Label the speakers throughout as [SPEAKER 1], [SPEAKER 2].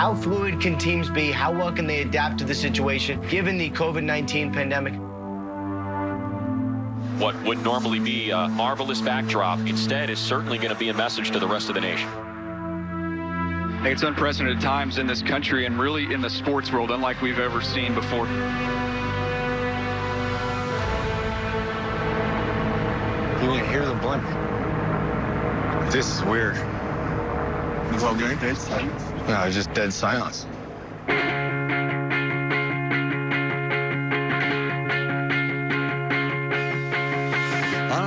[SPEAKER 1] How fluid can teams be? How well can they adapt to the situation given the COVID-19 pandemic?
[SPEAKER 2] What would normally be a marvelous backdrop instead is certainly going to be a message to the rest of the nation.
[SPEAKER 3] It's unprecedented times in this country and really in the sports world, unlike we've ever seen before.
[SPEAKER 4] You can hear the blunt. This is weird.
[SPEAKER 5] It's all good. Dead silence.
[SPEAKER 4] No, it's just dead silence.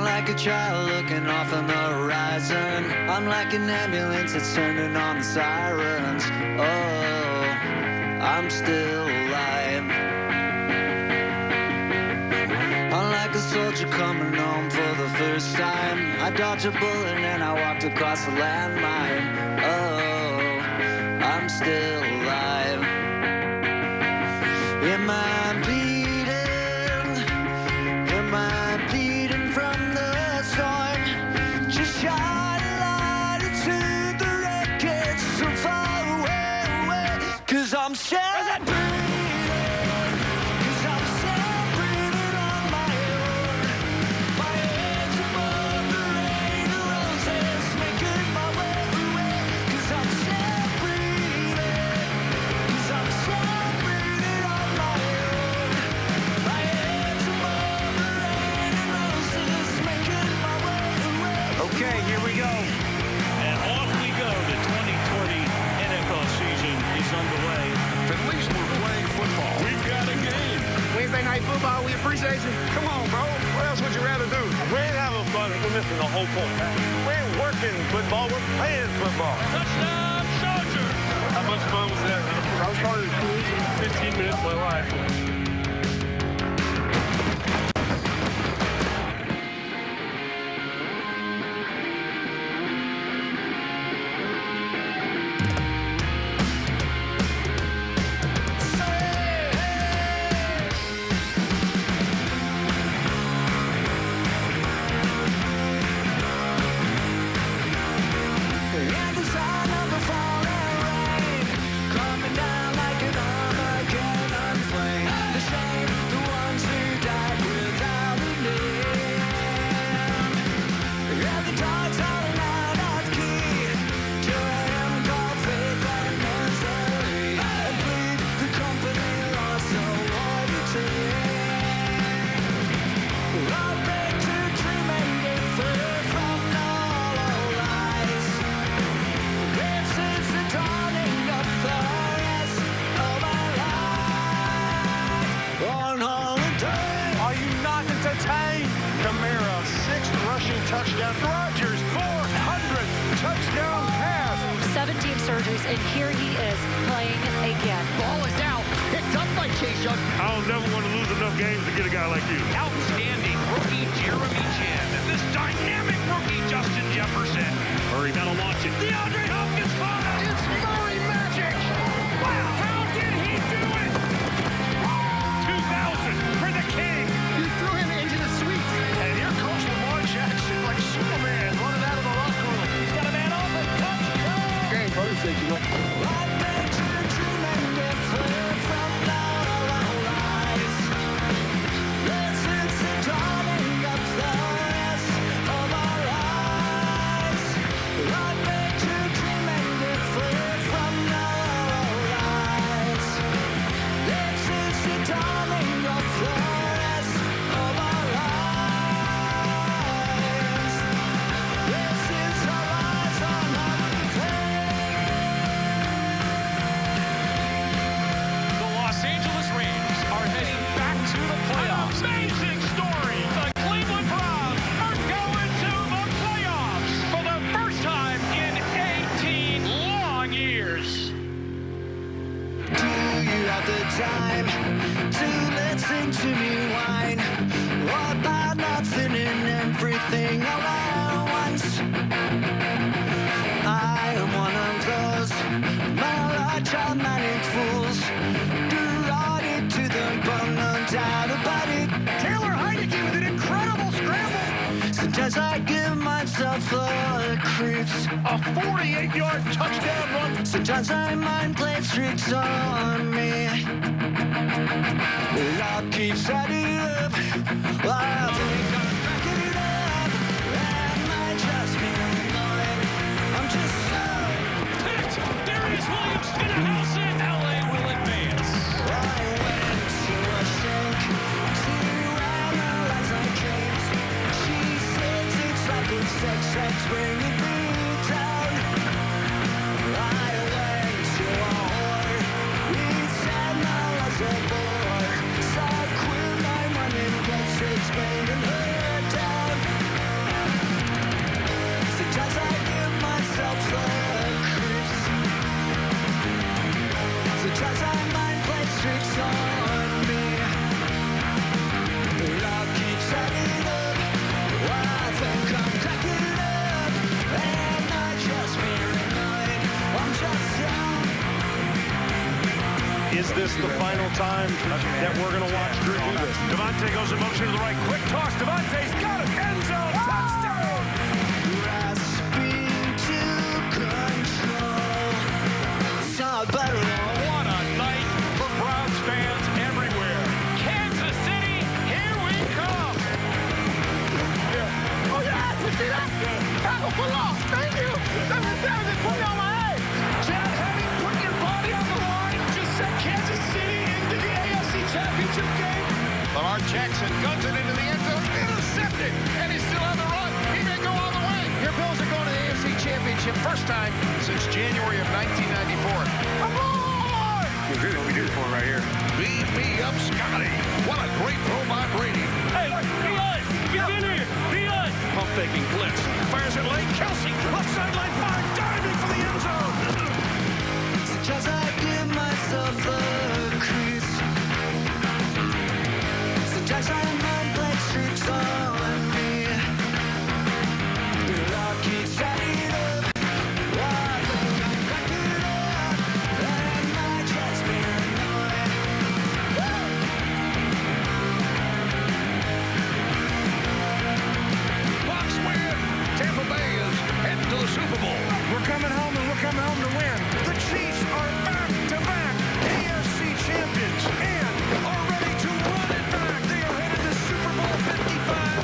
[SPEAKER 6] Like a child looking off on the horizon, I'm like an ambulance that's turning on the sirens. Oh, I'm still alive. I'm like a soldier coming home for the first time. I dodged a bullet and I walked across the landmine. Oh, I'm still alive. Am I bleeding? Am I bleeding from the storm? Just shine a light into the wreckage so far away, away. 'Cause I'm still breathing. 'Cause I'm still breathing on my own. My head's above the rain of roses, making my way away. 'Cause I'm still breathing. 'Cause I'm still breathing on my own. My head's above the rain of roses, making my way away.
[SPEAKER 7] Okay, here we go. And off we go. The 2020 NFL season is underway.
[SPEAKER 5] At least we're playing football.
[SPEAKER 7] We've got a game.
[SPEAKER 5] Wednesday Night Football, we appreciate you. Come on, bro. What else would you rather do?
[SPEAKER 7] We ain't having fun. We're missing the whole point.
[SPEAKER 5] We ain't working football. We're playing football.
[SPEAKER 7] Touchdown, Charger! How much fun was that?
[SPEAKER 5] I was part of the
[SPEAKER 7] 15 minutes of my life.
[SPEAKER 6] And the sound of the falling rain coming down like an Armageddon flame. The shame, the ones who died without a name. And the dogs howling out of key to a hymn called faith and misery. And plead the company lost so loyalty. I beg to dream and get free from all lies. This is the dawning of the rest of our life. On holiday.
[SPEAKER 5] Are you not entertained? Camara, 6th rushing touchdown. Rodgers, 400 touchdown pass.
[SPEAKER 8] 17 surgeries, and here he is playing again.
[SPEAKER 6] Ball is out. Picked up by Chase Young.
[SPEAKER 7] I don't never want to lose enough games to get a guy like you. Outstanding rookie Jeremy Chin and this dynamic rookie Justin Jefferson. Murray now to launch it. DeAndre Hopkins caught it.
[SPEAKER 5] It's Murray magic.
[SPEAKER 7] Wow, how did he do it? 2,000 for the King.
[SPEAKER 5] You threw him into the suite. And here comes Lamar Jackson like Superman running out of the locker room.
[SPEAKER 7] He's got a man open. Touchdown.
[SPEAKER 5] Game, buddy, thank you.
[SPEAKER 6] I beg to dream and get free from all our lies. This is the dawning of the rest of our lives. I beg to dream and get free from all our lies. This is the dawning of the rest of our lives. This is our lives on
[SPEAKER 7] The Los Angeles Rams are heading back to the playoffs. An amazing story. The Cleveland Browns are going to the playoffs for the first time in 18 long years.
[SPEAKER 6] Do you have the time to listen to me whine about nothing and everything all at once? I am one of those melodramatic fools. Derided to the bone, no doubt about it.
[SPEAKER 5] Taylor Heineke with an incredible scramble.
[SPEAKER 6] Sometimes I give myself the creeps.
[SPEAKER 5] A 48-yard touchdown run.
[SPEAKER 6] Sometimes I mind play tricks on me. Love keeps adding up. I think I'm backing it up. That might just be annoying. I'm just so
[SPEAKER 7] Picked. Darius Williams in a house in LA will advance.
[SPEAKER 6] I went to a sink to analyze my dreams. She says it's like it's sex that's bringing me down. I went to a whore. He said I was a bore. So I quit my money in place, it's bringing her down. Sometimes I give myself the creeps. Sometimes I mind play tricks on me. Love keeps adding up. I think I'm cracking it up. And I just paranoid. I'm just young.
[SPEAKER 5] Is this the final time that we're going to watch Drew do this? Devontae goes in motion to the right. Quick toss. Devontae's got it. End zone. Touchdown.
[SPEAKER 6] Grasping to control. So better on.
[SPEAKER 7] What a night for Browns fans everywhere. Kansas City, here we come.
[SPEAKER 5] Oh, yeah. You see that? Tackle for loss. Thank you. That was put on my head. Chad Henne, put your body on the line. Just sent Kansas City into the AFC Championship game.
[SPEAKER 7] Lamar Jackson guns it into the end zone. Intercepted. And he still on the run. He may go all the way.
[SPEAKER 5] Your Bills are going to the AFC Championship first time
[SPEAKER 7] Since January of 1994.
[SPEAKER 5] Come on! We do this one right here.
[SPEAKER 7] Beat me up, Scotty. What a great throw by Brady.
[SPEAKER 5] Hey, Eli, get in here. Eli. Pump faking blitz. Fires it late. Kelsey, left sideline fire. Diving for the end zone.
[SPEAKER 6] Sometimes I give myself the creeps. Sometimes I mind play tricks on me. Love keeps adding up. I think I'm cracking it up. And I just paranoid.
[SPEAKER 7] Bucks win. Tampa Bay is heading to the Super Bowl.
[SPEAKER 5] We're coming home and we're coming home to win. The Chiefs are back-to-back AFC champions and are ready to run it back. They are headed to Super Bowl 55.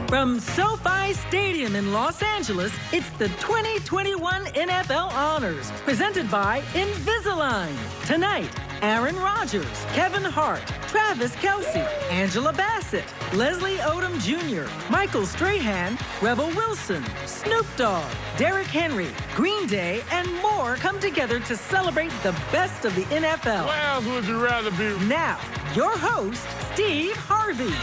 [SPEAKER 9] From SoFi Stadium in Los Angeles, it's the 2021 NFL Honors, presented by Invisalign. Tonight, Aaron Rodgers, Kevin Hart, Travis Kelce, Angela Bassett, Leslie Odom Jr., Michael Strahan, Rebel Wilson, Snoop Dogg, Derrick Henry, Green Day, and more come together to celebrate the best of the NFL.
[SPEAKER 5] Where would you rather be?
[SPEAKER 9] Now, your host, Steve Harvey.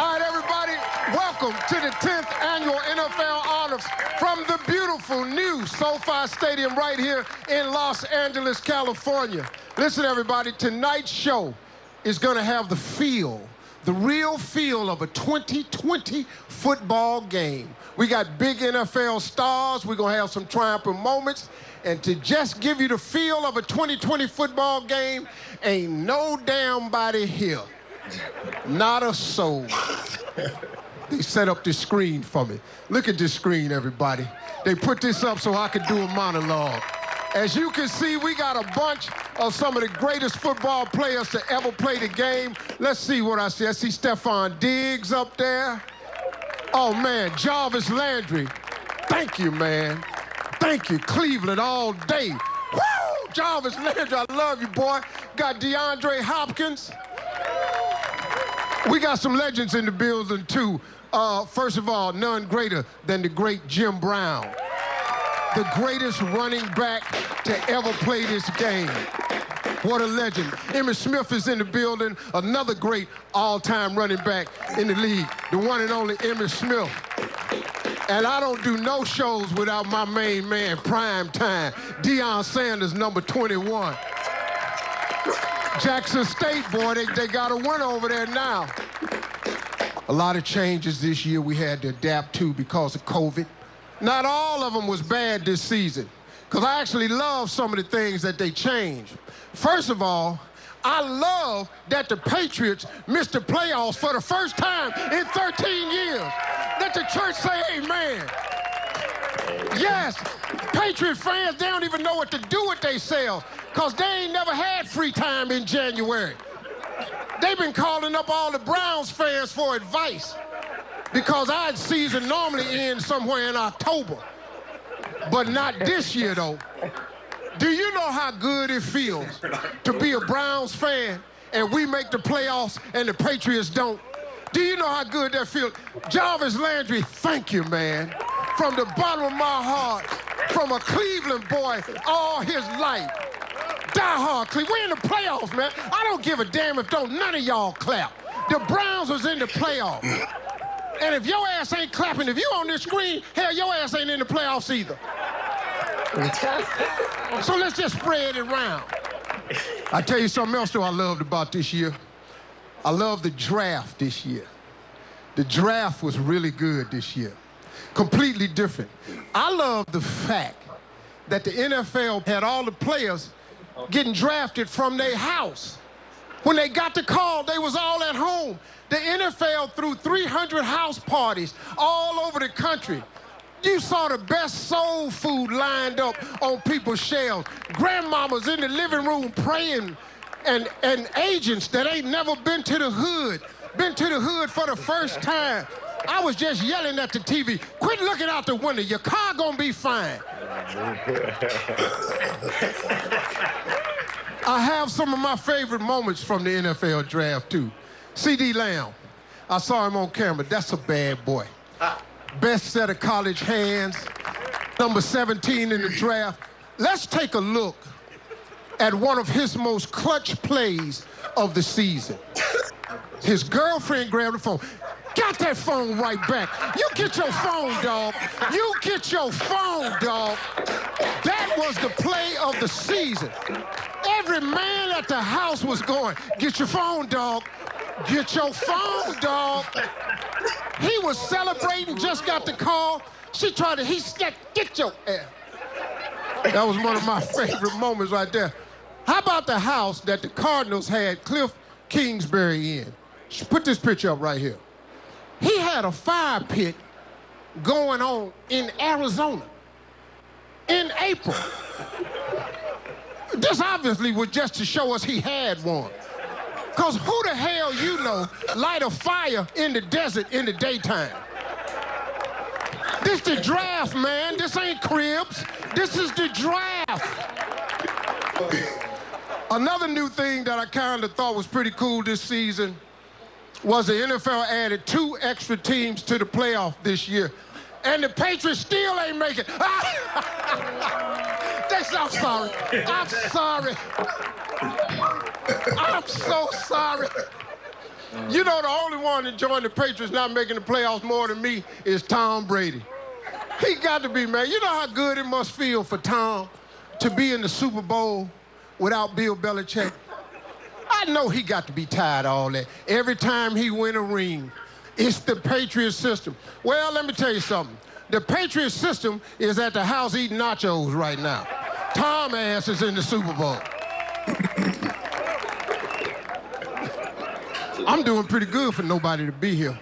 [SPEAKER 10] All right, everybody, welcome to the 10th annual NFL Honors from the beautiful new SoFi Stadium right here in Los Angeles, California. Listen, everybody, tonight's show is going to have the feel, the real feel of a 2020 football game. We got big NFL stars. We're going to have some triumphant moments. And to just give you the feel of a 2020 football game, ain't no damn body here. Not a soul. They set up this screen for me. Look at this screen, everybody. They put this up so I could do a monologue. As you can see, we got a bunch of some of the greatest football players to ever play the game. Let's see what I see. I see Stephon Diggs up there. Oh, man, Jarvis Landry. Thank you, man. Thank you, Cleveland all day. Woo! Jarvis Landry, I love you, boy. Got DeAndre Hopkins. We got some legends in the building, too. First of all, none greater than the great Jim Brown. The greatest running back to ever play this game. What a legend. Emmitt Smith is in the building, another great all-time running back in the league, the one and only Emmitt Smith. And I don't do no shows without my main man, prime time, Deion Sanders, number 21. Jackson State, boy, they got a win over there now. A lot of changes this year we had to adapt to because of COVID. Not all of them was bad this season, because I actually love some of the things that they changed. First of all, I love that the Patriots missed the playoffs for the first time in 13 years. Let the church say amen. Yes, Patriot fans, they don't even know what to do with themselves, because they ain't never had free time in January. They've been calling up all the Browns fans for advice, because our season normally ends somewhere in October. But not this year, though. Do you know how good it feels to be a Browns fan and we make the playoffs and the Patriots don't? Do you know how good that feels? Jarvis Landry, thank you, man. From the bottom of my heart, from a Cleveland boy all his life. Die hard, Cleveland. We're in the playoffs, man. I don't give a damn if none of y'all clap. The Browns was in the playoffs. And if your ass ain't clapping, if you on this screen, hell, your ass ain't in the playoffs either. So let's just spread it around. I tell you something else, though, I loved about this year. I love the draft this year. The draft was really good this year. Completely different. I love the fact that the NFL had all the players getting drafted from their house. When they got the call, they was all at home. The NFL threw 300 house parties all over the country. You saw the best soul food lined up on people's shelves. Grandmamas in the living room praying, and agents that ain't never been to the hood for the first time. I was just yelling at the TV, quit looking out the window, your car gonna be fine. I have some of my favorite moments from the NFL draft, too. C.D. Lamb, I saw him on camera. That's a bad boy. Best set of college hands, number 17 in the draft. Let's take a look at one of his most clutch plays of the season. His girlfriend grabbed the phone. Got that phone right back. You get your phone, dog. You get your phone, dog. That was the play of the season. Every man at the house was going, get your phone, dog. Get your phone, dog. He was celebrating, just got the call. He said, get your ass. That was one of my favorite moments right there. How about the house that the Cardinals had Cliff Kingsbury in? Put this picture up right here. He had a fire pit going on in Arizona in April. This obviously was just to show us he had one. Because who the hell you know light a fire in the desert in the daytime? This the draft, man. This ain't cribs. This is the draft. Another new thing that I kind of thought was pretty cool this season was the NFL added 2 extra teams to the playoff this year. And the Patriots still ain't making it. I'm sorry. I'm sorry. I'm so sorry. You know, the only one enjoying the Patriots not making the playoffs more than me is Tom Brady. He got to be, man. You know how good it must feel for Tom to be in the Super Bowl without Bill Belichick? I know he got to be tired of all that. Every time he win a ring, it's the Patriot system. Well, let me tell you something. The Patriot system is at the house eating nachos right now. Tom ass is in the Super Bowl. I'm doing pretty good for nobody to be here.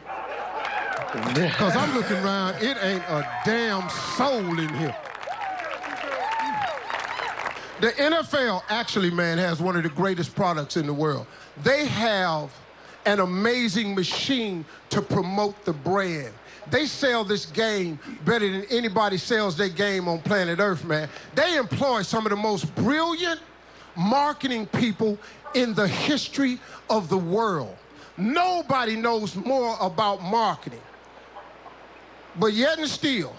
[SPEAKER 10] Because I'm looking around, it ain't a damn soul in here. The NFL actually, man, has one of the greatest products in the world. They have an amazing machine to promote the brand. They sell this game better than anybody sells their game on planet Earth, man. They employ some of the most brilliant marketing people in the history of the world. Nobody knows more about marketing. But yet and still,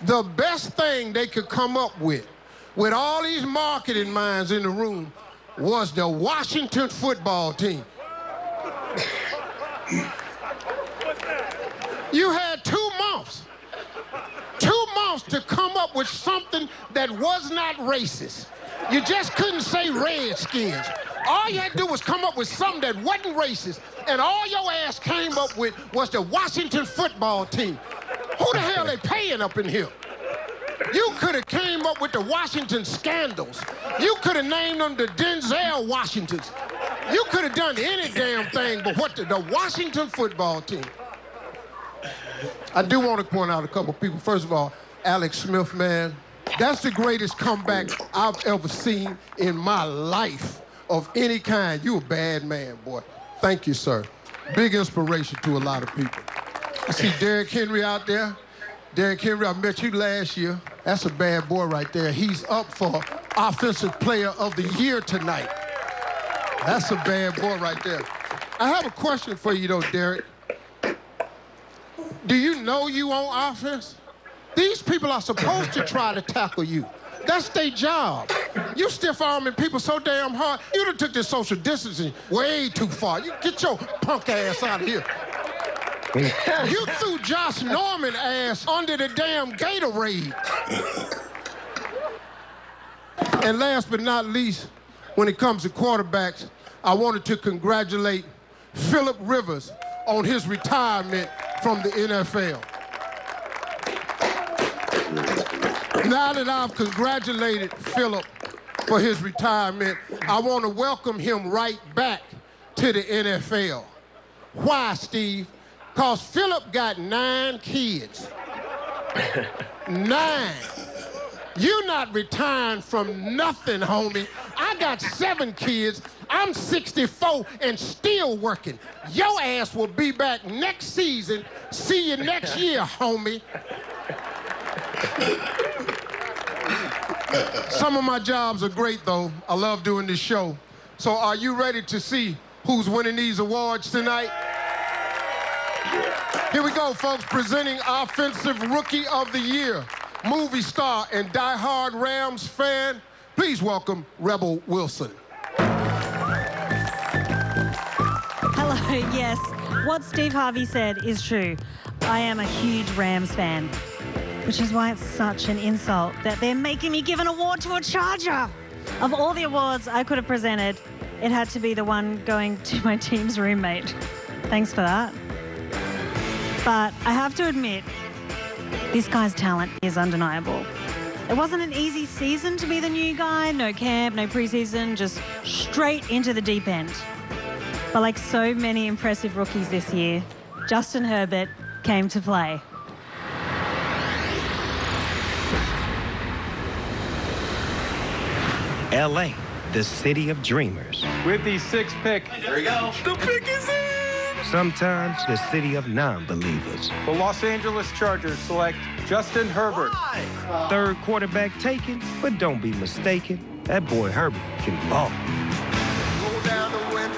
[SPEAKER 10] the best thing they could come up with all these marketing minds in the room, was the Washington football team. You had 2 months. 2 months to come up with something that was not racist. You just couldn't say Redskins. All you had to do was come up with something that wasn't racist, and all your ass came up with was the Washington football team. Who the hell they paying up in here? You could have came up with the Washington Scandals. You could have named them the Denzel Washingtons. You could have done any damn thing but what the Washington football team. I do want to point out a couple people. First of all, Alex Smith, man, that's the greatest comeback I've ever seen in my life of any kind. You a bad man, boy. Thank you, sir. Big inspiration to a lot of people. I see Derrick Henry out there. Derrick Henry, I met you last year. That's a bad boy right there. He's up for Offensive Player of the Year tonight. That's a bad boy right there. I have a question for you, though, Derrick. Do you know you on offense? These people are supposed to try to tackle you. That's their job. You stiff-arming people so damn hard. You done took this social distancing way too far. You get your punk ass out of here. You threw Josh Norman ass under the damn Gatorade. And last but not least, when it comes to quarterbacks, I wanted to congratulate Phillip Rivers on his retirement from the NFL. Now that I've congratulated Phillip for his retirement, I want to welcome him right back to the NFL. Why, Steve? Because Phillip got 9 kids. 9. You're not retiring from nothing, homie. I got 7 kids. I'm 64 and still working. Your ass will be back next season. See you next year, homie. Some of my jobs are great, though. I love doing this show. So are you ready to see who's winning these awards tonight? Here we go, folks, presenting Offensive Rookie of the Year, movie star and diehard Rams fan. Please welcome Rebel Wilson.
[SPEAKER 11] Hello, yes. What Steve Harvey said is true. I am a huge Rams fan, which is why it's such an insult that they're making me give an award to a Charger. Of all the awards I could have presented, it had to be the one going to my team's roommate. Thanks for that. But I have to admit, this guy's talent is undeniable. It wasn't an easy season to be the new guy. No camp, no preseason, just straight into the deep end. But like so many impressive rookies this year, Justin Herbert came to play.
[SPEAKER 12] LA, the city of dreamers.
[SPEAKER 3] With the 6th pick.
[SPEAKER 12] There we go.
[SPEAKER 3] The pick is in!
[SPEAKER 12] Sometimes the city of non-believers.
[SPEAKER 3] The Los Angeles Chargers select Justin Herbert.
[SPEAKER 12] Third quarterback taken, but don't be mistaken. That boy Herbert can ball.
[SPEAKER 6] Go down the wind,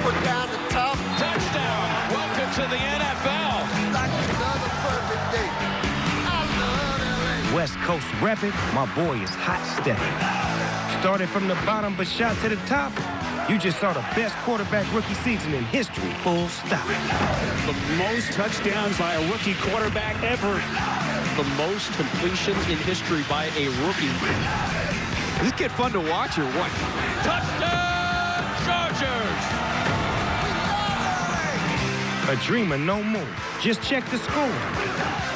[SPEAKER 6] put down the top.
[SPEAKER 7] Touchdown. Welcome to the NFL.
[SPEAKER 6] Like another perfect day. I love LA.
[SPEAKER 12] West Coast repping, my boy is hot stepping. Started from the bottom but shot to the top. You just saw the best quarterback rookie season in history, full stop.
[SPEAKER 13] The most touchdowns by a rookie quarterback ever. The most completions in history by a rookie. Does this get fun to watch or what?
[SPEAKER 7] Touchdown, Chargers.
[SPEAKER 12] A dreamer no more. Just check the score.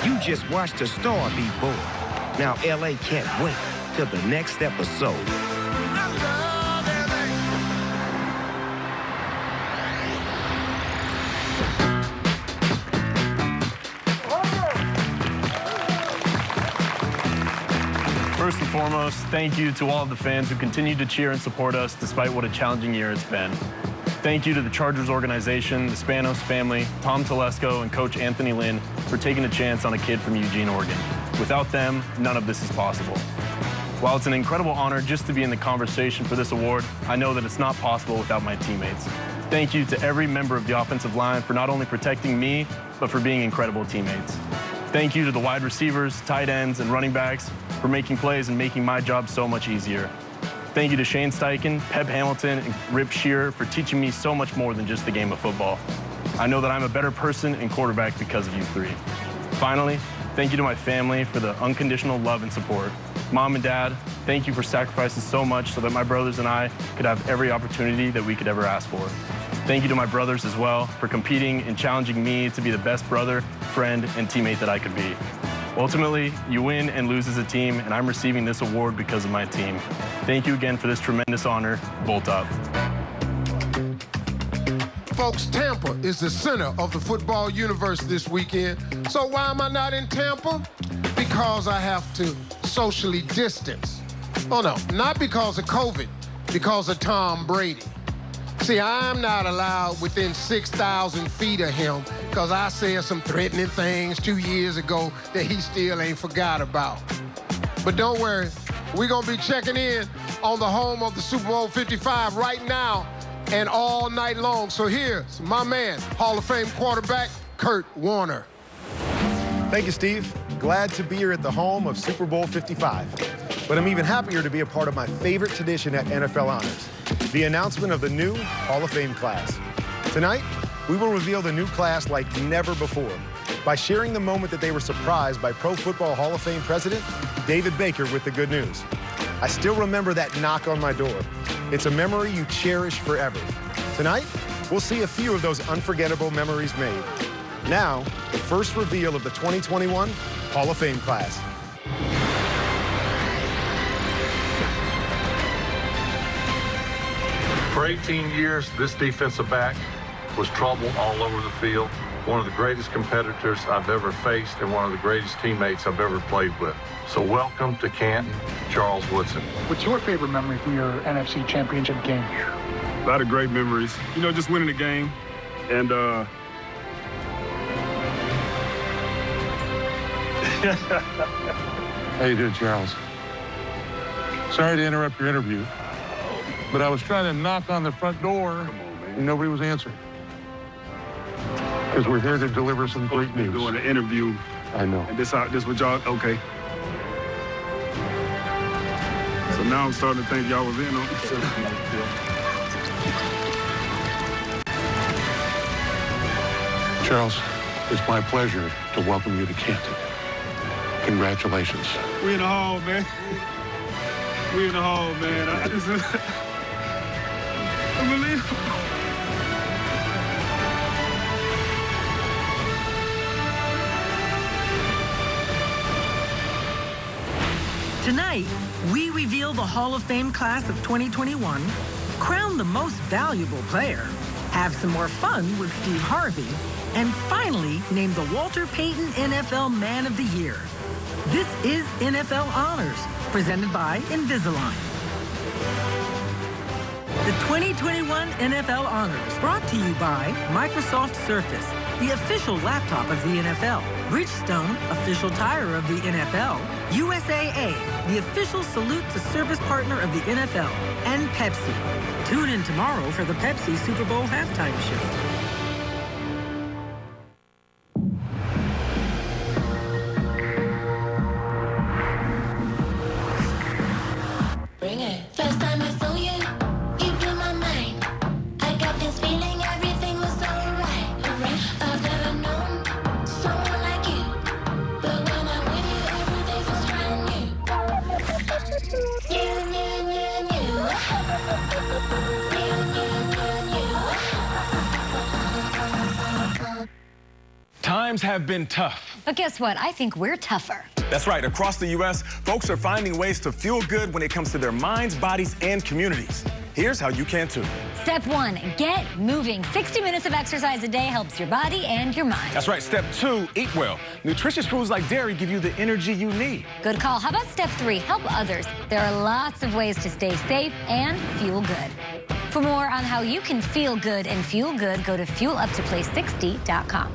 [SPEAKER 12] You just watched a star be born. Now LA can't wait till the next episode.
[SPEAKER 14] First and foremost, thank you to all of the fans who continue to cheer and support us despite what a challenging year it's been. Thank you to the Chargers organization, the Spanos family, Tom Telesco, and Coach Anthony Lynn for taking a chance on a kid from Eugene, Oregon. Without them, none of this is possible. While it's an incredible honor just to be in the conversation for this award, I know that it's not possible without my teammates. Thank you to every member of the offensive line for not only protecting me, but for being incredible teammates. Thank you to the wide receivers, tight ends, and running backs for making plays and making my job so much easier. Thank you to Shane Steichen, Pep Hamilton, and Rip Shearer for teaching me so much more than just the game of football. I know that I'm a better person and quarterback because of you three. Finally, thank you to my family for the unconditional love and support. Mom and Dad, thank you for sacrificing so much so that my brothers and I could have every opportunity that we could ever ask for. Thank you to my brothers as well for competing and challenging me to be the best brother, friend, and teammate that I could be. Ultimately, you win and lose as a team, and I'm receiving this award because of my team. Thank you again for this tremendous honor. Bolt up.
[SPEAKER 10] Folks, Tampa is the center of the football universe this weekend. So why am I not in Tampa? Because I have to socially distance. Oh no, not because of COVID, because of Tom Brady. See, I'm not allowed within 6,000 feet of him because I said some threatening things 2 years ago that he still ain't forgot about. But don't worry, we're gonna be checking in on the home of the Super Bowl 55 right now and all night long. So here's my man, Hall of Fame quarterback, Kurt Warner.
[SPEAKER 15] Thank you, Steve. Glad to be here at the home of Super Bowl 55. But I'm even happier to be a part of my favorite tradition at NFL Honors, the announcement of the new Hall of Fame class. Tonight, we will reveal the new class like never before by sharing the moment that they were surprised by Pro Football Hall of Fame president David Baker with the good news. I still remember that knock on my door. It's a memory you cherish forever. Tonight, we'll see a few of those unforgettable memories made. Now, the first reveal of the 2021 Hall of Fame class.
[SPEAKER 16] For 18 years, this defensive back was trouble all over the field. One of the greatest competitors I've ever faced and one of the greatest teammates I've ever played with. So welcome to Canton, Charles Woodson.
[SPEAKER 17] What's your favorite memory from your NFC Championship game?
[SPEAKER 18] A lot of great memories. You know, just winning the game and
[SPEAKER 16] How you doing, Charles? Sorry to interrupt your interview, but I was trying to knock on the front door and nobody was answering. Because we're here to deliver some great news.
[SPEAKER 18] Doing an interview.
[SPEAKER 16] I know.
[SPEAKER 18] And this what y'all, okay. So now I'm starting to think y'all was in on it.
[SPEAKER 16] Charles, it's my pleasure to welcome you to Canton. Congratulations.
[SPEAKER 18] We in the hall, man. We in the hall, man. I just unbelievable.
[SPEAKER 9] Tonight, we reveal the Hall of Fame class of 2021, crown the most valuable player, have some more fun with Steve Harvey, and finally name the Walter Payton NFL Man of the Year. This is NFL Honors, presented by Invisalign. The 2021 NFL Honors, brought to you by Microsoft Surface, the official laptop of the NFL, Bridgestone, official tire of the NFL, USAA, the official salute to service partner of the NFL, and Pepsi. Tune in tomorrow for the Pepsi Super Bowl halftime show.
[SPEAKER 19] Bring it. First time I saw you, you blew my mind. I got this feeling everything was alright. I've never known someone like you. But when I'm with you, everything feels brand new.
[SPEAKER 20] Times have been tough.
[SPEAKER 21] But guess what? I think we're tougher.
[SPEAKER 20] That's right. Across the U.S., folks are finding ways to feel good when it comes to their minds, bodies, and communities. Here's how you can too.
[SPEAKER 21] Step 1, get moving. 60 minutes of exercise a day helps your body and your mind.
[SPEAKER 20] That's right. Step 2, eat well. Nutritious foods like dairy give you the energy you need.
[SPEAKER 21] Good call. How about step 3, help others? There are lots of ways to stay safe and fuel good. For more on how you can feel good and fuel good, go to fueluptoplay60.com.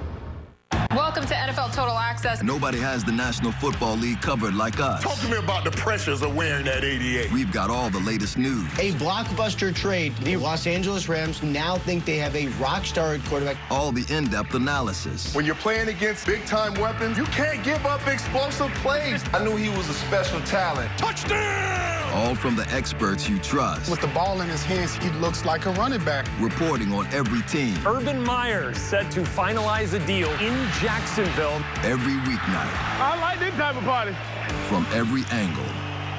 [SPEAKER 22] Welcome to NFL Total Access.
[SPEAKER 23] Nobody has the National Football League covered like us.
[SPEAKER 24] Talk to me about the pressures of wearing that 88.
[SPEAKER 23] We've got all the latest news.
[SPEAKER 1] A blockbuster trade. The Los Angeles Rams now think they have a rock-star at quarterback.
[SPEAKER 23] All the in-depth analysis.
[SPEAKER 24] When you're playing against big-time weapons, you can't give up explosive plays. I knew he was a special talent. Touchdown!
[SPEAKER 23] All from the experts you trust.
[SPEAKER 10] With the ball in his hands, he looks like a running back.
[SPEAKER 23] Reporting on every team.
[SPEAKER 25] Urban Meyer set to finalize a deal in Jacksonville.
[SPEAKER 23] Every weeknight.
[SPEAKER 18] I like this type of party.
[SPEAKER 23] From every angle.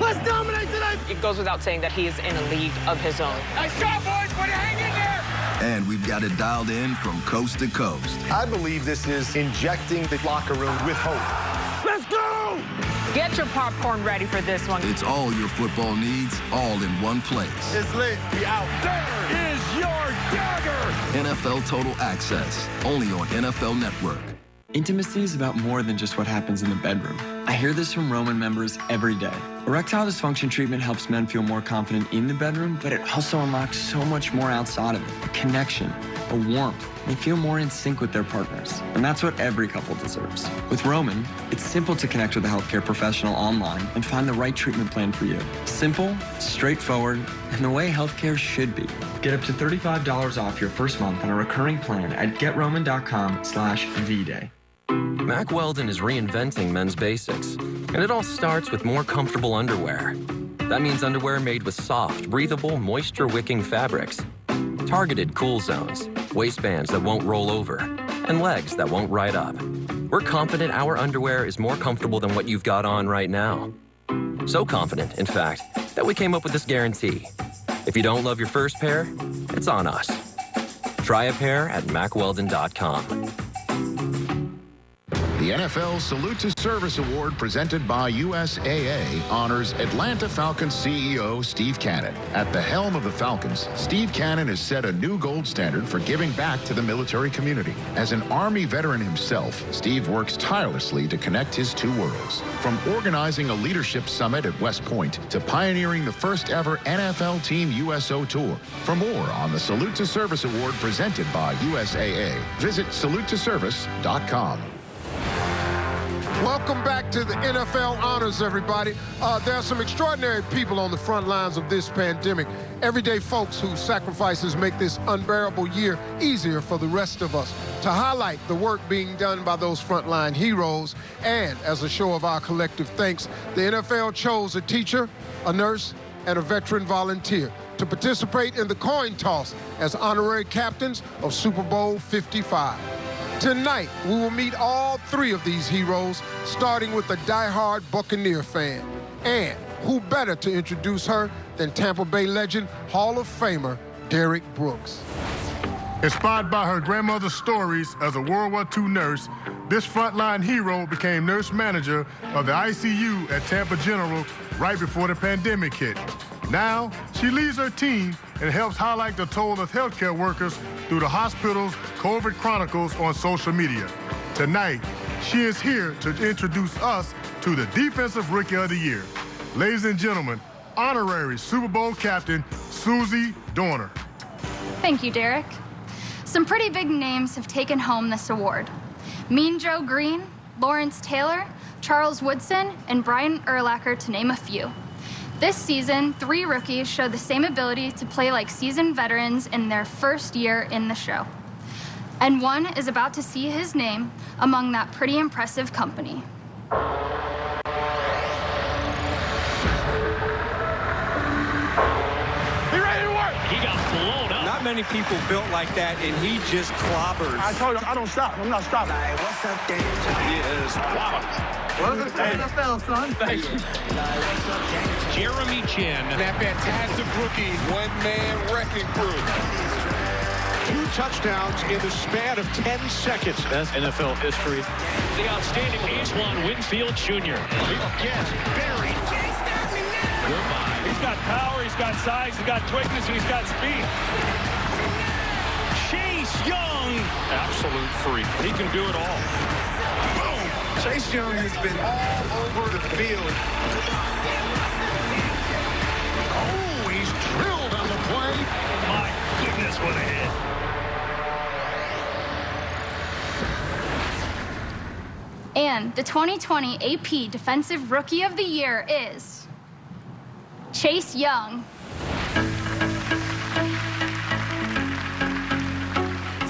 [SPEAKER 6] Let's dominate tonight.
[SPEAKER 2] It goes without saying that he is in a league of his own.
[SPEAKER 6] Nice job, boys. Way to hang in there.
[SPEAKER 23] And we've got it dialed in from coast to coast.
[SPEAKER 15] I believe this is injecting the locker room with hope.
[SPEAKER 6] Let's go.
[SPEAKER 2] Get your popcorn ready for this one.
[SPEAKER 23] It's all your football needs, all in one place.
[SPEAKER 6] It's lit. We out. There is your dagger.
[SPEAKER 23] NFL Total Access, only on NFL Network.
[SPEAKER 4] Intimacy is about more than just what happens in the bedroom. I hear this from Roman members every day. Erectile dysfunction treatment helps men feel more confident in the bedroom, but it also unlocks so much more outside of it. A connection, a warmth. They feel more in sync with their partners. And that's what every couple deserves. With Roman, it's simple to connect with a healthcare professional online and find the right treatment plan for you. Simple, straightforward, and the way healthcare should be. Get up to $35 off your first month on a recurring plan at GetRoman.com/VDay.
[SPEAKER 5] Mack Weldon is reinventing men's basics, and it all starts with more comfortable underwear. That means underwear made with soft, breathable, moisture-wicking fabrics, targeted cool zones, waistbands that won't roll over, and legs that won't ride up. We're confident our underwear is more comfortable than what you've got on right now. So confident, in fact, that we came up with this guarantee. If you don't love your first pair, it's on us. Try a pair at MackWeldon.com.
[SPEAKER 8] The NFL Salute to Service Award presented by USAA honors Atlanta Falcons CEO Steve Cannon. At the helm of the Falcons, Steve Cannon has set a new gold standard for giving back to the military community. As an Army veteran himself, Steve works tirelessly to connect his two worlds. From organizing a leadership summit at West Point to pioneering the first ever NFL Team USO Tour. For more on the Salute to Service Award presented by USAA, visit salutetoservice.com.
[SPEAKER 10] Welcome back to the NFL Honors, everybody. There are some extraordinary people on the front lines of this pandemic. Everyday folks whose sacrifices make this unbearable year easier for the rest of us. To highlight the work being done by those frontline heroes, and as a show of our collective thanks, the NFL chose a teacher, a nurse, and a veteran volunteer to participate in the coin toss as honorary captains of Super Bowl 55. Tonight, we will meet all three of these heroes, starting with a diehard Buccaneer fan. And who better to introduce her than Tampa Bay legend, Hall of Famer, Derrick Brooks.
[SPEAKER 18] Inspired by her grandmother's stories as a World War II nurse, this frontline hero became nurse manager of the ICU at Tampa General right before the pandemic hit. Now, she leads her team and helps highlight the toll of healthcare workers through the hospital's COVID Chronicles on social media. Tonight, she is here to introduce us to the Defensive Rookie of the Year. Ladies and gentlemen, honorary Super Bowl captain, Susie Dorner.
[SPEAKER 11] Thank you, Derrick. Some pretty big names have taken home this award. Mean Joe Green, Lawrence Taylor, Charles Woodson, and Brian Urlacher, to name a few. This season, 3 rookies showed the same ability to play like seasoned veterans in their first year in the show. And one is about to see his name among that pretty impressive company.
[SPEAKER 13] Not many people built like that, and he just clobbers.
[SPEAKER 18] I told you, I don't stop. I'm not stopping.
[SPEAKER 13] He is walloped.
[SPEAKER 18] Welcome to the NFL, son.
[SPEAKER 13] Thank you.
[SPEAKER 7] Jeremy Chin.
[SPEAKER 18] That fantastic rookie.
[SPEAKER 13] One-man wrecking crew.
[SPEAKER 7] 2 touchdowns in the span of 10 seconds.
[SPEAKER 13] That's NFL history.
[SPEAKER 7] The outstanding Antoine Winfield Jr. Again, buried. Goodbye.
[SPEAKER 25] He's got power, he's got size, he's got quickness, and he's got speed.
[SPEAKER 7] Chase Young. Absolute freak. He can do it all. Boom.
[SPEAKER 6] Chase Young has been all over the field.
[SPEAKER 7] Oh, he's drilled on the play. My goodness, what a hit.
[SPEAKER 11] And the 2020 AP Defensive Rookie of the Year is Chase Young.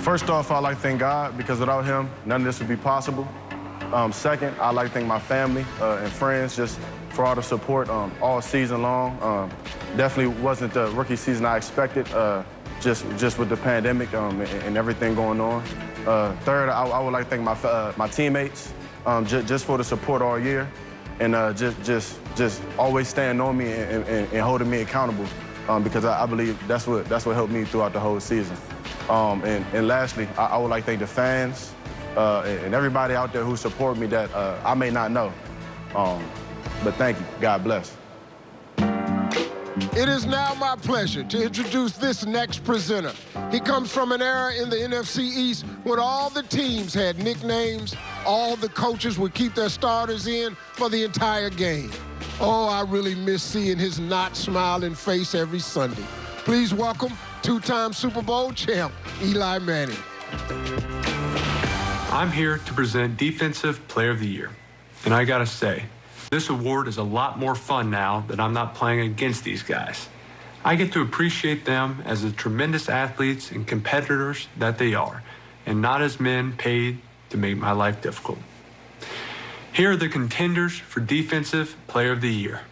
[SPEAKER 15] First off, I'd like to thank God, because without him, none of this would be possible. Second, I'd like to thank my family and friends just for all the support all season long. Definitely wasn't the rookie season I expected, just with the pandemic and everything going on. Third, I would like to thank my teammates just for the support all year.
[SPEAKER 24] and just always staying on me and holding me accountable, because I believe that's what helped me throughout the whole season. And lastly, I would like to thank the fans and everybody out there who support me that I may not know. But thank you. God bless.
[SPEAKER 10] It is now my pleasure to introduce this next presenter. He comes from an era in the NFC East when all the teams had nicknames, all the coaches would keep their starters in for the entire game. Oh, I really miss seeing his not smiling face every Sunday. Please welcome two-time Super Bowl champ, Eli Manning.
[SPEAKER 3] I'm here to present Defensive Player of the Year. And I gotta say, this award is a lot more fun now that I'm not playing against these guys. I get to appreciate them as the tremendous athletes and competitors that they are, and not as men paid to make my life difficult. Here are the contenders for Defensive Player of the Year.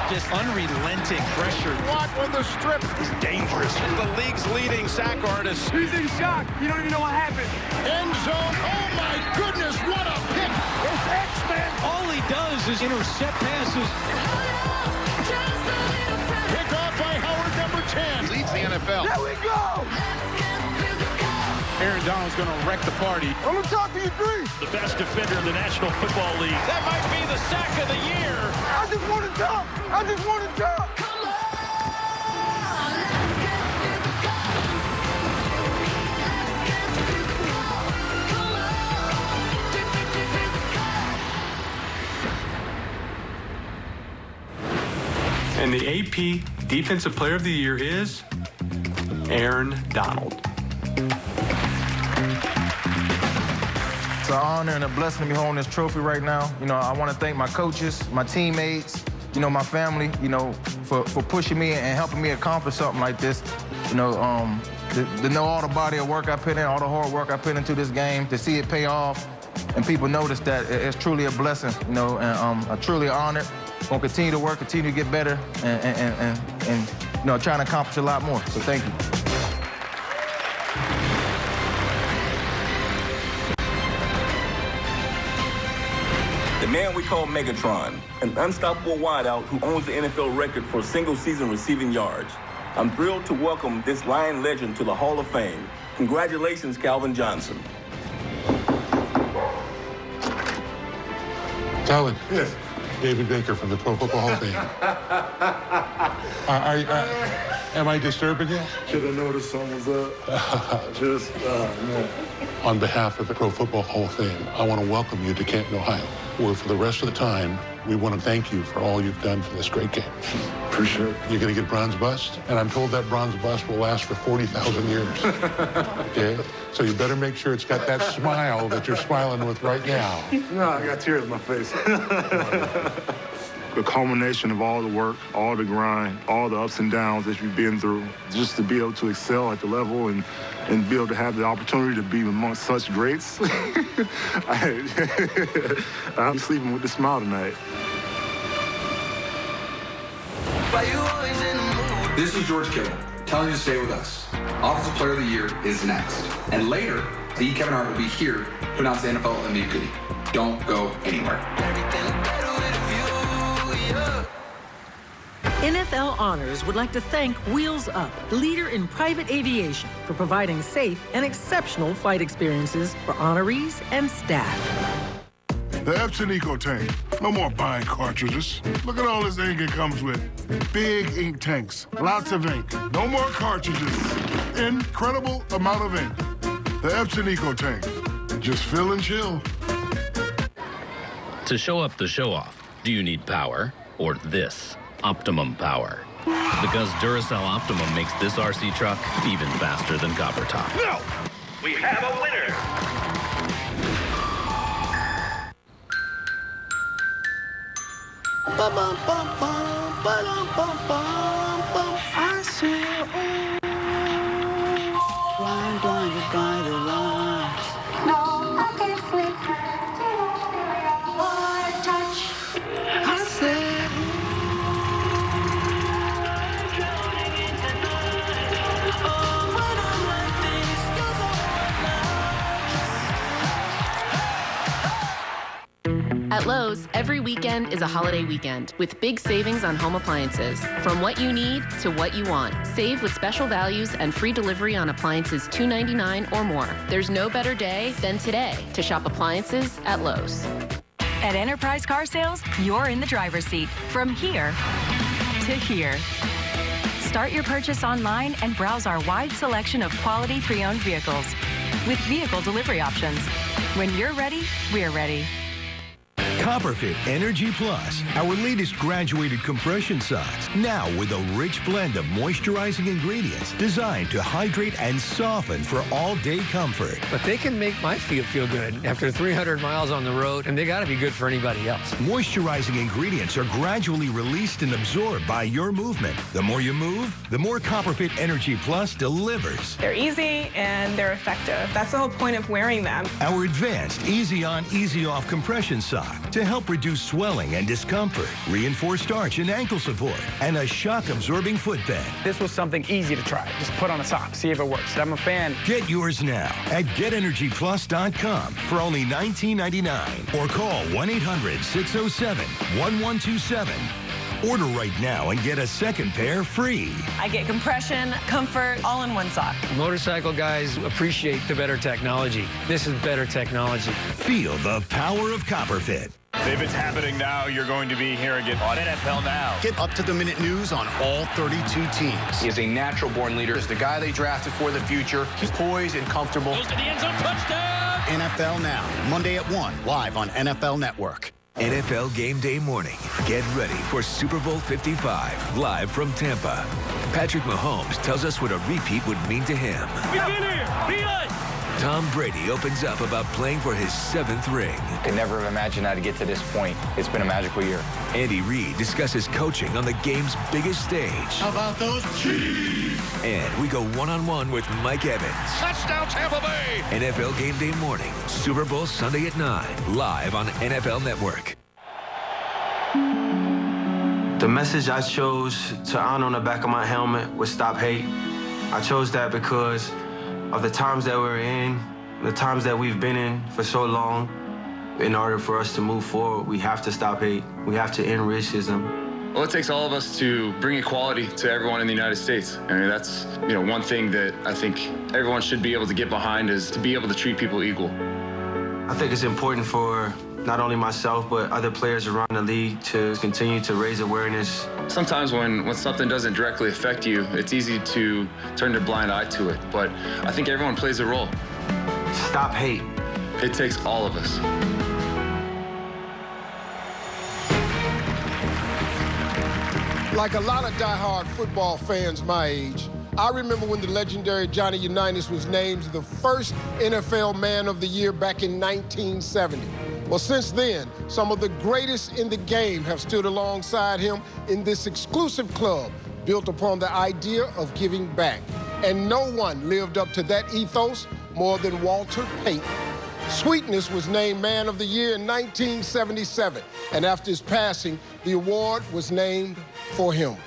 [SPEAKER 13] Just unrelenting pressure.
[SPEAKER 10] What on the strip?
[SPEAKER 13] He's dangerous.
[SPEAKER 7] The league's leading sack artist.
[SPEAKER 12] He's in shock. You don't even know what happened.
[SPEAKER 10] End zone. Oh, my goodness, what a pick.
[SPEAKER 12] It's X-Men.
[SPEAKER 13] All he does is intercept passes.
[SPEAKER 10] Pick off by Howard, number 10.
[SPEAKER 7] Leads the NFL.
[SPEAKER 12] There we go.
[SPEAKER 13] Aaron Donald's going to wreck the party.
[SPEAKER 12] I'm going to talk to you three.
[SPEAKER 13] The best defender in the National Football League.
[SPEAKER 7] That might be the sack of the year.
[SPEAKER 12] I just want to talk. I just want to talk.
[SPEAKER 3] And the AP Defensive Player of the Year is Aaron Donald.
[SPEAKER 14] It's an honor and a blessing to be holding this trophy right now. You know, I want to thank my coaches, my teammates, you know, my family, you know, for pushing me and helping me accomplish something like this. You know, to know all the body of work I put in, all the hard work I put into this game, to see it pay off, and people notice that it's truly a blessing, you know, and I'm truly honored. Gonna continue to work, continue to get better, and you know, trying to accomplish a lot more. So thank you.
[SPEAKER 16] The man we call Megatron, an unstoppable wideout who owns the NFL record for single-season receiving yards. I'm thrilled to welcome this Lion legend to the Hall of Fame. Congratulations, Calvin Johnson.
[SPEAKER 18] Calvin. Yes. David Baker from the Pro Football Hall of Fame. Am I disturbing you?
[SPEAKER 24] Should have noticed something was up. Man.
[SPEAKER 18] On behalf of the Pro Football Hall of Fame, I want to welcome you to Canton, Ohio, where for the rest of the time, we want to thank you for all you've done for this great game.
[SPEAKER 24] Appreciate it.
[SPEAKER 18] You're going to get bronze bust, and I'm told that bronze bust will last for 40,000 years. Okay? So you better make sure it's got that smile that you're smiling with right now.
[SPEAKER 24] No, I got tears in my face. The culmination of all the work, all the grind, all the ups and downs that you've been through, just to be able to excel at the level and be able to have the opportunity to be amongst such greats. I'm sleeping with a smile tonight.
[SPEAKER 17] This is George Kittle telling you to stay with us. Offensive Player of the Year is next. And later, the Kevin Hart will be here to announce the NFL MVP. Don't go anywhere.
[SPEAKER 9] NFL Honors would like to thank Wheels Up, the leader in private aviation, for providing safe and exceptional flight experiences for honorees and staff.
[SPEAKER 18] The Epson Eco Tank. No more buying cartridges. Look at all this ink it comes with. Big ink tanks. Lots of ink. No more cartridges. Incredible amount of ink. The Epson Eco Tank. Just fill and chill.
[SPEAKER 26] To show up the show-off, do you need power or this? Optimum power. Because Duracell Optimum makes this RC truck even faster than Copper Top.
[SPEAKER 7] No! We have a winner!
[SPEAKER 6] I said, blind, blinded by the lights. No, I can't sleep. One touch. I said,
[SPEAKER 1] Every weekend is a holiday weekend with big savings on home appliances. From what you need to what you want. Save with special values and free delivery on appliances $2.99 or more. There's no better day than today to shop appliances at Lowe's.
[SPEAKER 2] At Enterprise Car Sales, you're in the driver's seat. From here to here. Start your purchase online and browse our wide selection of quality pre-owned vehicles with vehicle delivery options. When you're ready, we're ready.
[SPEAKER 19] Copperfit Energy Plus, our latest graduated compression socks. Now with a rich blend of moisturizing ingredients designed to hydrate and soften for all-day comfort.
[SPEAKER 20] But they can make my feet feel good after 300 miles on the road, and they got to be good for anybody else.
[SPEAKER 19] Moisturizing ingredients are gradually released and absorbed by your movement. The more you move, the more Copperfit Energy Plus delivers.
[SPEAKER 21] They're easy and they're effective. That's the whole point of wearing them.
[SPEAKER 19] Our advanced Easy On, Easy Off compression sock to help reduce swelling and discomfort, reinforced arch and ankle support, and a shock-absorbing footbed.
[SPEAKER 22] This was something easy to try. Just put on a sock, see if it works. I'm a fan.
[SPEAKER 19] Get yours now at GetEnergyPlus.com for only $19.99 or call 1-800-607-1127. Order right now and get a second pair free.
[SPEAKER 21] I get compression, comfort, all in one sock.
[SPEAKER 20] Motorcycle guys appreciate the better technology. This is better technology.
[SPEAKER 19] Feel the power of Copperfit.
[SPEAKER 27] If it's happening now, you're going to be hearing it on NFL Now.
[SPEAKER 28] Get up-to-the-minute news on all 32 teams.
[SPEAKER 17] He is a natural-born leader. He's the guy they drafted for the future. He's poised and comfortable.
[SPEAKER 7] Goes to the end zone, touchdown!
[SPEAKER 28] NFL Now, Monday at 1, live on NFL Network.
[SPEAKER 29] NFL Game Day morning. Get ready for Super Bowl 55, live from Tampa. Patrick Mahomes tells us what a repeat would mean to him.
[SPEAKER 7] We've been here! Beat us!
[SPEAKER 29] Tom Brady opens up about playing for his 7th ring.
[SPEAKER 17] Could never have imagined how to get to this point. It's been a magical year.
[SPEAKER 29] Andy Reid discusses coaching on the game's biggest stage.
[SPEAKER 12] How about those Chiefs?
[SPEAKER 29] And we go one-on-one with Mike Evans.
[SPEAKER 7] Touchdown, Tampa Bay!
[SPEAKER 29] NFL Game Day morning, Super Bowl Sunday at 9, live on NFL Network.
[SPEAKER 30] The message I chose to honor on the back of my helmet was stop hate. I chose that because of the times that we're in, the times that we've been in for so long. In order for us to move forward, we have to stop hate. We have to end racism.
[SPEAKER 31] Well, it takes all of us to bring equality to everyone in the United States. I mean, that's, one thing that I think everyone should be able to get behind is to be able to treat people equal.
[SPEAKER 30] I think it's important for not only myself, but other players around the league to continue to raise awareness.
[SPEAKER 31] Sometimes when something doesn't directly affect you, it's easy to turn a blind eye to it. But I think everyone plays a role.
[SPEAKER 30] Stop hate.
[SPEAKER 31] It takes all of us.
[SPEAKER 10] Like a lot of diehard football fans my age, I remember when the legendary Johnny Unitas was named the first NFL Man of the Year back in 1970. Well, since then, some of the greatest in the game have stood alongside him in this exclusive club built upon the idea of giving back. And no one lived up to that ethos more than Walter Payton. Sweetness was named Man of the Year in 1977, and after his passing, the award was named for him.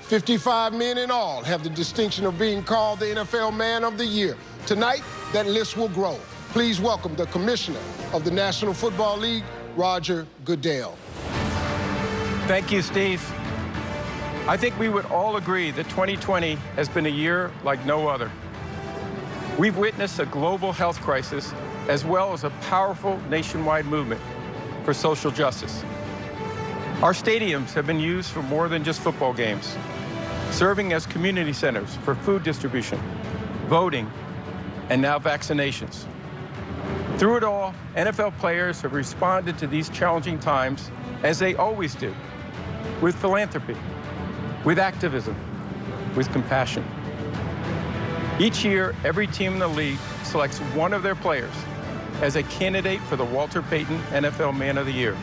[SPEAKER 10] 55 men in all have the distinction of being called the NFL Man of the Year. Tonight, that list will grow. Please welcome the Commissioner of the National Football League, Roger Goodell.
[SPEAKER 22] Thank you, Steve. I think we would all agree that 2020 has been a year like no other. We've witnessed a global health crisis as well as a powerful nationwide movement for social justice. Our stadiums have been used for more than just football games, serving as community centers for food distribution, voting, and now vaccinations. Through it all, NFL players have responded to these challenging times, as they always do, with philanthropy, with activism, with compassion. Each year, every team in the league selects one of their players as a candidate for the Walter Payton NFL Man of the Year.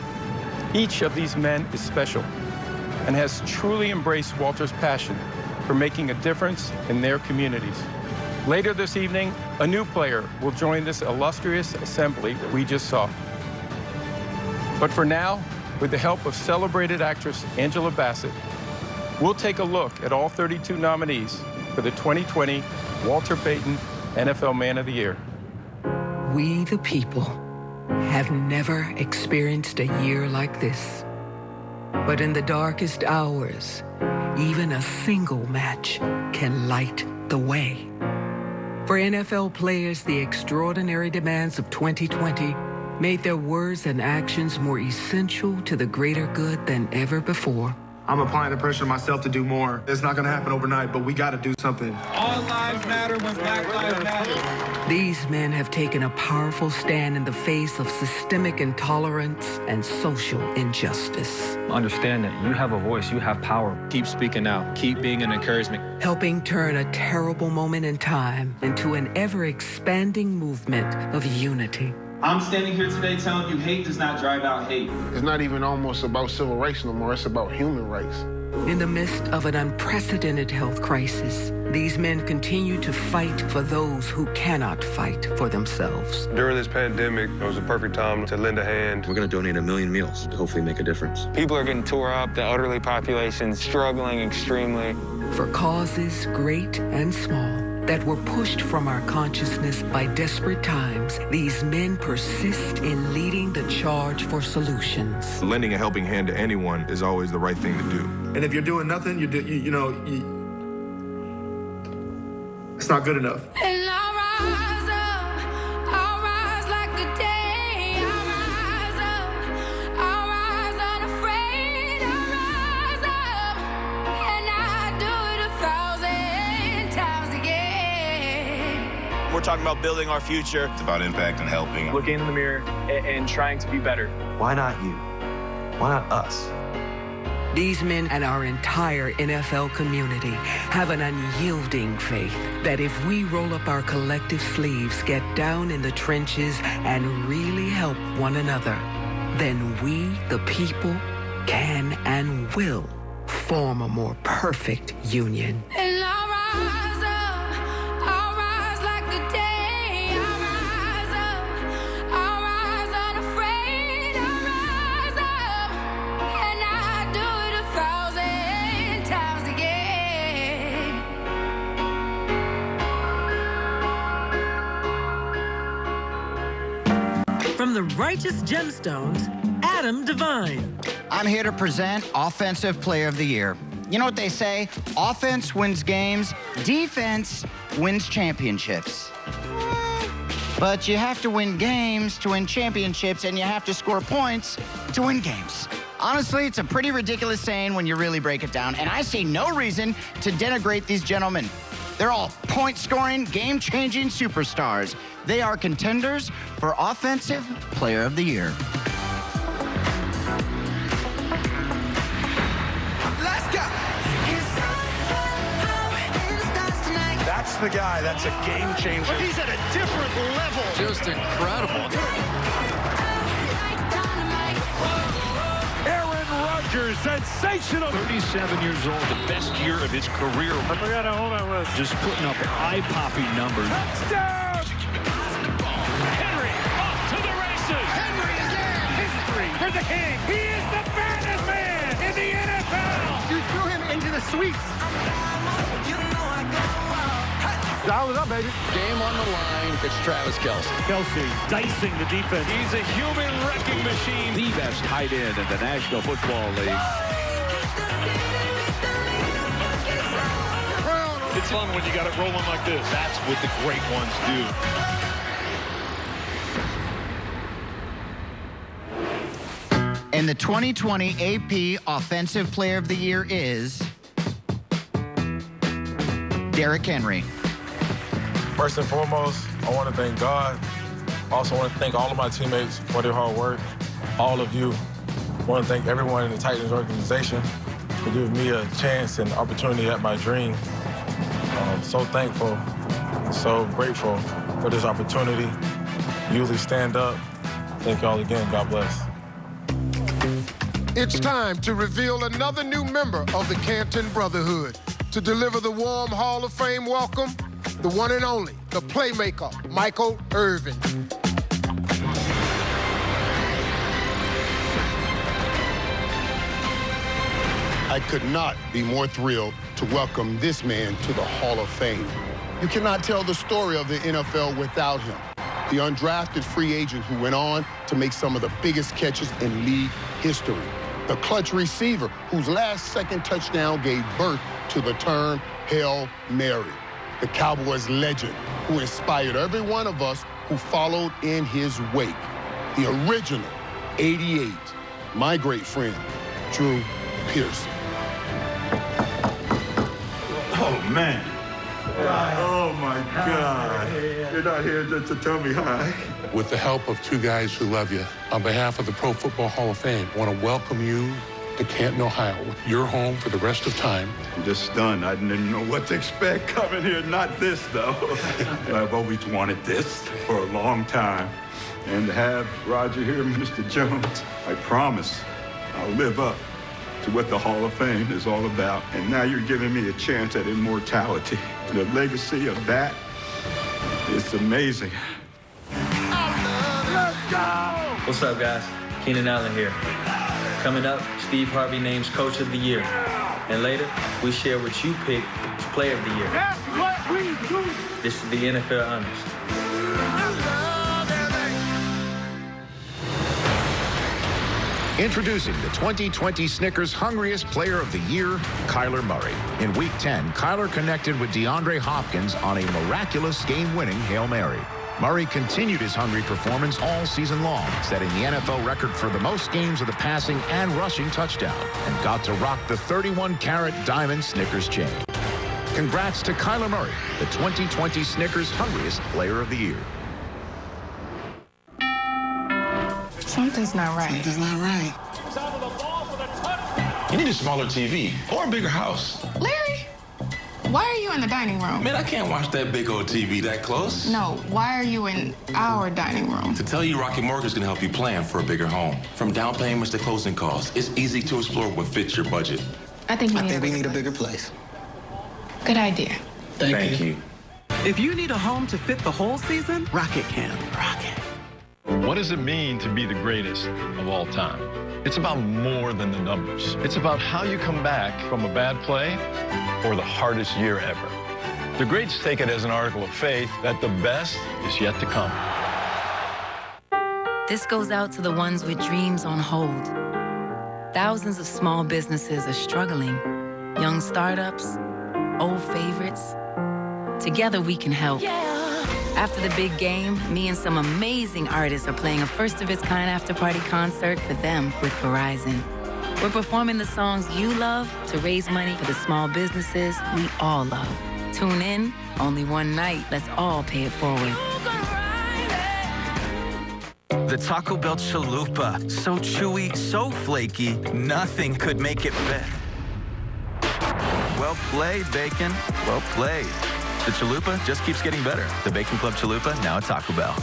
[SPEAKER 22] Each of these men is special and has truly embraced Walter's passion for making a difference in their communities. Later this evening, a new player will join this illustrious assembly we just saw. But for now, with the help of celebrated actress Angela Bassett, we'll take a look at all 32 nominees for the 2020 Walter Payton NFL Man of the Year.
[SPEAKER 32] We, the people,
[SPEAKER 3] have never experienced a year like this. But in the darkest hours, even a single match can light the way. For NFL players, the extraordinary demands of 2020 made their words and actions more essential to the greater good than ever before.
[SPEAKER 4] I'm applying the pressure myself to do more. It's not going to happen overnight, but we got to do something.
[SPEAKER 5] All lives matter when Black lives matter.
[SPEAKER 3] These men have taken a powerful stand in the face of systemic intolerance and social injustice.
[SPEAKER 8] Understand that you have a voice, you have power. Keep speaking out, keep being an encouragement.
[SPEAKER 3] Helping turn a terrible moment in time into an ever-expanding movement of unity.
[SPEAKER 5] I'm standing here today telling you hate does not drive out hate.
[SPEAKER 10] It's not even almost about civil rights no more. It's about human rights.
[SPEAKER 3] In the midst of an unprecedented health crisis, these men continue to fight for those who cannot fight for themselves.
[SPEAKER 11] During this pandemic, it was a perfect time to lend a hand.
[SPEAKER 13] We're going to donate 1 million meals to hopefully make a difference.
[SPEAKER 5] People are getting tore up. The elderly population struggling extremely.
[SPEAKER 3] For causes great and small that were pushed from our consciousness by desperate times, these men persist in leading the charge for solutions.
[SPEAKER 11] Lending a helping hand to anyone is always the right thing to do.
[SPEAKER 4] And if you're doing nothing, it's not good enough.
[SPEAKER 6] And I'll rise up, I'll rise like the day. I'll rise up, I'll rise unafraid. I'll rise up, and I do it 1,000 times again.
[SPEAKER 11] We're talking about building our future. It's about impact and helping.
[SPEAKER 5] Looking in the mirror and trying to be better.
[SPEAKER 11] Why not you? Why not us?
[SPEAKER 3] These men and our entire NFL community have an unyielding faith that if we roll up our collective sleeves, get down in the trenches, and really help one another, then we, the people, can and will form a more perfect union.
[SPEAKER 6] And I'll rise up, I'll rise like the day. I'll rise up, I'll rise unafraid. I'll rise up, and I do it 1,000 times again.
[SPEAKER 9] From the Righteous Gemstones, Adam Devine.
[SPEAKER 28] I'm here to present Offensive Player of the Year. You know what they say? Offense wins games, defense wins championships. But you have to win games to win championships, and you have to score points to win games. Honestly, it's a pretty ridiculous saying when you really break it down, and I see no reason to denigrate these gentlemen. They're all point-scoring, game-changing superstars. They are contenders for Offensive Player of the Year.
[SPEAKER 6] Let's go.
[SPEAKER 11] That's the guy. That's a game changer.
[SPEAKER 5] He's at a different level.
[SPEAKER 8] Just incredible.
[SPEAKER 7] Aaron Rodgers, sensational.
[SPEAKER 14] 37 years old, the best year of his career.
[SPEAKER 7] I forgot how old I was.
[SPEAKER 14] Just putting up eye-popping numbers.
[SPEAKER 7] Touchdown! Henry off to the races. Henry again. History for the King. He is the baddest man in the NFL.
[SPEAKER 5] You threw him into the sweeps.
[SPEAKER 10] Dial it up, baby.
[SPEAKER 8] Game on the line. It's Travis Kelce.
[SPEAKER 7] Kelce dicing the defense. He's a human wrecking machine.
[SPEAKER 14] The best tight end in the National Football League.
[SPEAKER 7] It's fun when you got it rolling like this.
[SPEAKER 14] That's what the great ones
[SPEAKER 28] do. And the 2020 AP Offensive Player of the Year is Derrick Henry.
[SPEAKER 4] First and foremost, I want to thank God. I also want to thank all of my teammates for their hard work. All of you. I want to thank everyone in the Titans organization for giving me a chance and opportunity at my dream. I'm so thankful, so grateful for this opportunity. Usually stand up. Thank y'all again. God bless.
[SPEAKER 10] It's time to reveal another new member of the Canton Brotherhood. To deliver the warm Hall of Fame welcome, the one and only, the playmaker, Michael Irvin.
[SPEAKER 15] I could not be more thrilled to welcome this man to the Hall of Fame. You cannot tell the story of the NFL without him. the undrafted free agent who went on to make some of the biggest catches in league history, the clutch receiver whose last-second touchdown gave birth to the term Hail Mary, the Cowboys legend who inspired every one of us who followed in his wake, the original 88, my great friend, Drew Pearson.
[SPEAKER 11] Oh, man. Oh, my God. You're not here to tell me hi.
[SPEAKER 1] With the help of two guys who love you, on behalf of the Pro Football Hall of Fame, I want to welcome you to Canton, Ohio. Your home for the rest of time.
[SPEAKER 11] I'm just stunned. I didn't know what to expect coming here. Not this, though. I've always wanted this for a long time. And to have Roger here, Mr. Jones, I promise I'll live up to what the Hall of Fame is all about. And now you're giving me a chance at immortality. The legacy of that is amazing.
[SPEAKER 2] Let's go! What's up, guys? Keenan Allen here. Coming up, Steve Harvey names Coach of the Year. And later, we share what you picked as Player of the Year.
[SPEAKER 12] That's what we do!
[SPEAKER 2] This is the NFL Honors.
[SPEAKER 16] Introducing the 2020 Snickers Hungriest Player of the Year, Kyler Murray. In Week 10, Kyler connected with DeAndre Hopkins on a miraculous game-winning Hail Mary. Murray continued his hungry performance all season long, setting the NFL record for the most games with a passing and rushing touchdown, and got to rock the 31-carat diamond Snickers chain. Congrats to Kyler Murray, the 2020 Snickers Hungriest Player of the Year.
[SPEAKER 18] Something's not right.
[SPEAKER 19] Something's not right. You need a smaller TV or a bigger house.
[SPEAKER 18] Larry, why are you in the dining room?
[SPEAKER 19] Man, I can't watch that big old TV that close.
[SPEAKER 18] No, why are you in our dining room?
[SPEAKER 19] To tell you, Rocket Mortgage can help you plan for a bigger home. From down payments to closing costs, it's easy to explore what fits your budget.
[SPEAKER 18] I think we
[SPEAKER 19] need a bigger place.
[SPEAKER 18] Good idea.
[SPEAKER 19] Thank you.
[SPEAKER 20] If you need a home to fit the whole season, Rocket can. Rocket.
[SPEAKER 21] What does it mean to be the greatest of all time? It's about more than the numbers. It's about how you come back from a bad play or the hardest year ever. The greats take it as an article of faith that the best is yet to come.
[SPEAKER 23] This goes out to the ones with dreams on hold. Thousands of small businesses are struggling. Young startups, old favorites. Together we can help. After the big game, me and some amazing artists are playing a first-of-its-kind after-party concert for them with Verizon. We're performing the songs you love to raise money for the small businesses we all love. Tune in, only one night. Let's all pay it forward.
[SPEAKER 24] The Taco Bell Chalupa. So chewy, so flaky, nothing could make it better. Well played, Bacon. Well played. The Chalupa just keeps getting better. The Bacon Club Chalupa, now at Taco Bell.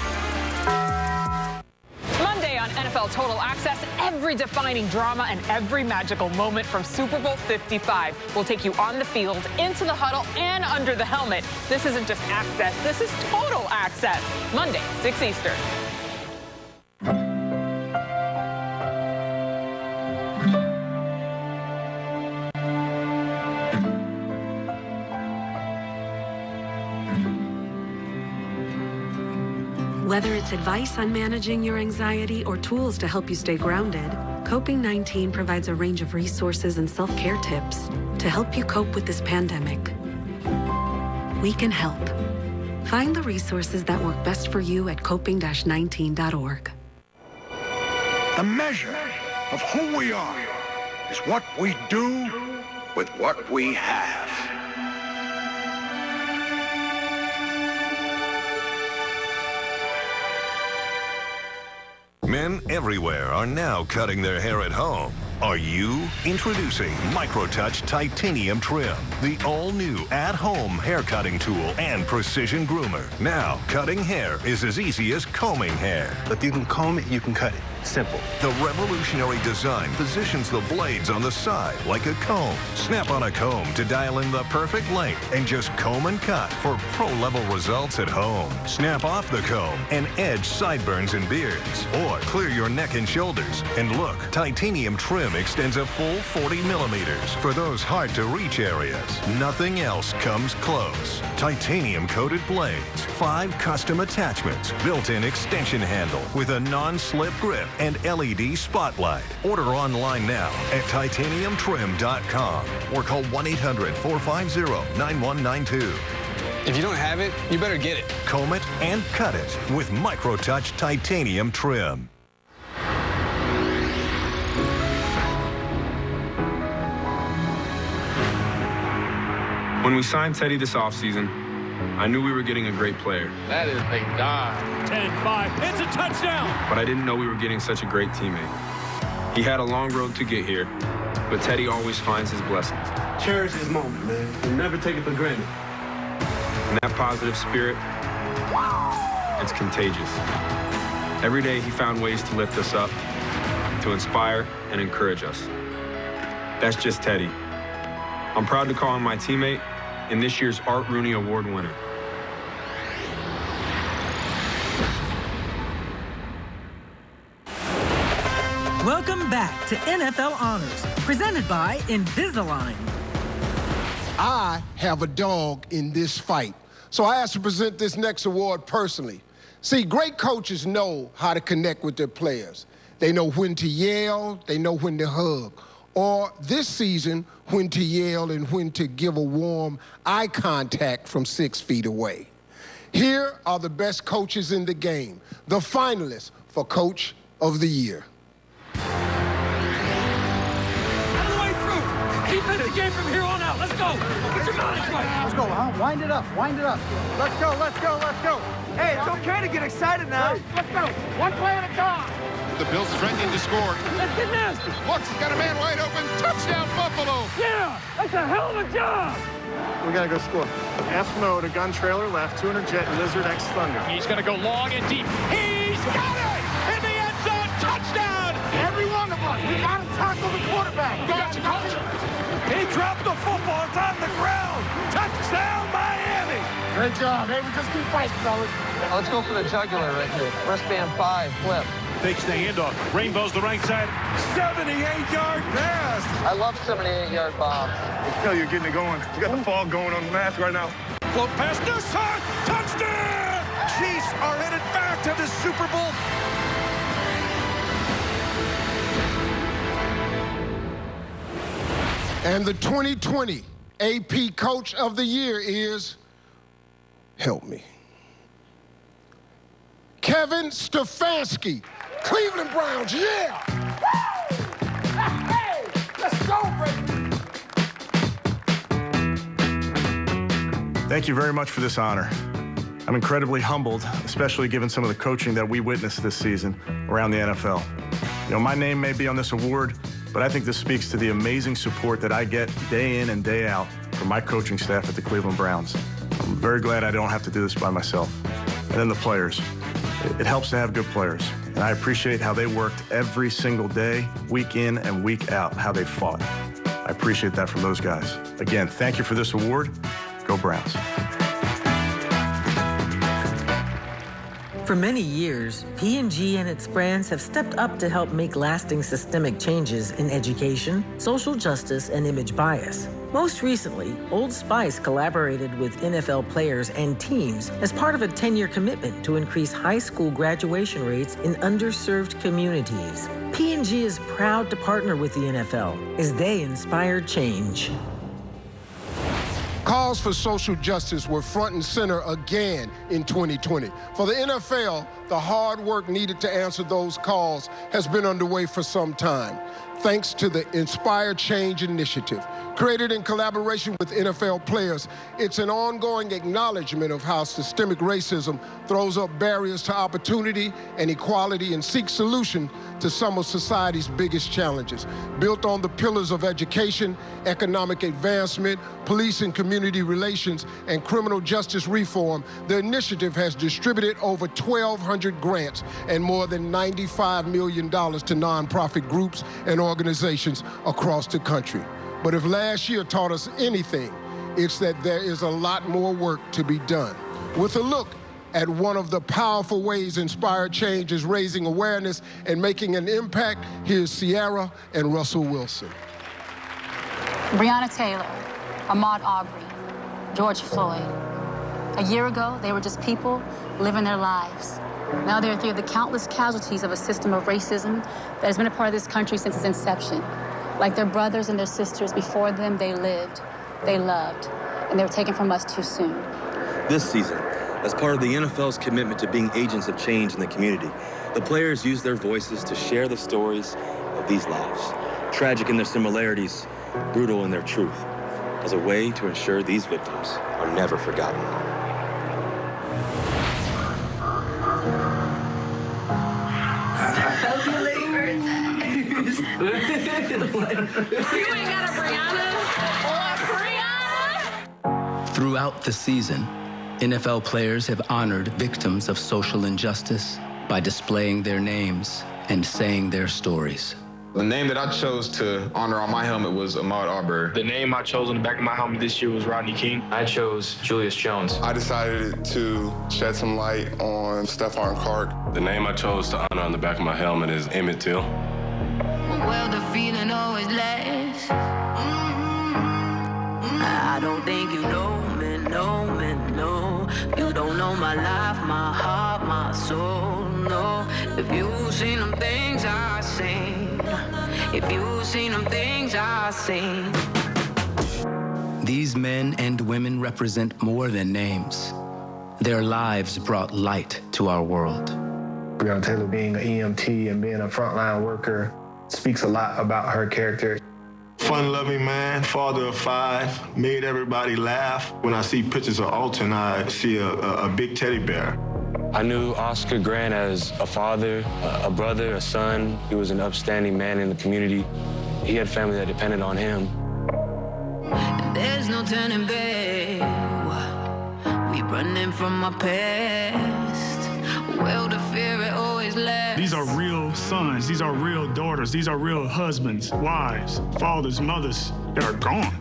[SPEAKER 25] Monday on NFL Total Access, every defining drama and every magical moment from Super Bowl 55. We'll take you on the field, into the huddle, and under the helmet. This isn't just access, this is total access. Monday, 6 Eastern.
[SPEAKER 26] Whether it's advice on managing your anxiety or tools to help you stay grounded, Coping-19 provides a range of resources and self-care tips to help you cope with this pandemic. We can help. Find the resources that work best for you at coping-19.org.
[SPEAKER 12] The measure of who we are is what we do with what we have.
[SPEAKER 29] Men everywhere are now cutting their hair at home. Are you? Introducing MicroTouch Titanium Trim, the all-new at-home hair cutting tool and precision groomer. Now, cutting hair is as easy as combing hair.
[SPEAKER 15] If you can comb it, you can cut it.
[SPEAKER 21] Simple.
[SPEAKER 29] The revolutionary design positions the blades on the side like a comb. Snap on a comb to dial in the perfect length and just comb and cut for pro-level results at home. Snap off the comb and edge sideburns and beards. Or clear your neck and shoulders. And look, titanium trim extends a full 40 millimeters for those hard-to-reach areas. Nothing else comes close. Titanium-coated blades, 5 custom attachments, built-in extension handle with a non-slip grip and LED spotlight. Order online now at titaniumtrim.com or call 1-800-450-9192.
[SPEAKER 3] If you don't have it, you better get it.
[SPEAKER 29] Comb it and cut it with MicroTouch titanium trim.
[SPEAKER 5] When we signed Teddy this offseason, I knew we were getting a great player.
[SPEAKER 7] That is a dime. 10-5. It's a touchdown.
[SPEAKER 5] But I didn't know we were getting such a great teammate. He had a long road to get here, but Teddy always finds his blessings.
[SPEAKER 6] Cherish this moment, man, and never take it for granted.
[SPEAKER 5] And that positive spirit, it's contagious. Every day he found ways to lift us up, to inspire and encourage us. That's just Teddy. I'm proud to call him my teammate and this year's Art Rooney Award winner.
[SPEAKER 8] Welcome back to NFL Honors, presented by Invisalign.
[SPEAKER 10] I have a dog in this fight, so I asked to present this next award personally. See, great coaches know how to connect with their players. They know when to yell, they know when to hug, or this season, when to yell and when to give a warm eye contact from 6 feet away. Here are the best coaches in the game, the finalists for Coach of the Year.
[SPEAKER 7] Out of the way through. Defensive game from here on out. Let's go. Get your knowledge right.
[SPEAKER 9] Let's go, huh? Wind it up. Wind it up. Let's go, let's go, let's go. Hey, it's okay to get excited now.
[SPEAKER 7] Let's go. One play at a time.
[SPEAKER 13] The Bills threatening to score.
[SPEAKER 7] Let's get nasty.
[SPEAKER 13] Looks, he's got a man wide open. Touchdown, Buffalo.
[SPEAKER 7] Yeah, that's a hell of a job.
[SPEAKER 9] We gotta go score.
[SPEAKER 17] F-mode, a gun trailer left, 200 jet, Lizard X Thunder.
[SPEAKER 7] He's going to go long and deep. He's got it! In the end zone, touchdown!
[SPEAKER 17] Every one of us, we gotta tackle the quarterback.
[SPEAKER 7] Gotcha, coach.
[SPEAKER 17] He dropped the football, it's on the ground. Touchdown, Miami.
[SPEAKER 7] Great job. Hey, we just keep fighting, fellas.
[SPEAKER 9] Let's go for the jugular right here. Wristband 5, flip.
[SPEAKER 17] Takes the handoff. Rainbow's the right side. 78-yard pass.
[SPEAKER 9] I love 78-yard bombs.
[SPEAKER 17] Tell you're getting it going. You got the fog going on the mask right now.
[SPEAKER 7] Float pass, Newside, touchdown!
[SPEAKER 17] Chiefs are headed back to the Super Bowl.
[SPEAKER 10] And the 2020 AP Coach of the Year is, help me, Kevin Stefanski, Cleveland Browns, yeah!
[SPEAKER 7] Hey, let's go, baby!
[SPEAKER 22] Thank you very much for this honor. I'm incredibly humbled, especially given some of the coaching that we witnessed this season around the NFL. You know, my name may be on this award, but I think this speaks to the amazing support that I get day in and day out from my coaching staff at the Cleveland Browns. I'm very glad I don't have to do this by myself. And then the players. It helps to have good players, and I appreciate how they worked every single day, week in and week out, how they fought. I appreciate that from those guys. Again, thank you for this award. Go Browns.
[SPEAKER 8] For many years, P&G and its brands have stepped up to help make lasting systemic changes in education, social justice, and image bias. Most recently, Old Spice collaborated with NFL players and teams as part of a 10-year commitment to increase high school graduation rates in underserved communities. P&G is proud to partner with the NFL as they inspire change.
[SPEAKER 10] Calls for social justice were front and center again in 2020. For the NFL, the hard work needed to answer those calls has been underway for some time. thanks to the Inspire Change Initiative. Created in collaboration with NFL players, it's an ongoing acknowledgement of how systemic racism throws up barriers to opportunity and equality and seeks solution to some of society's biggest challenges. Built on the pillars of education, economic advancement, police and community relations, and criminal justice reform, the initiative has distributed over 1,200 grants and more than $95 million to nonprofit groups and organizations across the country. But if last year taught us anything, it's that there is a lot more work to be done. With a look at one of the powerful ways Inspire Change is raising awareness and making an impact, here's Sierra and Russell Wilson.
[SPEAKER 1] Breonna Taylor, Ahmaud Arbery, George Floyd. A year ago, they were just people living their lives. Now they're three of the countless casualties of a system of racism that has been a part of this country since its inception. Like their brothers and their sisters before them, they lived, they loved, and they were taken from us too soon.
[SPEAKER 2] This season, as part of the NFL's commitment to being agents of change in the community, the players use their voices to share the stories of these lives, tragic in their similarities, brutal in their truth, as a way to ensure these victims are never forgotten.
[SPEAKER 4] Happy late birthday. You ain't got a Brianna or Brianna.
[SPEAKER 11] Throughout the season, NFL players have honored victims of social injustice by displaying their names and saying their stories.
[SPEAKER 14] The name that I chose to honor on my helmet was Ahmaud Arbery.
[SPEAKER 16] The name I chose on the back of my helmet this year was Rodney King. I chose Julius Jones.
[SPEAKER 18] I decided to shed some light on Stephon Clark.
[SPEAKER 27] The name I chose to honor on the back of my helmet is Emmett Till.
[SPEAKER 4] Well, the feeling always lasts. I don't think you know me, no. You don't know my life, my heart, my soul, no. If you've seen them things I seen, if you've seen them things I seen.
[SPEAKER 11] These men and women represent more than names. Their lives brought light to our world.
[SPEAKER 28] Breonna Taylor being an EMT and being a frontline worker speaks a lot about her character.
[SPEAKER 22] Fun-loving man, father of 5, made everybody laugh. When I see pictures of Alton, I see a big teddy bear.
[SPEAKER 16] I knew Oscar Grant as a father, a brother, a son. He was an upstanding man in the community. He had family that depended on him.
[SPEAKER 4] There's no turning back. We running from our past. Well, the fear it always lasts.
[SPEAKER 30] These are real sons. These are real daughters. These are real husbands, wives, fathers, mothers that are gone.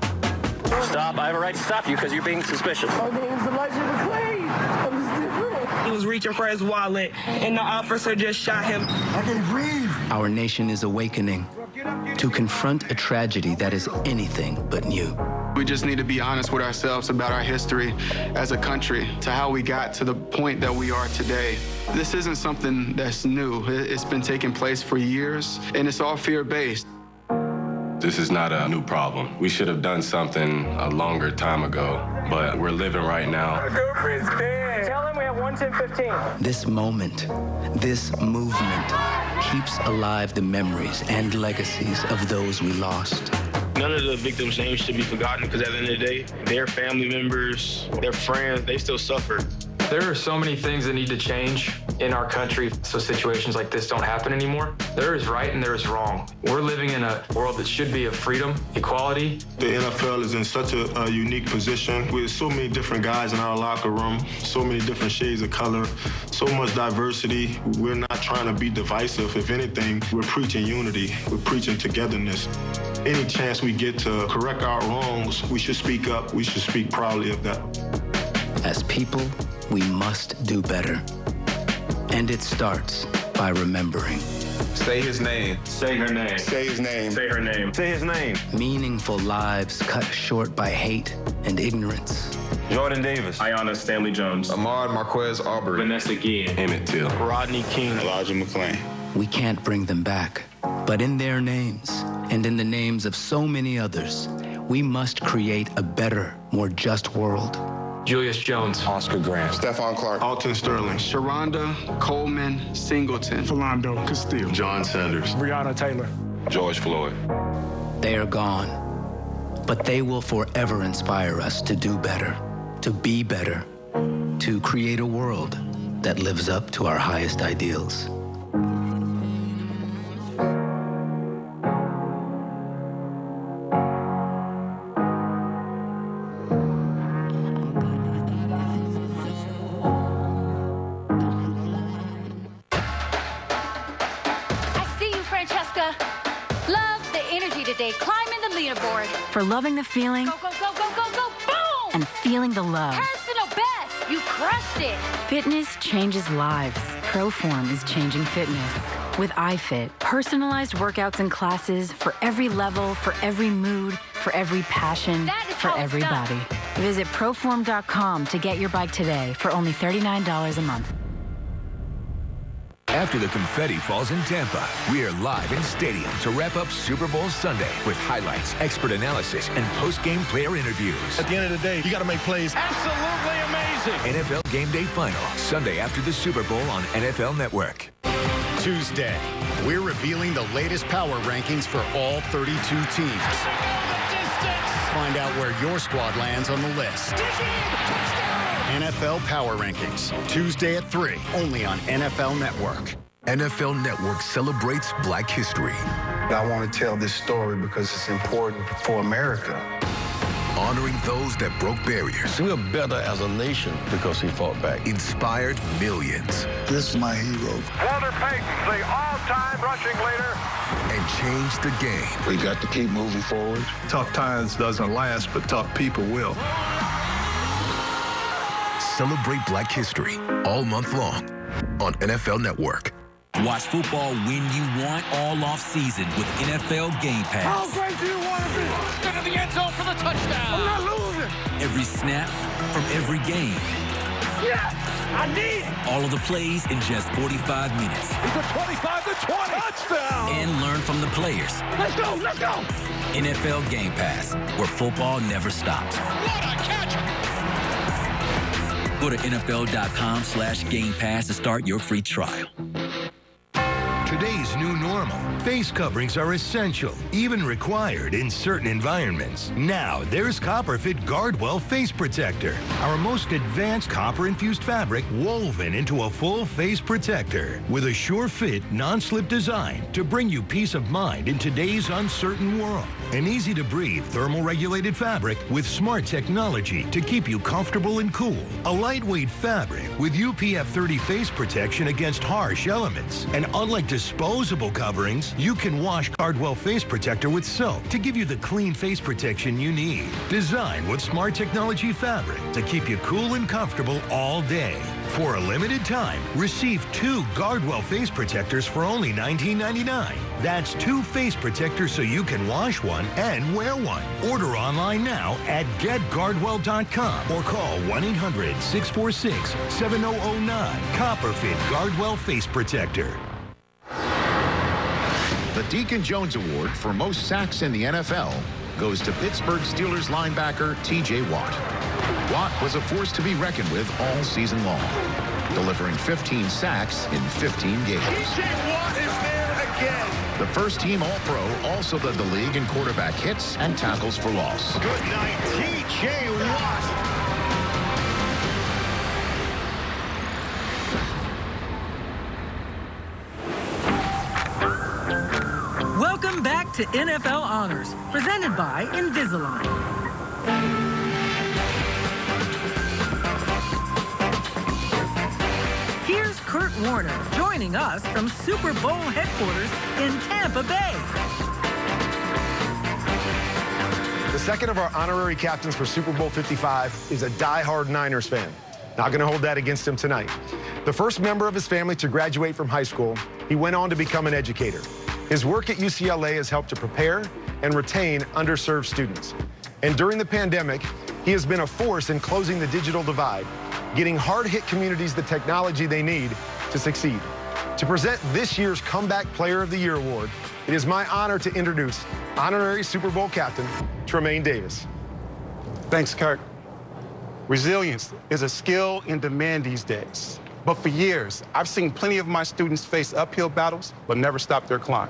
[SPEAKER 16] Stop. I have a right to stop you because you're being suspicious.
[SPEAKER 4] My name's Elijah McClain.
[SPEAKER 16] He was reaching for his wallet, and the officer just shot him.
[SPEAKER 28] I can't breathe.
[SPEAKER 11] Our nation is awakening to confront a tragedy that is anything but new.
[SPEAKER 18] We just need to be honest with ourselves about our history as a country, to how we got to the point that we are today. This isn't something that's new. It's been taking place for years, and it's all fear-based.
[SPEAKER 27] This is not a new problem. We should have done something a longer time ago, but we're living right now.
[SPEAKER 16] My girlfriend's dead. Tell him we have 110-15.
[SPEAKER 11] This moment, this movement keeps alive the memories and legacies of those we lost.
[SPEAKER 16] None of the victims' names should be forgotten because at the end of the day, their family members, their friends, they still suffer.
[SPEAKER 31] There are so many things that need to change in our country so situations like this don't happen anymore. There is right and there is wrong. We're living in a world that should be of freedom, equality.
[SPEAKER 22] The NFL is in such a unique position with so many different guys in our locker room, so many different shades of color, so much diversity. We're not trying to be divisive. If anything, we're preaching unity. We're preaching togetherness. Any chance we get to correct our wrongs, we should speak up. We should speak proudly of that.
[SPEAKER 11] As people, we must do better. And it starts by remembering.
[SPEAKER 14] Say his name.
[SPEAKER 16] Say her name.
[SPEAKER 18] Say his name.
[SPEAKER 16] Say her name. Say his name.
[SPEAKER 11] Meaningful lives cut short by hate and ignorance.
[SPEAKER 16] Jordan Davis. Ayanna Stanley Jones.
[SPEAKER 14] Ahmaud Marquez Arbery.
[SPEAKER 16] Vanessa Guillen.
[SPEAKER 27] Emmett Till.
[SPEAKER 16] Rodney King.
[SPEAKER 18] Elijah McClain.
[SPEAKER 11] We can't bring them back, but in their names and in the names of so many others, we must create a better, more just world.
[SPEAKER 31] Julius Jones.
[SPEAKER 16] Oscar Grant.
[SPEAKER 18] Stephon Clark.
[SPEAKER 22] Alton Sterling.
[SPEAKER 18] Sharonda Coleman Singleton.
[SPEAKER 30] Philando Castile.
[SPEAKER 27] John Sanders.
[SPEAKER 30] Breonna Taylor.
[SPEAKER 27] George Floyd.
[SPEAKER 11] They are gone, but they will forever inspire us to do better, to be better, to create a world that lives up to our highest ideals.
[SPEAKER 3] For loving the feeling.
[SPEAKER 1] Go, go, go, go, go, go, boom!
[SPEAKER 3] And feeling the love.
[SPEAKER 1] Personal best! You crushed it!
[SPEAKER 3] Fitness changes lives. Proform is changing fitness. With iFit, personalized workouts and classes for every level, for every mood, for every passion, for everybody. Visit Proform.com to get your bike today for only $39 a month.
[SPEAKER 12] After the confetti falls in Tampa, we are live in stadium to wrap up Super Bowl Sunday with highlights, expert analysis, and post-game player interviews.
[SPEAKER 6] At the end of the day, you got to make plays.
[SPEAKER 7] Absolutely amazing.
[SPEAKER 12] NFL Game Day Final, Sunday after the Super Bowl on NFL Network.
[SPEAKER 15] Tuesday, we're revealing the latest power rankings for all 32 teams. Find out where your squad lands on the list. NFL Power Rankings, Tuesday at 3, only on NFL Network.
[SPEAKER 12] NFL Network celebrates Black history.
[SPEAKER 28] I want to tell this story because it's important for America.
[SPEAKER 12] Honoring those that broke barriers.
[SPEAKER 6] We are better as a nation because he fought back.
[SPEAKER 12] Inspired millions.
[SPEAKER 28] This is my hero.
[SPEAKER 17] Walter Payton, the all-time rushing leader.
[SPEAKER 12] And changed the game.
[SPEAKER 28] We got to keep moving forward.
[SPEAKER 6] Tough times doesn't last, but tough people will.
[SPEAKER 12] Celebrate Black history all month long on NFL Network.
[SPEAKER 19] Watch football when you want all off season with NFL Game Pass.
[SPEAKER 17] How great do you want to be? Into the end zone for the touchdown. I'm not losing.
[SPEAKER 19] Every snap from every game.
[SPEAKER 17] Yes, I need it.
[SPEAKER 19] All of the plays in just 45 minutes.
[SPEAKER 17] It's a 25-20 touchdown.
[SPEAKER 19] And learn from the players.
[SPEAKER 17] Let's go, let's go.
[SPEAKER 19] NFL Game Pass, where football never stops.
[SPEAKER 17] What a catch.
[SPEAKER 19] Go to NFL.com/Game Pass to start your free trial.
[SPEAKER 12] Today's new normal. Face coverings are essential, even required in certain environments. Now, there's Copperfit Guardwell Face Protector, our most advanced copper-infused fabric woven into a full face protector with a sure-fit, non-slip design to bring you peace of mind in today's uncertain world. An easy-to-breathe, thermal-regulated fabric with smart technology to keep you comfortable and cool. A lightweight fabric with UPF 30 face protection against harsh elements. And unlike disposable coverings, you can wash Guardwell Face Protector with soap to give you the clean face protection you need. Designed with smart technology fabric to keep you cool and comfortable all day. For a limited time, receive 2 Guardwell Face Protectors for only $19.99. That's 2 face protectors so you can wash one and wear one. Order online now at getguardwell.com or call 1-800-646-7009. Copperfit Guardwell Face Protector.
[SPEAKER 20] The Deacon Jones Award for most sacks in the NFL goes to Pittsburgh Steelers linebacker T.J. Watt. Watt was a force to be reckoned with all season long, delivering 15 sacks in 15 games.
[SPEAKER 17] T.J. Watt is there again.
[SPEAKER 20] The first-team All-Pro also led the league in quarterback hits and tackles for loss.
[SPEAKER 17] Good night, T.J. Watt.
[SPEAKER 8] Welcome back to NFL Honors, presented by Invisalign. Here's Kurt Warner joining us from Super Bowl headquarters in Tampa Bay.
[SPEAKER 21] The second of our honorary captains for Super Bowl 55 is a diehard Niners fan. Not going to hold that against him tonight. The first member of his family to graduate from high school, he went on to become an educator. His work at UCLA has helped to prepare and retain underserved students. And during the pandemic, he has been a force in closing the digital divide, getting hard-hit communities the technology they need to succeed. To present this year's Comeback Player of the Year award, it is my honor to introduce honorary Super Bowl captain, Tremaine Davis.
[SPEAKER 23] Thanks, Kirk. Resilience is a skill in demand these days. But for years, I've seen plenty of my students face uphill battles, but never stop their climb.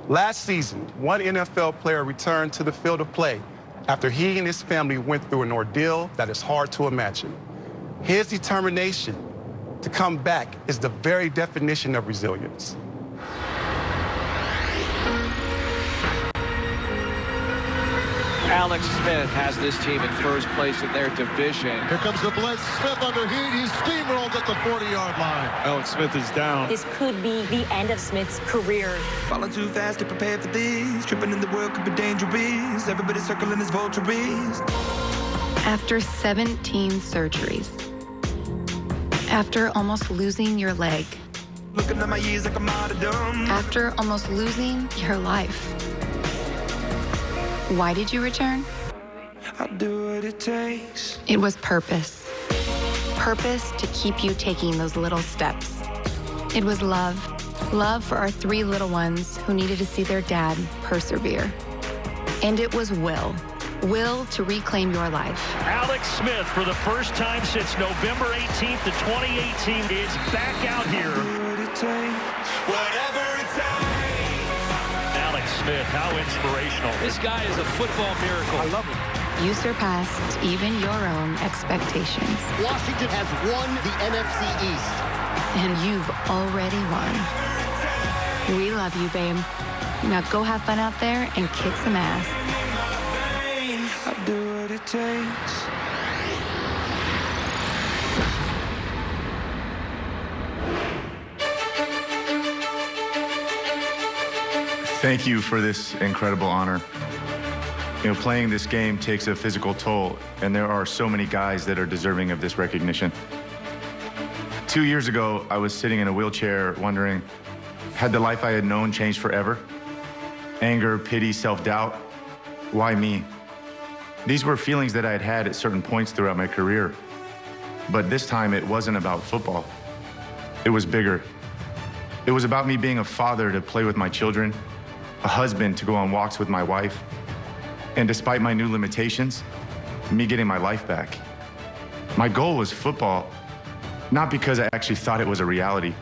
[SPEAKER 23] Last season, one NFL player returned to the field of play after he and his family went through an ordeal that is hard to imagine. His determination to come back is the very definition of resilience.
[SPEAKER 2] Alex Smith has this team in first place in their division.
[SPEAKER 4] Here comes the blitz. Smith under heat. He's steamrolled at the 40-yard line.
[SPEAKER 30] Alex Smith is down.
[SPEAKER 5] This could be the end of Smith's career.
[SPEAKER 9] Falling too fast to prepare for this. Tripping in the world could be dangerous. Everybody circling his vultures.
[SPEAKER 3] After 17 surgeries. After almost losing your leg.
[SPEAKER 9] Looking at my years like a martyrdom.
[SPEAKER 3] After almost losing your life. Why did you return?
[SPEAKER 9] I'll do what it takes.
[SPEAKER 3] It was purpose. Purpose to keep you taking those little steps. It was love. Love for our 3 little ones who needed to see their dad persevere. And it was will. Will to reclaim your life.
[SPEAKER 30] Alex Smith, for the first time since November 18th of 2018, is back out here.
[SPEAKER 9] Whatever it takes.
[SPEAKER 30] Alex Smith, how inspirational.
[SPEAKER 2] This guy is a football miracle. I love him.
[SPEAKER 3] You surpassed even your own expectations.
[SPEAKER 10] Washington has won the NFC East.
[SPEAKER 3] And you've already won. We love you, babe. Now go have fun out there and kick some ass.
[SPEAKER 9] I'll do what it takes.
[SPEAKER 22] Thank you for this incredible honor. You know, playing this game takes a physical toll, and there are so many guys that are deserving of this recognition. 2 years ago, I was sitting in a wheelchair wondering, had the life I had known changed forever? Anger, pity, self-doubt, why me? These were feelings that I had had at certain points throughout my career. But this time, it wasn't about football. It was bigger. It was about me being a father to play with my children, a husband to go on walks with my wife, and despite my new limitations, me getting my life back. My goal was football, not because I actually thought it was a reality,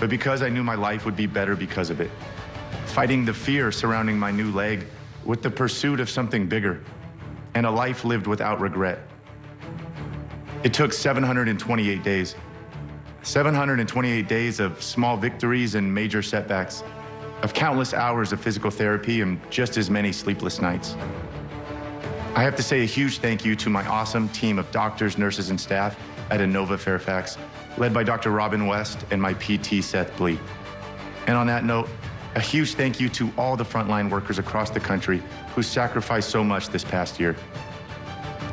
[SPEAKER 22] but because I knew my life would be better because of it. Fighting the fear surrounding my new leg with the pursuit of something bigger, and a life lived without regret. It took 728 days. 728 days of small victories and major setbacks, of countless hours of physical therapy and just as many sleepless nights. I have to say a huge thank you to my awesome team of doctors, nurses, and staff at Inova Fairfax, led by Dr. Robin West and my PT, Seth Blee. And on that note, a huge thank you to all the frontline workers across the country who sacrificed so much this past year.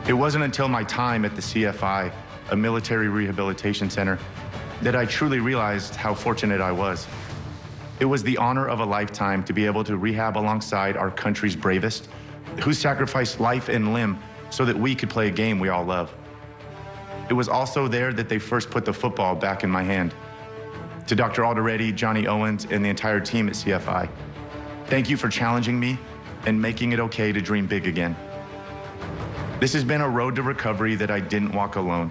[SPEAKER 22] It wasn't until my time at the CFI, a military rehabilitation center, that I truly realized how fortunate I was. It was the honor of a lifetime to be able to rehab alongside our country's bravest, who sacrificed life and limb so that we could play a game we all love. It was also there that they first put the football back in my hand. To Dr. Alderetti, Johnny Owens, and the entire team at CFI, thank you for challenging me and making it okay to dream big again. This has been a road to recovery that I didn't walk alone,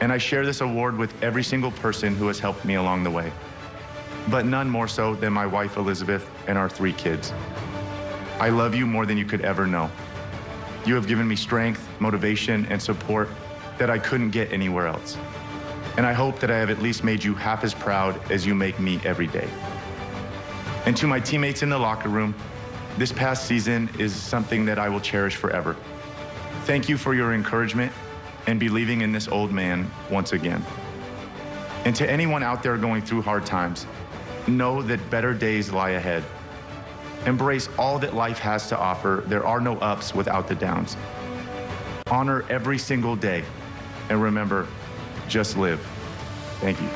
[SPEAKER 22] and I share this award with every single person who has helped me along the way, but none more so than my wife, Elizabeth, and our 3 kids. I love you more than you could ever know. You have given me strength, motivation, and support that I couldn't get anywhere else. And I hope that I have at least made you half as proud as you make me every day. And to my teammates in the locker room, this past season is something that I will cherish forever. Thank you for your encouragement and believing in this old man once again. And to anyone out there going through hard times, know that better days lie ahead. Embrace all that life has to offer. There are no ups without the downs. Honor every single day, and remember, just live. Thank you.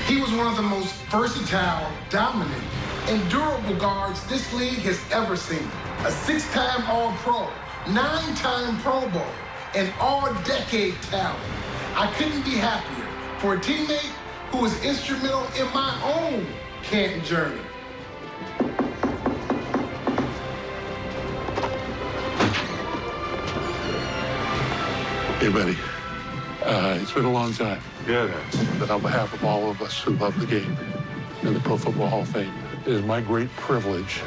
[SPEAKER 4] He was one of the most versatile, dominant, and durable guards this league has ever seen. A 6-time All-Pro, 9-time Pro Bowl, and all-decade talent. I couldn't be happier for a teammate who was instrumental in my own Canton journey.
[SPEAKER 11] Hey, buddy. It's been a long time. Yeah. But on behalf of all of us who love the game and the Pro Football Hall of Fame, it is my great privilege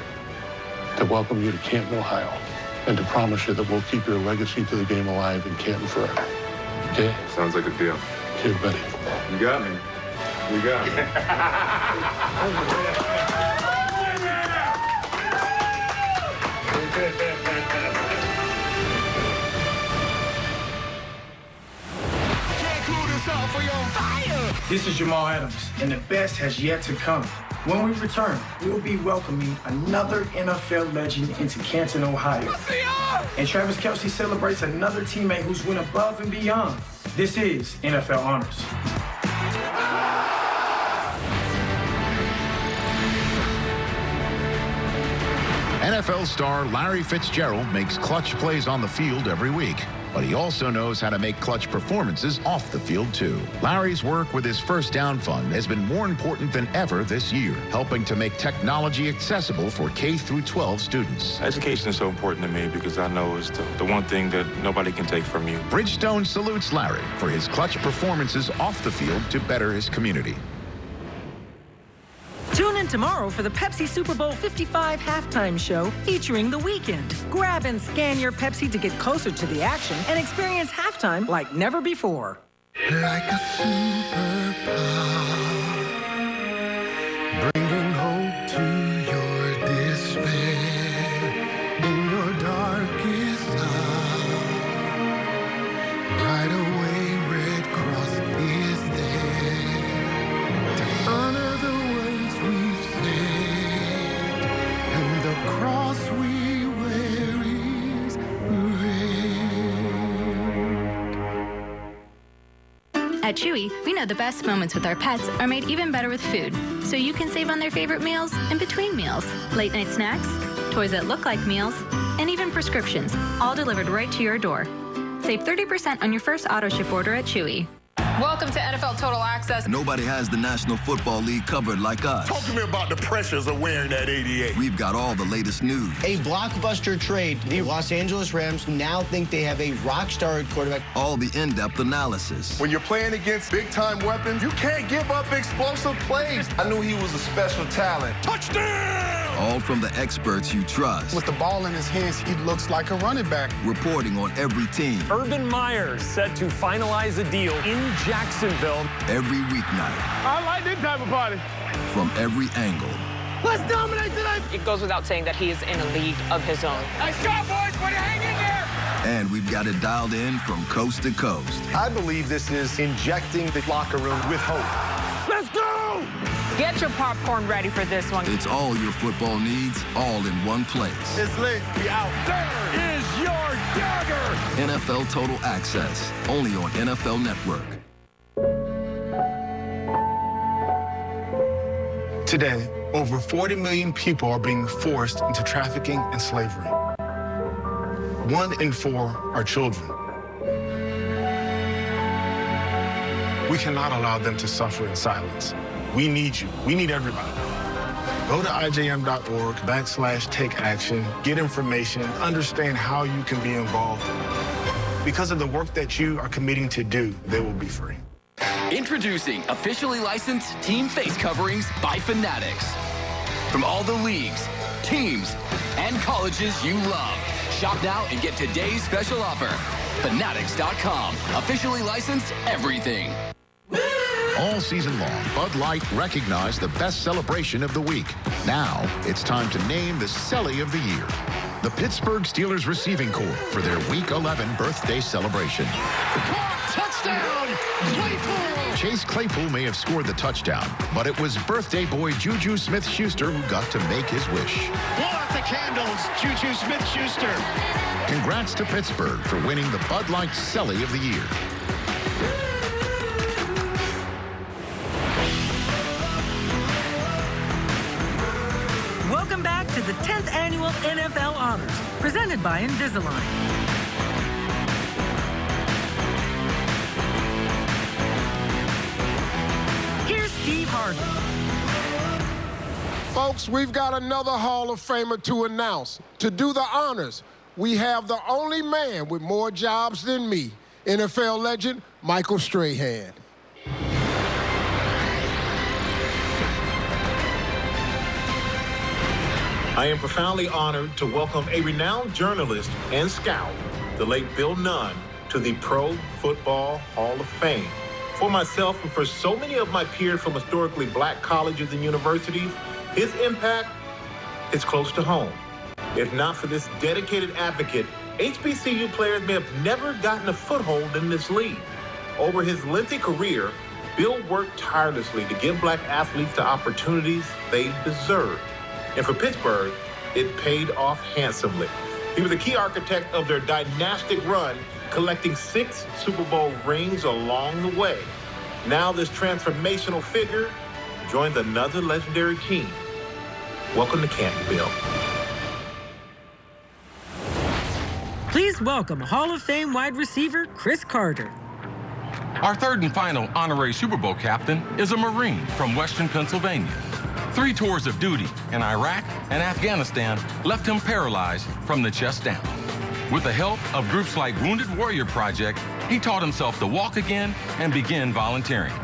[SPEAKER 11] to welcome you to Canton, Ohio, and to promise you that we'll keep your legacy to the game alive in Canton forever. Okay?
[SPEAKER 13] Sounds like a deal.
[SPEAKER 11] Okay, buddy.
[SPEAKER 13] You got me. You got me.
[SPEAKER 14] This is Jamal Adams, and the best has yet to come. When we return, we'll be welcoming another NFL legend into Canton, Ohio. And Travis Kelce celebrates another teammate who's went above and beyond. This is NFL Honors.
[SPEAKER 20] NFL star Larry Fitzgerald makes clutch plays on the field every week, but he also knows how to make clutch performances off the field, too. Larry's work with his First Down Fund has been more important than ever this year, helping to make technology accessible for K-12 students.
[SPEAKER 13] Education is so important to me because I know it's the one thing that nobody can take from you.
[SPEAKER 20] Bridgestone salutes Larry for his clutch performances off the field to better his community.
[SPEAKER 8] Tune in tomorrow for the Pepsi Super Bowl 55 halftime show featuring The Weeknd. Grab and scan your Pepsi to get closer to the action and experience halftime like never before.
[SPEAKER 16] Like a superpower, bringing hope to your despair. In your darkest hour, right away, Red Cross is there to honor the words we've said, and the cross we wear is red.
[SPEAKER 18] At Chewy, we know the best moments with our pets are made even better with food, so you can save on their favorite meals in between meals, late night snacks, toys that look like meals, and even prescriptions, all delivered right to your door. Save 30% on your first auto ship order at Chewy.
[SPEAKER 24] Welcome to NFL Total Access.
[SPEAKER 25] Nobody has the National Football League covered like us.
[SPEAKER 17] Talk to me about the pressures of wearing that 88.
[SPEAKER 25] We've got all the latest news.
[SPEAKER 10] A blockbuster trade. The Los Angeles Rams now think they have a rock star at quarterback.
[SPEAKER 25] All the in-depth analysis.
[SPEAKER 17] When you're playing against big-time weapons, you can't give up explosive plays. I knew he was a special talent. Touchdown!
[SPEAKER 25] All from the experts you trust.
[SPEAKER 4] With the ball in his hands, he looks like a running back.
[SPEAKER 25] Reporting on every team.
[SPEAKER 26] Urban Meyer set to finalize a deal in Jacksonville.
[SPEAKER 25] Every weeknight.
[SPEAKER 17] I like this type of party.
[SPEAKER 25] From every angle.
[SPEAKER 17] Let's dominate tonight.
[SPEAKER 24] It goes without saying that he is in a league of his own.
[SPEAKER 17] Nice job, boys. Way to hang in there.
[SPEAKER 25] And we've got it dialed in from coast to coast.
[SPEAKER 21] I believe this is injecting the locker room with hope.
[SPEAKER 17] Let's go!
[SPEAKER 24] Get your popcorn ready for this one.
[SPEAKER 25] It's all your football needs, all in one place.
[SPEAKER 17] It's lit. We out.
[SPEAKER 13] There is your dagger!
[SPEAKER 25] NFL Total Access, only on NFL Network.
[SPEAKER 4] Today, over 40 million people are being forced into trafficking and slavery. 1 in 4 are children. We cannot allow them to suffer in silence. We need you. We need everybody. Go to IJM.org/take-action, get information, understand how you can be involved. Because of the work that you are committing to do, they will be free.
[SPEAKER 27] Introducing officially licensed team face coverings by Fanatics. From all the leagues, teams, and colleges you love. Shop now and get today's special offer. Fanatics.com. Officially licensed everything.
[SPEAKER 20] All season long, Bud Light recognized the best celebration of the week. Now, it's time to name the Celly of the Year. The Pittsburgh Steelers receiving corps for their Week 11 birthday celebration.
[SPEAKER 17] Touchdown! Claypool!
[SPEAKER 20] Chase Claypool may have scored the touchdown, but it was birthday boy Juju Smith-Schuster who got to make his wish.
[SPEAKER 17] Blow out the candles, Juju Smith-Schuster.
[SPEAKER 20] Congrats to Pittsburgh for winning the Bud Light Celly of the Year.
[SPEAKER 8] Welcome back to the 10th Annual NFL Honors, presented by Invisalign. Here's Steve Harvey.
[SPEAKER 4] Folks, we've got another Hall of Famer to announce. To do the honors, we have the only man with more jobs than me. NFL legend Michael Strahan.
[SPEAKER 1] I am profoundly honored to welcome a renowned journalist and scout, the late Bill Nunn, to the Pro Football Hall of Fame. For myself and for so many of my peers from historically black colleges and universities, his impact is close to home. If not for this dedicated advocate, HBCU players may have never gotten a foothold in this league. Over his lengthy career, Bill worked tirelessly to give black athletes the opportunities they deserve. And for Pittsburgh, it paid off handsomely. He was a key architect of their dynastic run, collecting 6 Super Bowl rings along the way. Now this transformational figure joins another legendary team. Welcome to Canton, Bill.
[SPEAKER 8] Please welcome Hall of Fame wide receiver Chris Carter.
[SPEAKER 5] Our third and final honorary Super Bowl captain is a Marine from Western Pennsylvania. 3 tours of duty in Iraq and Afghanistan left him paralyzed from the chest down. With the help of groups like Wounded Warrior Project, he taught himself to walk again and began volunteering.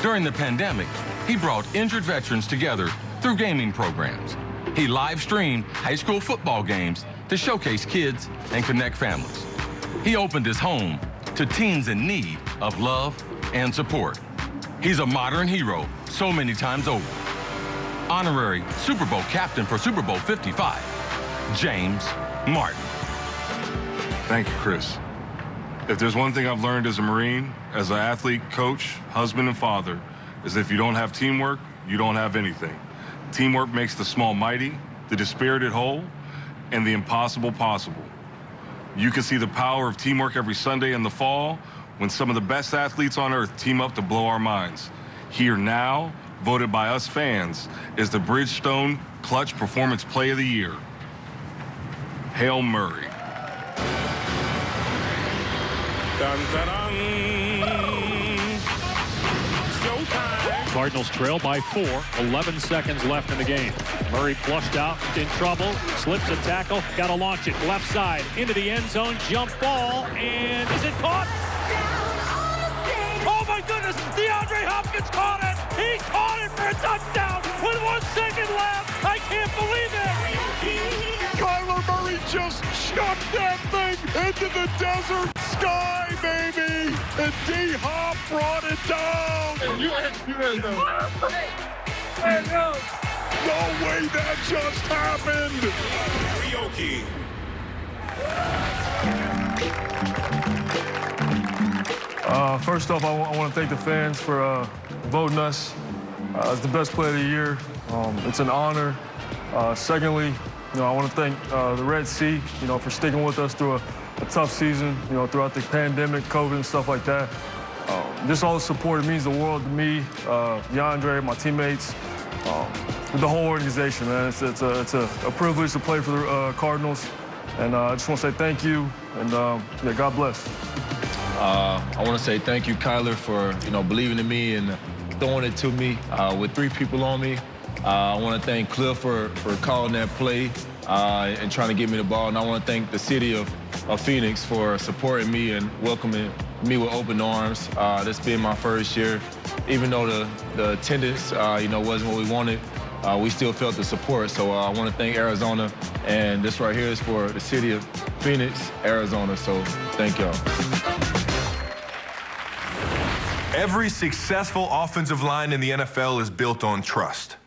[SPEAKER 5] During the pandemic, he brought injured veterans together through gaming programs. He live-streamed high school football games to showcase kids and connect families. He opened his home to teens in need of love and support. He's a modern hero so many times over. Honorary Super Bowl captain for Super Bowl 55, James Martin.
[SPEAKER 13] Thank you, Chris. If there's one thing I've learned as a Marine, as an athlete, coach, husband, and father, is if you don't have teamwork, you don't have anything. Teamwork makes the small mighty, the dispirited whole, and the impossible possible. You can see the power of teamwork every Sunday in the fall when some of the best athletes on earth team up to blow our minds. Here now, voted by us fans, is the Bridgestone Clutch Performance Play of the Year. Hail Murray.
[SPEAKER 6] Dun, dun, dun. Showtime.
[SPEAKER 7] Cardinals trail by 4, 11 seconds left in the game. Murray flushed out, in trouble, slips a tackle, got to launch it left side into the end zone, jump ball, and is it caught? Oh my goodness, DeAndre Hopkins caught it! He caught it for a touchdown with 1 second left! I can't believe it!
[SPEAKER 6] Kyler Murray just chucked that thing into the desert sky, baby! And D-Hop brought it down! No way that just happened! Karaoke.
[SPEAKER 30] First off, I want to thank the fans for voting us as the best player of the year. It's an honor. Secondly, I want to thank the Red Sea, for sticking with us through a tough season, throughout the pandemic, COVID, and stuff like that. Just all the support, it means the world to me, DeAndre, my teammates, the whole organization, man. It's a privilege to play for the Cardinals, and I just want to say thank you, and yeah, God bless.
[SPEAKER 12] I want to say thank you, Kyler, for believing in me and throwing it to me with 3 people on me. I want to thank Cliff for calling that play and trying to get me the ball. And I want to thank the city of Phoenix for supporting me and welcoming me with open arms. This being my first year, even though the attendance wasn't what we wanted, we still felt the support. So I want to thank Arizona, and this right here is for the city of Phoenix, Arizona. So thank y'all.
[SPEAKER 15] Every successful offensive line in the NFL is built on trust.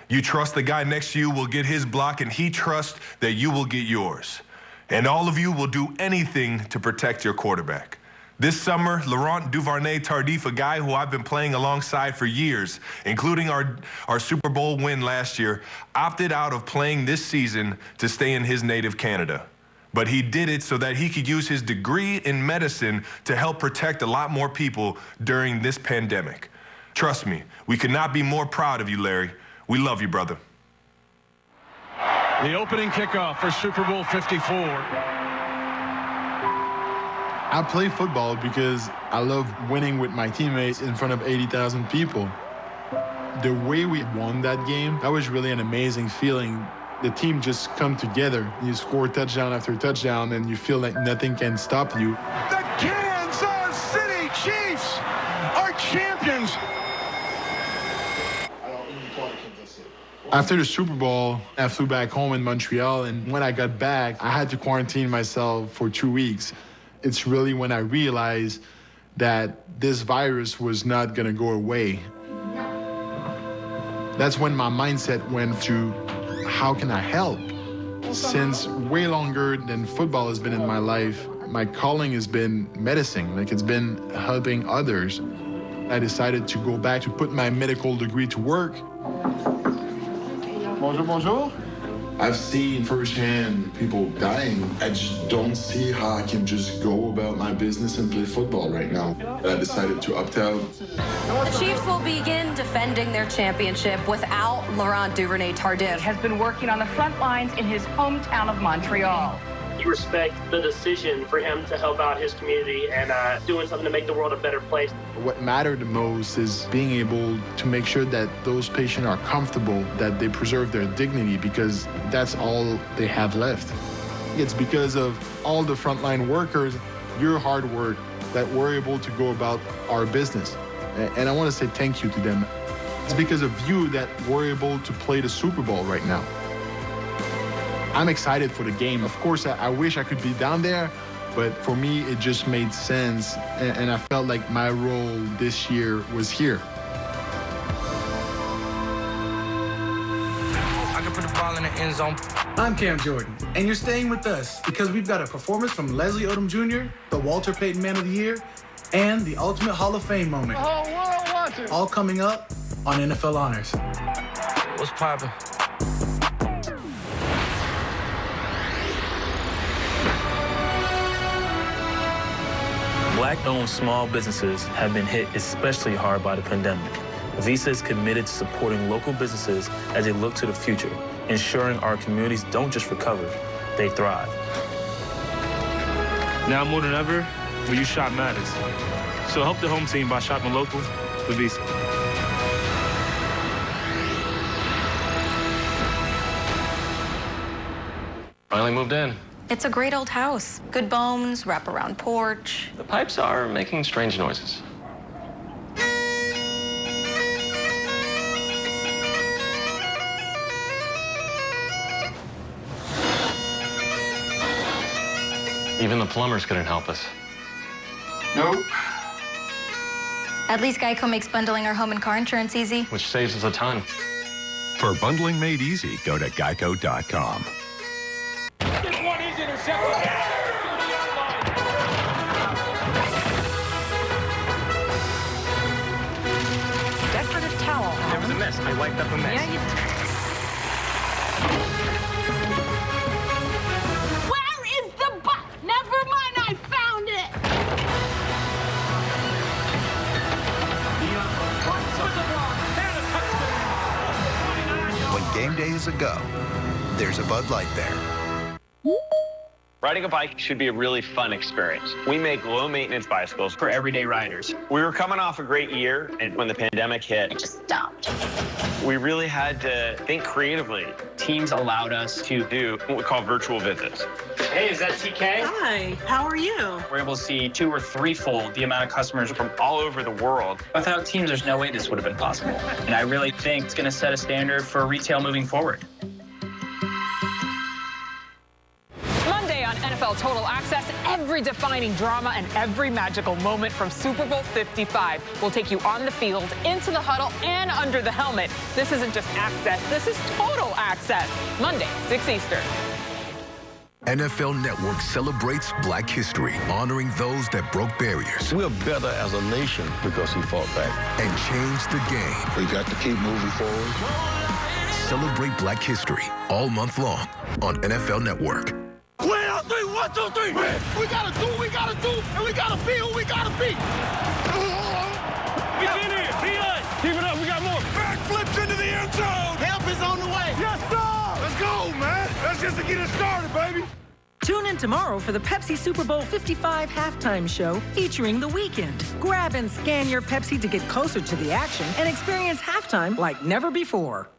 [SPEAKER 15] You trust the guy next to you will get his block, and he trusts that you will get yours. And all of you will do anything to protect your quarterback. This summer, Laurent Duvernay-Tardif, a guy who I've been playing alongside for years, including our Super Bowl win last year, opted out of playing this season to stay in his native Canada. But he did it so that he could use his degree in medicine to help protect a lot more people during this pandemic. Trust me, we could not be more proud of you, Larry. We love you, brother.
[SPEAKER 26] The opening kickoff for Super Bowl 54.
[SPEAKER 19] I play football because I love winning with my teammates in front of 80,000 people. The way we won that game, that was really an amazing feeling. The team just come together. You score touchdown after touchdown, and you feel like nothing can stop you.
[SPEAKER 6] The Kansas
[SPEAKER 19] After the Super Bowl, I flew back home in Montreal, and when I got back, I had to quarantine myself for 2 weeks. It's really when I realized that this virus was not gonna go away. That's when my mindset went to, how can I help? Since way longer than football has been in my life, my calling has been medicine, like it's been helping others. I decided to go back to put my medical degree to work.
[SPEAKER 2] Bonjour, bonjour. I've seen firsthand people dying. I just don't see how I can just go about my business and play football right now. I decided to opt out.
[SPEAKER 3] The Chiefs will begin defending their championship without Laurent Duvernay-Tardif.
[SPEAKER 24] He has been working on the front lines in his hometown of Montreal.
[SPEAKER 9] You respect the decision for him to help out his community and doing something to make the world a better place.
[SPEAKER 19] What mattered the most is being able to make sure that those patients are comfortable, that they preserve their dignity, because that's all they have left. It's because of all the frontline workers, your hard work, that we're able to go about our business. And I want to say thank you to them. It's because of you that we're able to play the Super Bowl right now. I'm excited for the game. Of course, I wish I could be down there, but for me, it just made sense, and I felt like my role this year was here.
[SPEAKER 11] I can put the ball in the end zone.
[SPEAKER 14] I'm Cam Jordan, and you're staying with us because we've got a performance from Leslie Odom Jr., the Walter Payton Man of the Year, and the Ultimate Hall of Fame moment.
[SPEAKER 6] The whole world watching.
[SPEAKER 14] All coming up on NFL Honors.
[SPEAKER 11] What's poppin'?
[SPEAKER 16] Black-owned small businesses have been hit especially hard by the pandemic. Visa is committed to supporting local businesses as they look to the future, ensuring our communities don't just recover, they thrive.
[SPEAKER 30] Now more than ever, where you shop matters. So help the home team by shopping local with Visa.
[SPEAKER 22] Finally moved in.
[SPEAKER 18] It's a great old house. Good bones, wraparound porch.
[SPEAKER 22] The pipes are making strange noises. Even the plumbers couldn't help us.
[SPEAKER 2] Nope.
[SPEAKER 18] At least Geico makes bundling our home and car insurance easy.
[SPEAKER 22] Which saves us a ton.
[SPEAKER 23] For bundling made easy, go to geico.com.
[SPEAKER 24] Decorative towel.
[SPEAKER 11] There was a mess. I wiped up a mess.
[SPEAKER 24] Yeah, you did.
[SPEAKER 28] Where is the buck? Never mind, I found it. When game day is a go, there's a Bud Light there.
[SPEAKER 29] Riding a bike should be a really fun experience. We make low-maintenance bicycles for everyday riders. We were coming off a great year, and when the pandemic hit, it just stopped. We really had to think creatively. Teams allowed us to do what we call virtual visits.
[SPEAKER 9] Hey, is that TK?
[SPEAKER 28] Hi, how are you?
[SPEAKER 29] We're able to see 2- or 3-fold the amount of customers from all over the world. Without Teams, there's no way this would have been possible. And I really think it's going to set a standard for retail moving forward.
[SPEAKER 24] On NFL Total Access, every defining drama and every magical moment from Super Bowl 55 will take you on the field, into the huddle, and under the helmet. This isn't just access, this is total access. Monday, 6 Eastern.
[SPEAKER 25] NFL Network celebrates Black history, honoring those that broke barriers.
[SPEAKER 31] We're better as a nation because he fought back.
[SPEAKER 25] And changed the game.
[SPEAKER 31] We got to keep moving forward.
[SPEAKER 25] Celebrate Black history all month long on NFL Network.
[SPEAKER 6] 1, 2, 3. We gotta do what we gotta do, and we gotta be who we gotta be. We get in. Be us. Keep it up. We got more. Backflips into the end zone. Help is on the way. Yes, sir. Let's go, man. That's just to get it started, baby.
[SPEAKER 8] Tune in tomorrow for the Pepsi Super Bowl 55 halftime show featuring The Weeknd. Grab and scan your Pepsi to get closer to the action and experience halftime like never before.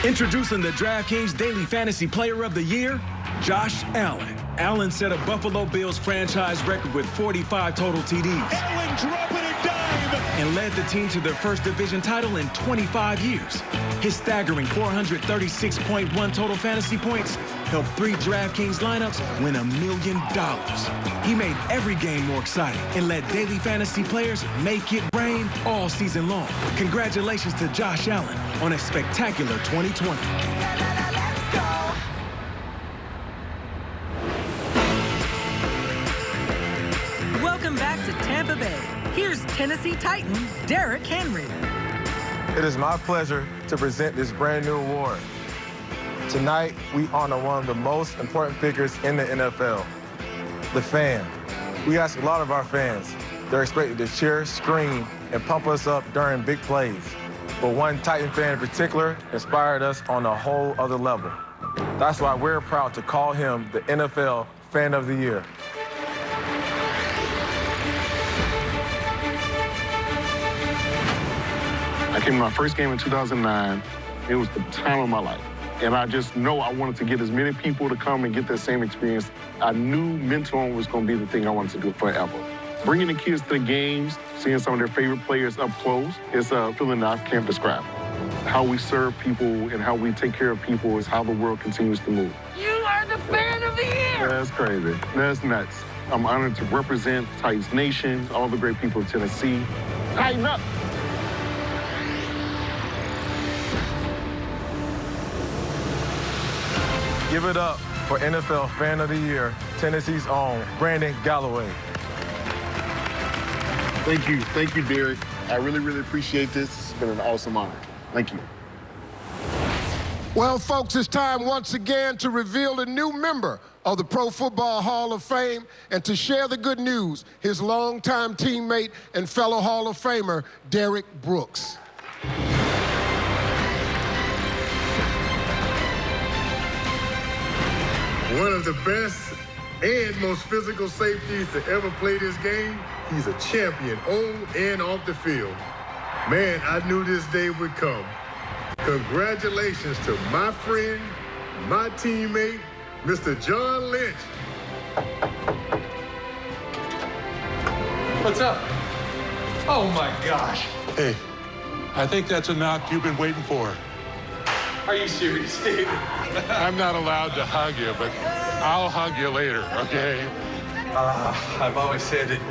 [SPEAKER 32] Introducing the DraftKings Daily Fantasy Player of the Year, Josh Allen. Allen set a Buffalo Bills franchise record with 45 total TDs.
[SPEAKER 6] Allen dropping a dime
[SPEAKER 32] and led the team to their first division title in 25 years. His staggering 436.1 total fantasy points helped 3 DraftKings lineups win $1 million. He made every game more exciting and let daily fantasy players make it rain all season long. Congratulations to Josh Allen on a spectacular 2020.
[SPEAKER 8] Welcome back to Tampa Bay. Here's Tennessee Titan Derrick Henry.
[SPEAKER 1] It is my pleasure to present this brand new award. Tonight, we honor one of the most important figures in the NFL, the fan. We ask a lot of our fans. They're expected to cheer, scream, and pump us up during big plays. But one Titan fan in particular inspired us on a whole other level. That's why we're proud to call him the NFL Fan of the Year.
[SPEAKER 4] I came to my first game in 2009. It was the time of my life. And I just know I wanted to get as many people to come and get that same experience. I knew mentoring was going to be the thing I wanted to do forever. Bringing the kids to the games, seeing some of their favorite players up close, is a feeling that I can't describe. How we serve people and how we take care of people is how the world continues to move.
[SPEAKER 6] You are the Fan of the Year!
[SPEAKER 4] That's crazy. That's nuts. I'm honored to represent Titans Nation, all the great people of Tennessee. Tighten up!
[SPEAKER 1] Give it up for NFL Fan of the Year, Tennessee's own Brandon Galloway.
[SPEAKER 4] Thank you, Derrick. I really, really appreciate this. It's been an awesome honor. Thank you.
[SPEAKER 5] Well, folks, it's time once again to reveal a new member of the Pro Football Hall of Fame and to share the good news, his longtime teammate and fellow Hall of Famer, Derrick Brooks.
[SPEAKER 7] One of the best and most physical safeties to ever play this game. He's a champion on and off the field. Man, I knew this day would come. Congratulations to my friend, my teammate, Mr. John Lynch.
[SPEAKER 10] What's up? Oh my gosh.
[SPEAKER 12] Hey, I think that's a knock you've been waiting for.
[SPEAKER 10] Are you serious, David?
[SPEAKER 12] I'm not allowed to hug you, but I'll hug you later, okay?
[SPEAKER 10] I've always said that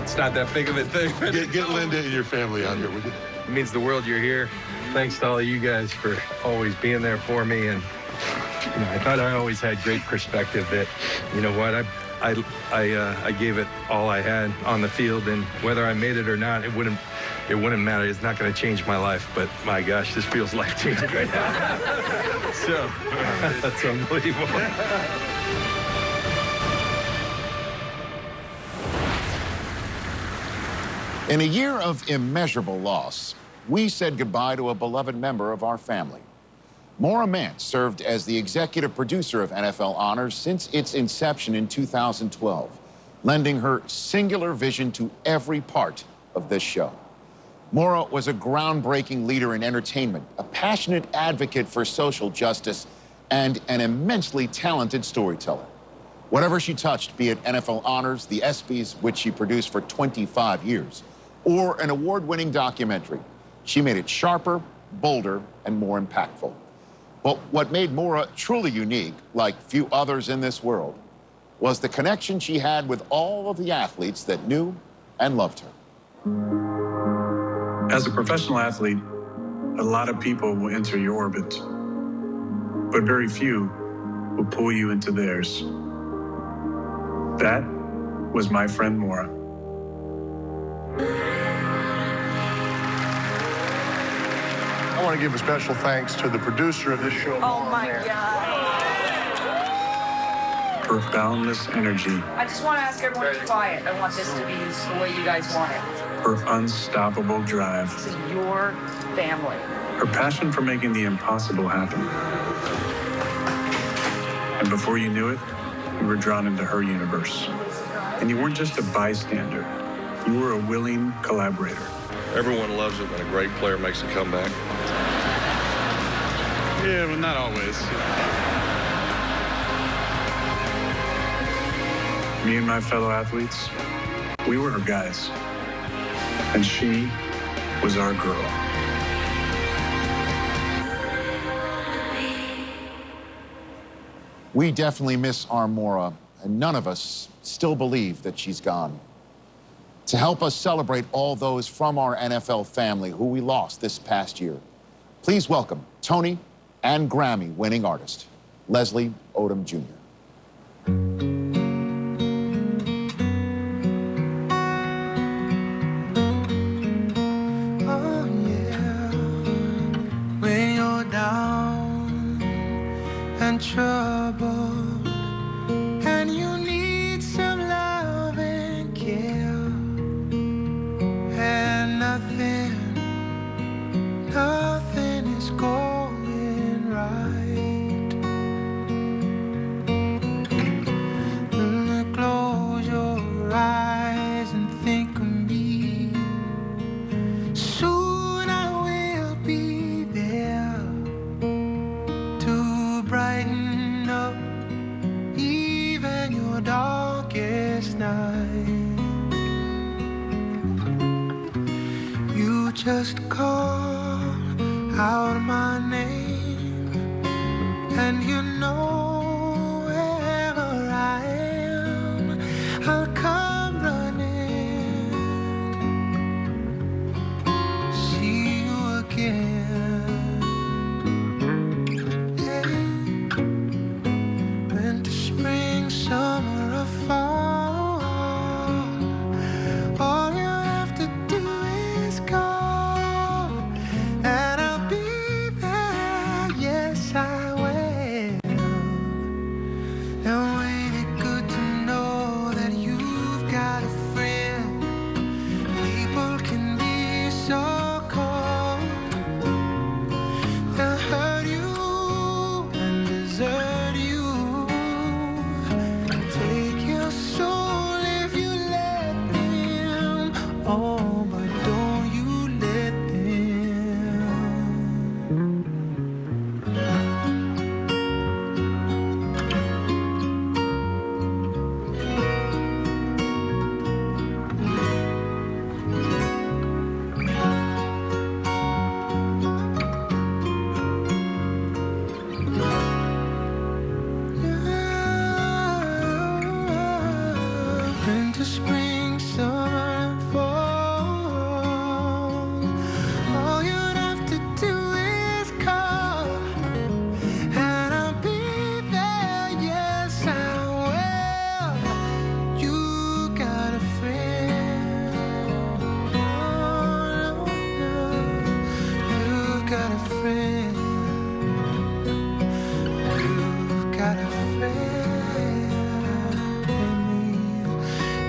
[SPEAKER 10] it's not that big of a thing.
[SPEAKER 12] Get Linda and your family out here, would you?
[SPEAKER 10] It means the world you're here. Thanks to all of you guys for always being there for me. And I thought I always had great perspective that, you know what, I gave it all I had on the field, and whether I made it or not, it wouldn't matter. It's not going to change my life, but my gosh, this feels life-changing right now. So, that's unbelievable.
[SPEAKER 13] In a year of immeasurable loss, we said goodbye to a beloved member of our family. Maura Mance served as the executive producer of NFL Honors since its inception in 2012, lending her singular vision to every part of this show. Maura was a groundbreaking leader in entertainment, a passionate advocate for social justice, and an immensely talented storyteller. Whatever she touched, be it NFL Honors, the ESPYs, which she produced for 25 years, or an award-winning documentary, she made it sharper, bolder, and more impactful. But what made Maura truly unique, like few others in this world, was the connection she had with all of the athletes that knew and loved her.
[SPEAKER 15] As a professional athlete, a lot of people will enter your orbit, but very few will pull you into theirs. That was my friend Maura.
[SPEAKER 4] I want to give a special thanks to the producer of this show.
[SPEAKER 6] Oh my God.
[SPEAKER 15] Her boundless energy.
[SPEAKER 6] I just want to ask everyone to be quiet. I want this to be the way you guys want it.
[SPEAKER 15] Her unstoppable drive.
[SPEAKER 6] This is your family.
[SPEAKER 15] Her passion for making the impossible happen. And before you knew it, you were drawn into her universe. And you weren't just a bystander. You were a willing collaborator.
[SPEAKER 17] Everyone loves it when a great player makes a comeback.
[SPEAKER 12] Yeah, but not always.
[SPEAKER 15] Me and my fellow athletes, we were her guys. And she was our girl.
[SPEAKER 13] We definitely miss Armora, and none of us still believe that she's gone. To help us celebrate all those from our NFL family who we lost this past year, please welcome Tony and Grammy-winning artist, Leslie Odom Jr.
[SPEAKER 2] Oh, yeah. When you're down and troubled and you need some love and care, and nothing is going right. Then close your eyes and think of me. Soon I will be there to brighten up even your darkest night. You just call out my name, and you know wherever I am, I'll come running, see you again. Hey, winter, spring, summer, or fall, all you have to do is call, and I'll be there, yes I will. Now ain't it good to know that you've got a friend? People can be so cold, they'll hurt you and desert you, take your soul if you let them. Oh, but don't you let winter, spring, summer, and fall, all you'd have to do is call, and I'll be there, yes I will. You got a friend. Oh, no. You've got a friend. You've got a friend.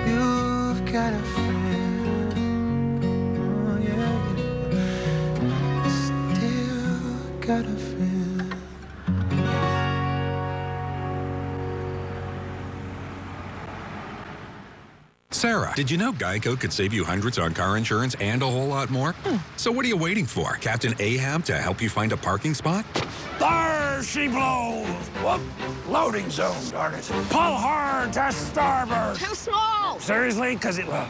[SPEAKER 2] You've got a friend. Oh, yeah. Still got a friend.
[SPEAKER 23] Sarah, did you know Geico could save you hundreds on car insurance and a whole lot more? So what are you waiting for? Captain Ahab to help you find a parking spot?
[SPEAKER 6] There she blows! Whoop! Loading zone, darn it. Pull hard to starboard.
[SPEAKER 3] Too small.
[SPEAKER 6] Seriously? Because it... Oh.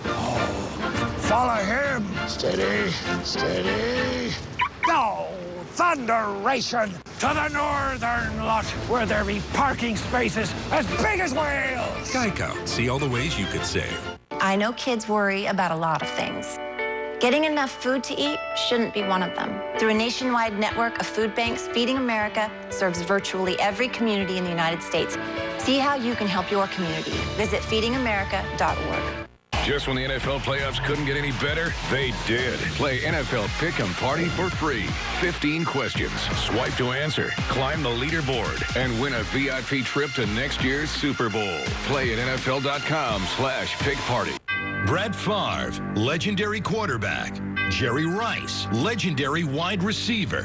[SPEAKER 6] Follow him. Steady. Steady. Go! Thunderation to the northern lot, where there be parking spaces as big as whales.
[SPEAKER 23] Geico. See all the ways you could save.
[SPEAKER 3] I know kids worry about a lot of things. Getting enough food to eat shouldn't be one of them. Through a nationwide network of food banks, Feeding America serves virtually every community in the United States. See how you can help your community. Visit feedingamerica.org.
[SPEAKER 14] Just when the NFL playoffs couldn't get any better, they did. Play NFL Pick'em Party for free. 15 questions. Swipe to answer. Climb the leaderboard. And win a VIP trip to next year's Super Bowl. Play at NFL.com/pickparty.
[SPEAKER 16] Brett Favre, legendary quarterback. Jerry Rice, legendary wide receiver.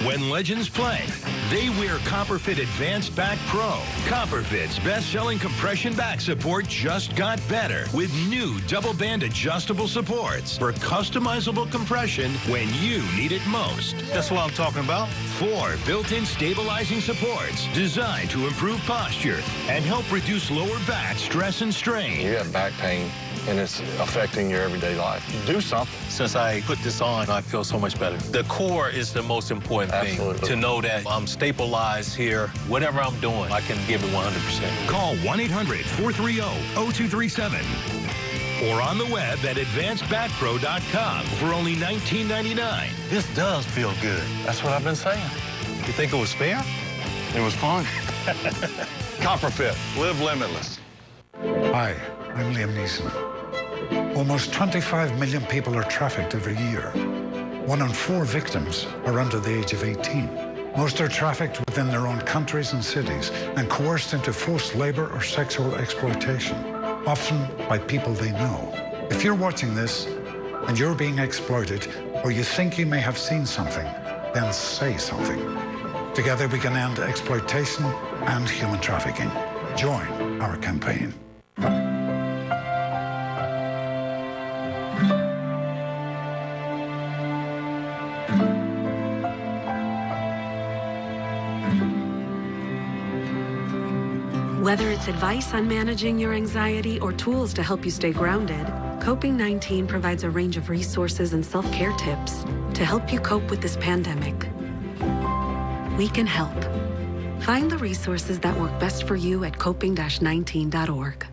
[SPEAKER 16] When legends play, they wear Copperfit Advanced Back Pro. Copperfit's best-selling compression back support just got better with new double-band adjustable supports for customizable compression when you need it most.
[SPEAKER 6] That's what I'm talking about.
[SPEAKER 16] 4 built-in stabilizing supports designed to improve posture and help reduce lower back stress and strain.
[SPEAKER 17] You have back pain and it's affecting your everyday life. Do something.
[SPEAKER 9] Since I put this on, I feel so much better. The core is the most important thing. To know that I'm stabilized here. Whatever I'm doing, I can give it 100%.
[SPEAKER 16] Call 1-800-430-0237 or on the web at advancedbackpro.com for only $19.99.
[SPEAKER 9] This does feel good.
[SPEAKER 17] That's what I've been saying.
[SPEAKER 9] You think it was fair?
[SPEAKER 17] It was fun. Copperfit. Live limitless.
[SPEAKER 11] Hi, I'm Liam Neeson. Almost 25 million people are trafficked every year. 1 in 4 victims are under the age of 18. Most are trafficked within their own countries and cities and coerced into forced labor or sexual exploitation, often by people they know. If you're watching this and you're being exploited, or you think you may have seen something, then say something. Together we can end exploitation and human trafficking. Join our campaign.
[SPEAKER 18] Whether it's advice on managing your anxiety or tools to help you stay grounded, Coping-19 provides a range of resources and self-care tips to help you cope with this pandemic. We can help. Find the resources that work best for you at coping-19.org.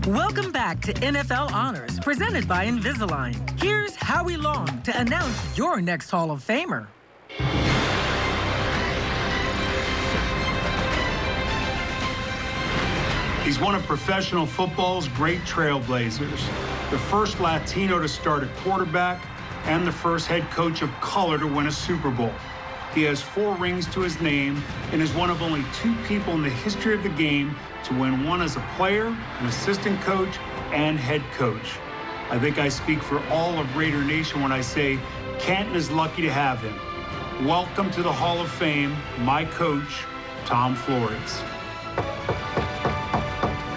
[SPEAKER 8] Welcome back to NFL Honors, presented by Invisalign. Here's Howie Long to announce your next Hall of Famer.
[SPEAKER 15] He's one of professional football's great trailblazers, the first Latino to start at quarterback and the first head coach of color to win a Super Bowl. He has 4 rings to his name and is one of only 2 people in the history of the game to win one as a player, an assistant coach, and head coach. I think I speak for all of Raider Nation when I say Canton is lucky to have him. Welcome to the Hall of Fame, my coach, Tom Flores.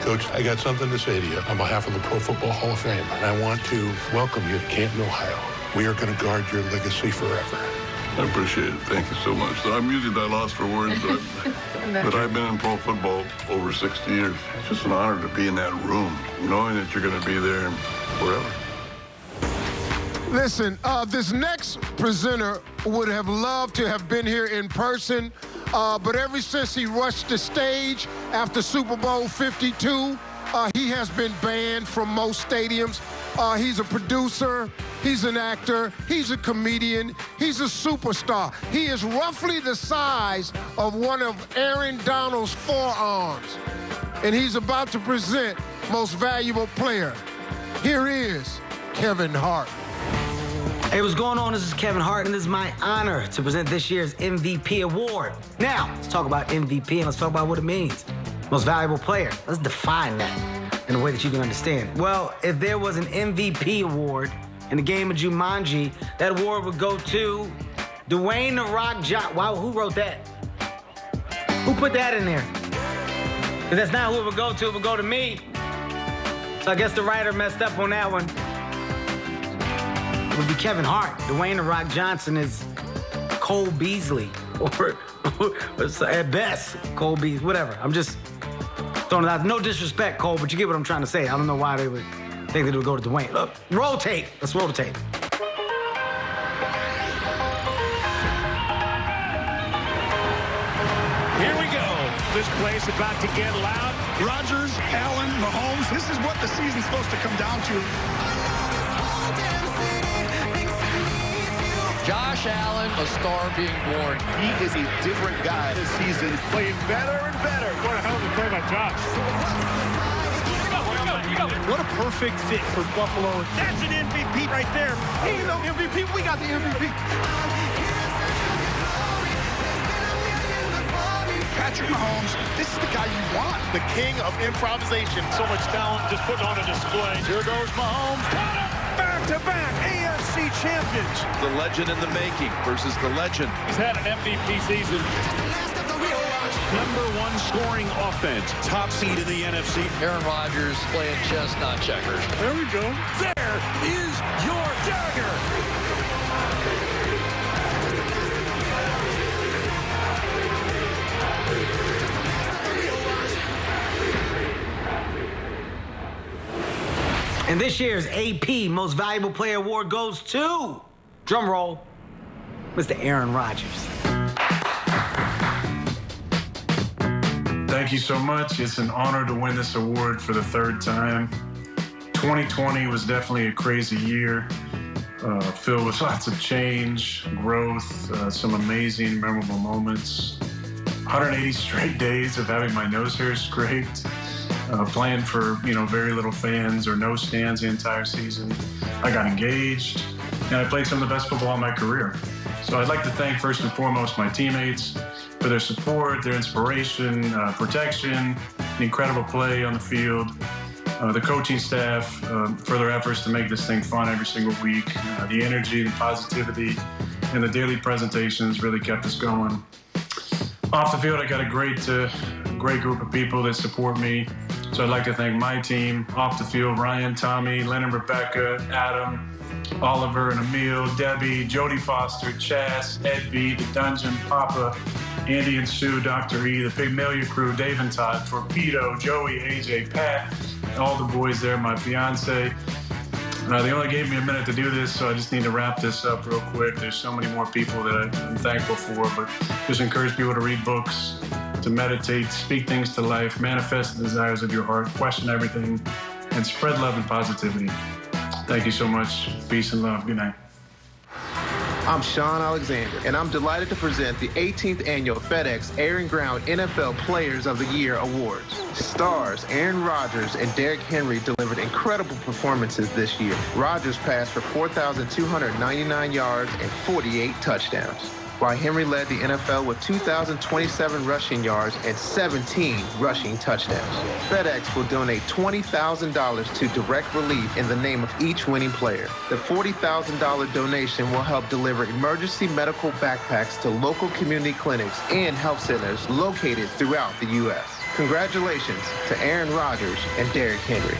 [SPEAKER 12] Coach, I got something to say to you on behalf of the Pro Football Hall of Fame, and I want to welcome you to Canton, Ohio. We are going to guard your legacy forever.
[SPEAKER 19] I appreciate it. Thank you so much. I'm usually at a loss for words, but I've been in pro football over 60 years. It's just an honor to be in that room, knowing that you're going to be there forever.
[SPEAKER 5] Listen, this next presenter would have loved to have been here in person, but ever since he rushed the stage after Super Bowl 52, he has been banned from most stadiums. He's a producer, he's an actor, he's a comedian, he's a superstar. He is roughly the size of one of Aaron Donald's forearms, and he's about to present Most Valuable Player. Here is Kevin Hart.
[SPEAKER 20] Hey, what's going on? This is Kevin Hart, and it is my honor to present this year's MVP award. Now, let's talk about MVP, and let's talk about what it means. Most valuable player. Let's define that in a way that you can understand. Well, if there was an MVP award in the game of Jumanji, that award would go to Dwayne "The Rock" Johnson. Wow, who wrote that? Who put that in there? Because that's not who it would go to. It would go to me. So I guess the writer messed up on that one. It would be Kevin Hart. Dwayne "The Rock" Johnson is Cole Beasley, or at best, Cole Beasley, whatever. I'm just throwing it out. No disrespect, Cole, but you get what I'm trying to say. I don't know why they would think that it would go to Dwayne. Look, roll tape. Let's roll the tape.
[SPEAKER 6] Here we go. This place about to get loud. Rodgers, Allen, Mahomes. This is what the season's supposed to come down to.
[SPEAKER 21] Josh Allen, a star being born.
[SPEAKER 6] He is a different guy this season, playing better and better. What a hell of a play by Josh. What a perfect fit for Buffalo. That's an MVP right there. He ain't no MVP. We got the MVP. Patrick Mahomes, this is the guy you want. The king of improvisation. So much talent just putting on a display. Here goes Mahomes. Back-to-back AFC champions.
[SPEAKER 21] The legend in the making versus the legend.
[SPEAKER 6] He's had an MVP season. #1 scoring offense. Top seed in the NFC.
[SPEAKER 21] Aaron Rodgers playing chess, not checkers.
[SPEAKER 6] There we go. There is your dagger.
[SPEAKER 20] And this year's AP Most Valuable Player Award goes to, drum roll, Mr. Aaron Rodgers.
[SPEAKER 15] Thank you so much. It's an honor to win this award for the third time. 2020 was definitely a crazy year, filled with lots of change, growth, some amazing, memorable moments. 180 straight days of having my nose hair scraped, playing for very little fans or no stands the entire season. I got engaged, and I played some of the best football in my career. So I'd like to thank first and foremost my teammates for their support, their inspiration, protection, the incredible play on the field, the coaching staff for their efforts to make this thing fun every single week. The energy, the positivity, and the daily presentations really kept us going. Off the field, I got a great group of people that support me. So I'd like to thank my team. Off the field, Ryan, Tommy, Lynn and Rebecca, Adam, Oliver and Emil, Debbie, Jodie Foster, Chas, Ed B, The Dungeon, Papa, Andy and Sue, Dr. E, the Pygmalion crew, Dave and Todd, Torpedo, Joey, AJ, Pat, all the boys there, my fiance. They only gave me a minute to do this, so I just need to wrap this up real quick. There's so many more people that I'm thankful for, but just encourage people to read books, to meditate, speak things to life, manifest the desires of your heart, question everything, and spread love and positivity. Thank you so much. Peace and love. Good night.
[SPEAKER 1] I'm Sean Alexander, and I'm delighted to present the 18th Annual FedEx Air and Ground NFL Players of the Year Awards. Stars Aaron Rodgers and Derrick Henry delivered incredible performances this year. Rodgers passed for 4,299 yards and 48 touchdowns, while Henry led the NFL with 2,027 rushing yards and 17 rushing touchdowns. FedEx will donate $20,000 to Direct Relief in the name of each winning player. The $40,000 donation will help deliver emergency medical backpacks to local community clinics and health centers located throughout the U.S. Congratulations to Aaron Rodgers and Derrick Henry.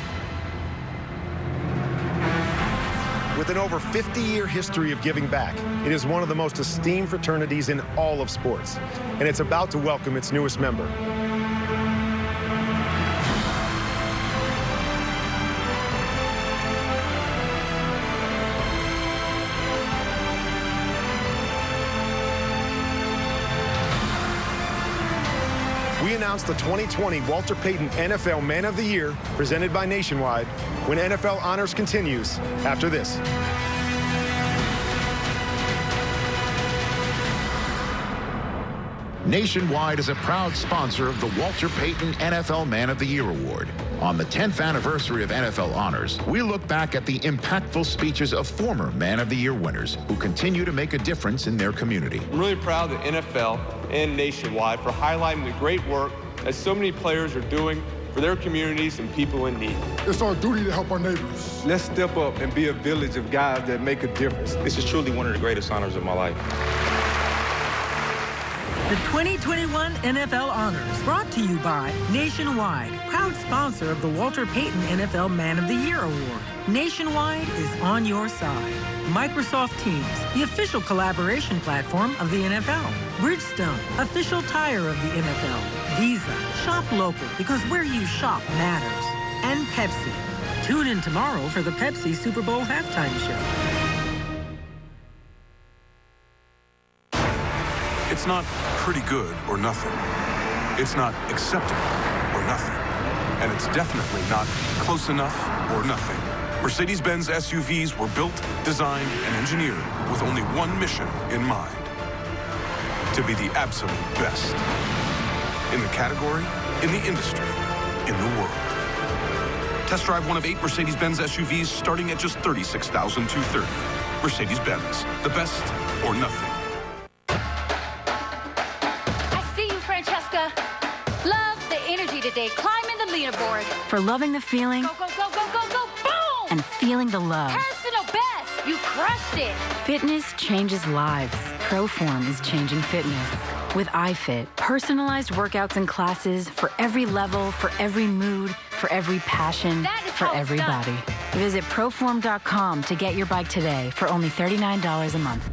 [SPEAKER 7] With an over 50-year history of giving back, it is one of the most esteemed fraternities in all of sports, and it's about to welcome its newest member. We announced the 2020 Walter Payton NFL Man of the Year, presented by Nationwide, when NFL Honors continues after this.
[SPEAKER 13] Nationwide is a proud sponsor of the Walter Payton NFL Man of the Year Award. On the 10th anniversary of NFL Honors, we look back at the impactful speeches of former Man of the Year winners who continue to make a difference in their community.
[SPEAKER 23] I'm really proud of the NFL and Nationwide for highlighting the great work that so many players are doing for their communities and people in need.
[SPEAKER 22] It's our duty to help our neighbors.
[SPEAKER 23] Let's step up and be a village of guys that make a difference.
[SPEAKER 24] This is truly one of the greatest honors of my life.
[SPEAKER 8] The 2021 NFL Honors, brought to you by Nationwide, proud sponsor of the Walter Payton NFL Man of the Year Award. Nationwide is on your side. Microsoft Teams, the official collaboration platform of the NFL. Bridgestone, official tire of the NFL. Visa, shop local because where you shop matters. And Pepsi. Tune in tomorrow for the Pepsi Super Bowl halftime show.
[SPEAKER 25] It's not pretty good or nothing. It's not acceptable or nothing. And it's definitely not close enough or nothing. Mercedes-Benz SUVs were built, designed, and engineered with only one mission in mind: to be the absolute best. In the category, in the industry, in the world. Test drive one of 8 Mercedes-Benz SUVs starting at just $36,230. Mercedes-Benz, the best or nothing.
[SPEAKER 26] Love the energy today. Climbing the leaderboard.
[SPEAKER 18] For loving the feeling.
[SPEAKER 26] Go, go, go, go, go, go. Boom!
[SPEAKER 18] And feeling the love.
[SPEAKER 26] Personal best. You crushed it.
[SPEAKER 18] Fitness changes lives. Proform is changing fitness. With iFit, personalized workouts and classes for every level, for every mood, for every passion, for everybody. Visit Proform.com to get your bike today for only $39 a month.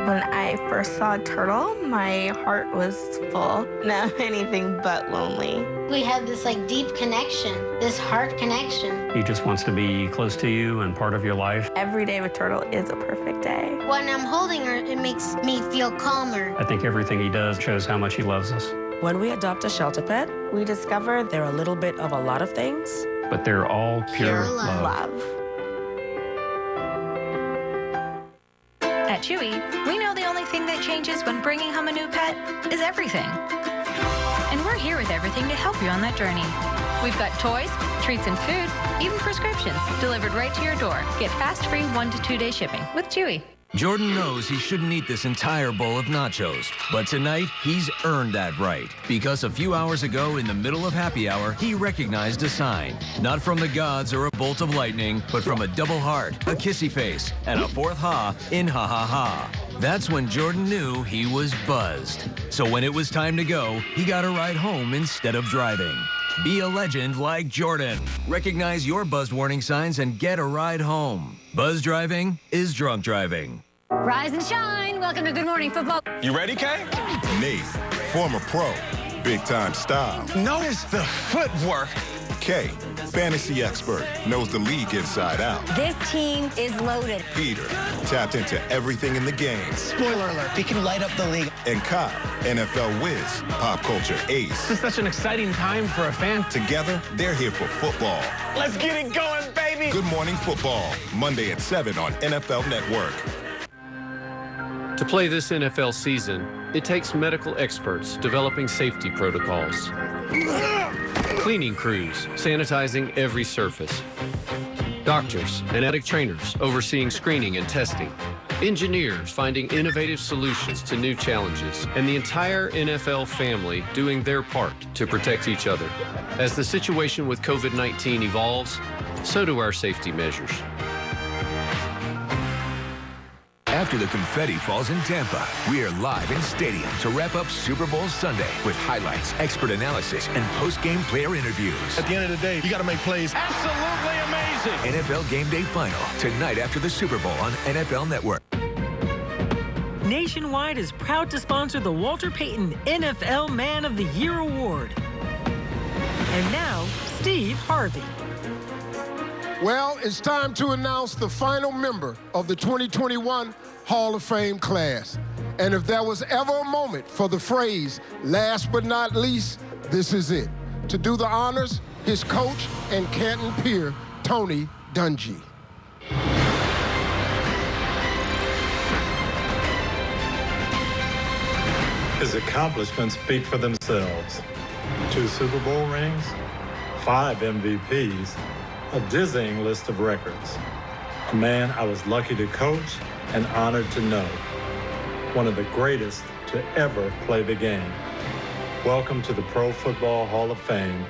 [SPEAKER 2] When I first saw Turtle, my heart was full. Not anything but lonely.
[SPEAKER 3] We have this deep connection, this heart connection.
[SPEAKER 4] He just wants to be close to you and part of your life.
[SPEAKER 2] Every day with Turtle is a perfect day.
[SPEAKER 3] When I'm holding her, it makes me feel calmer.
[SPEAKER 4] I think everything he does shows how much he loves us.
[SPEAKER 10] When we adopt a shelter pet, we discover they're a little bit of a lot of things.
[SPEAKER 4] But they're all pure
[SPEAKER 2] love.
[SPEAKER 14] At Chewy, we know the only thing that changes when bringing home a new pet is everything. And we're here with everything to help you on that journey. We've got toys, treats and food, even prescriptions delivered right to your door. Get fast, free 1 to 2 day shipping with Chewy.
[SPEAKER 16] Jordan knows he shouldn't eat this entire bowl of nachos, but tonight he's earned that right. Because a few hours ago, in the middle of happy hour, he recognized a sign. Not from the gods or a bolt of lightning, but from a double heart, a kissy face, and a fourth ha in ha ha ha. That's when Jordan knew he was buzzed. So when it was time to go, he got a ride home instead of driving. Be a legend like Jordan. Recognize your buzz warning signs and get a ride home. Buzz driving is drunk driving.
[SPEAKER 14] Rise and shine. Welcome to Good Morning Football.
[SPEAKER 17] You ready, Kay?
[SPEAKER 27] Nate, former pro, big-time style.
[SPEAKER 17] Notice the footwork.
[SPEAKER 27] Kay, fantasy expert, knows the league inside out.
[SPEAKER 14] This team is loaded.
[SPEAKER 27] Peter, tapped into everything in the game.
[SPEAKER 20] Spoiler alert, he can light up the league.
[SPEAKER 27] And Kyle, NFL whiz, pop culture ace.
[SPEAKER 20] This is such an exciting time for a fan.
[SPEAKER 27] Together, they're here for football.
[SPEAKER 20] Let's get it going, baby!
[SPEAKER 27] Good Morning Football, Monday at 7 on NFL Network.
[SPEAKER 28] To play this NFL season, it takes medical experts developing safety protocols, cleaning crews sanitizing every surface, doctors and athletic trainers overseeing screening and testing, engineers finding innovative solutions to new challenges, and the entire NFL family doing their part to protect each other. As the situation with COVID-19 evolves, so do our safety measures.
[SPEAKER 29] After the confetti falls in Tampa, we are live in stadium to wrap up Super Bowl Sunday with highlights, expert analysis, and post-game player interviews.
[SPEAKER 17] At the end of the day, you got to make plays.
[SPEAKER 21] Absolutely amazing.
[SPEAKER 29] NFL Game Day Final, tonight after the Super Bowl on NFL Network.
[SPEAKER 8] Nationwide is proud to sponsor the Walter Payton NFL Man of the Year Award. And now, Steve Harvey.
[SPEAKER 5] Well, it's time to announce the final member of the 2021 Hall of Fame class. And if there was ever a moment for the phrase, last but not least, this is it. To do the honors, his coach and Canton peer, Tony Dungy.
[SPEAKER 30] His accomplishments speak for themselves. 2 Super Bowl rings, 5 MVPs, a dizzying list of records. A man I was lucky to coach and honored to know. One of the greatest to ever play the game. Welcome to the Pro Football Hall of Fame,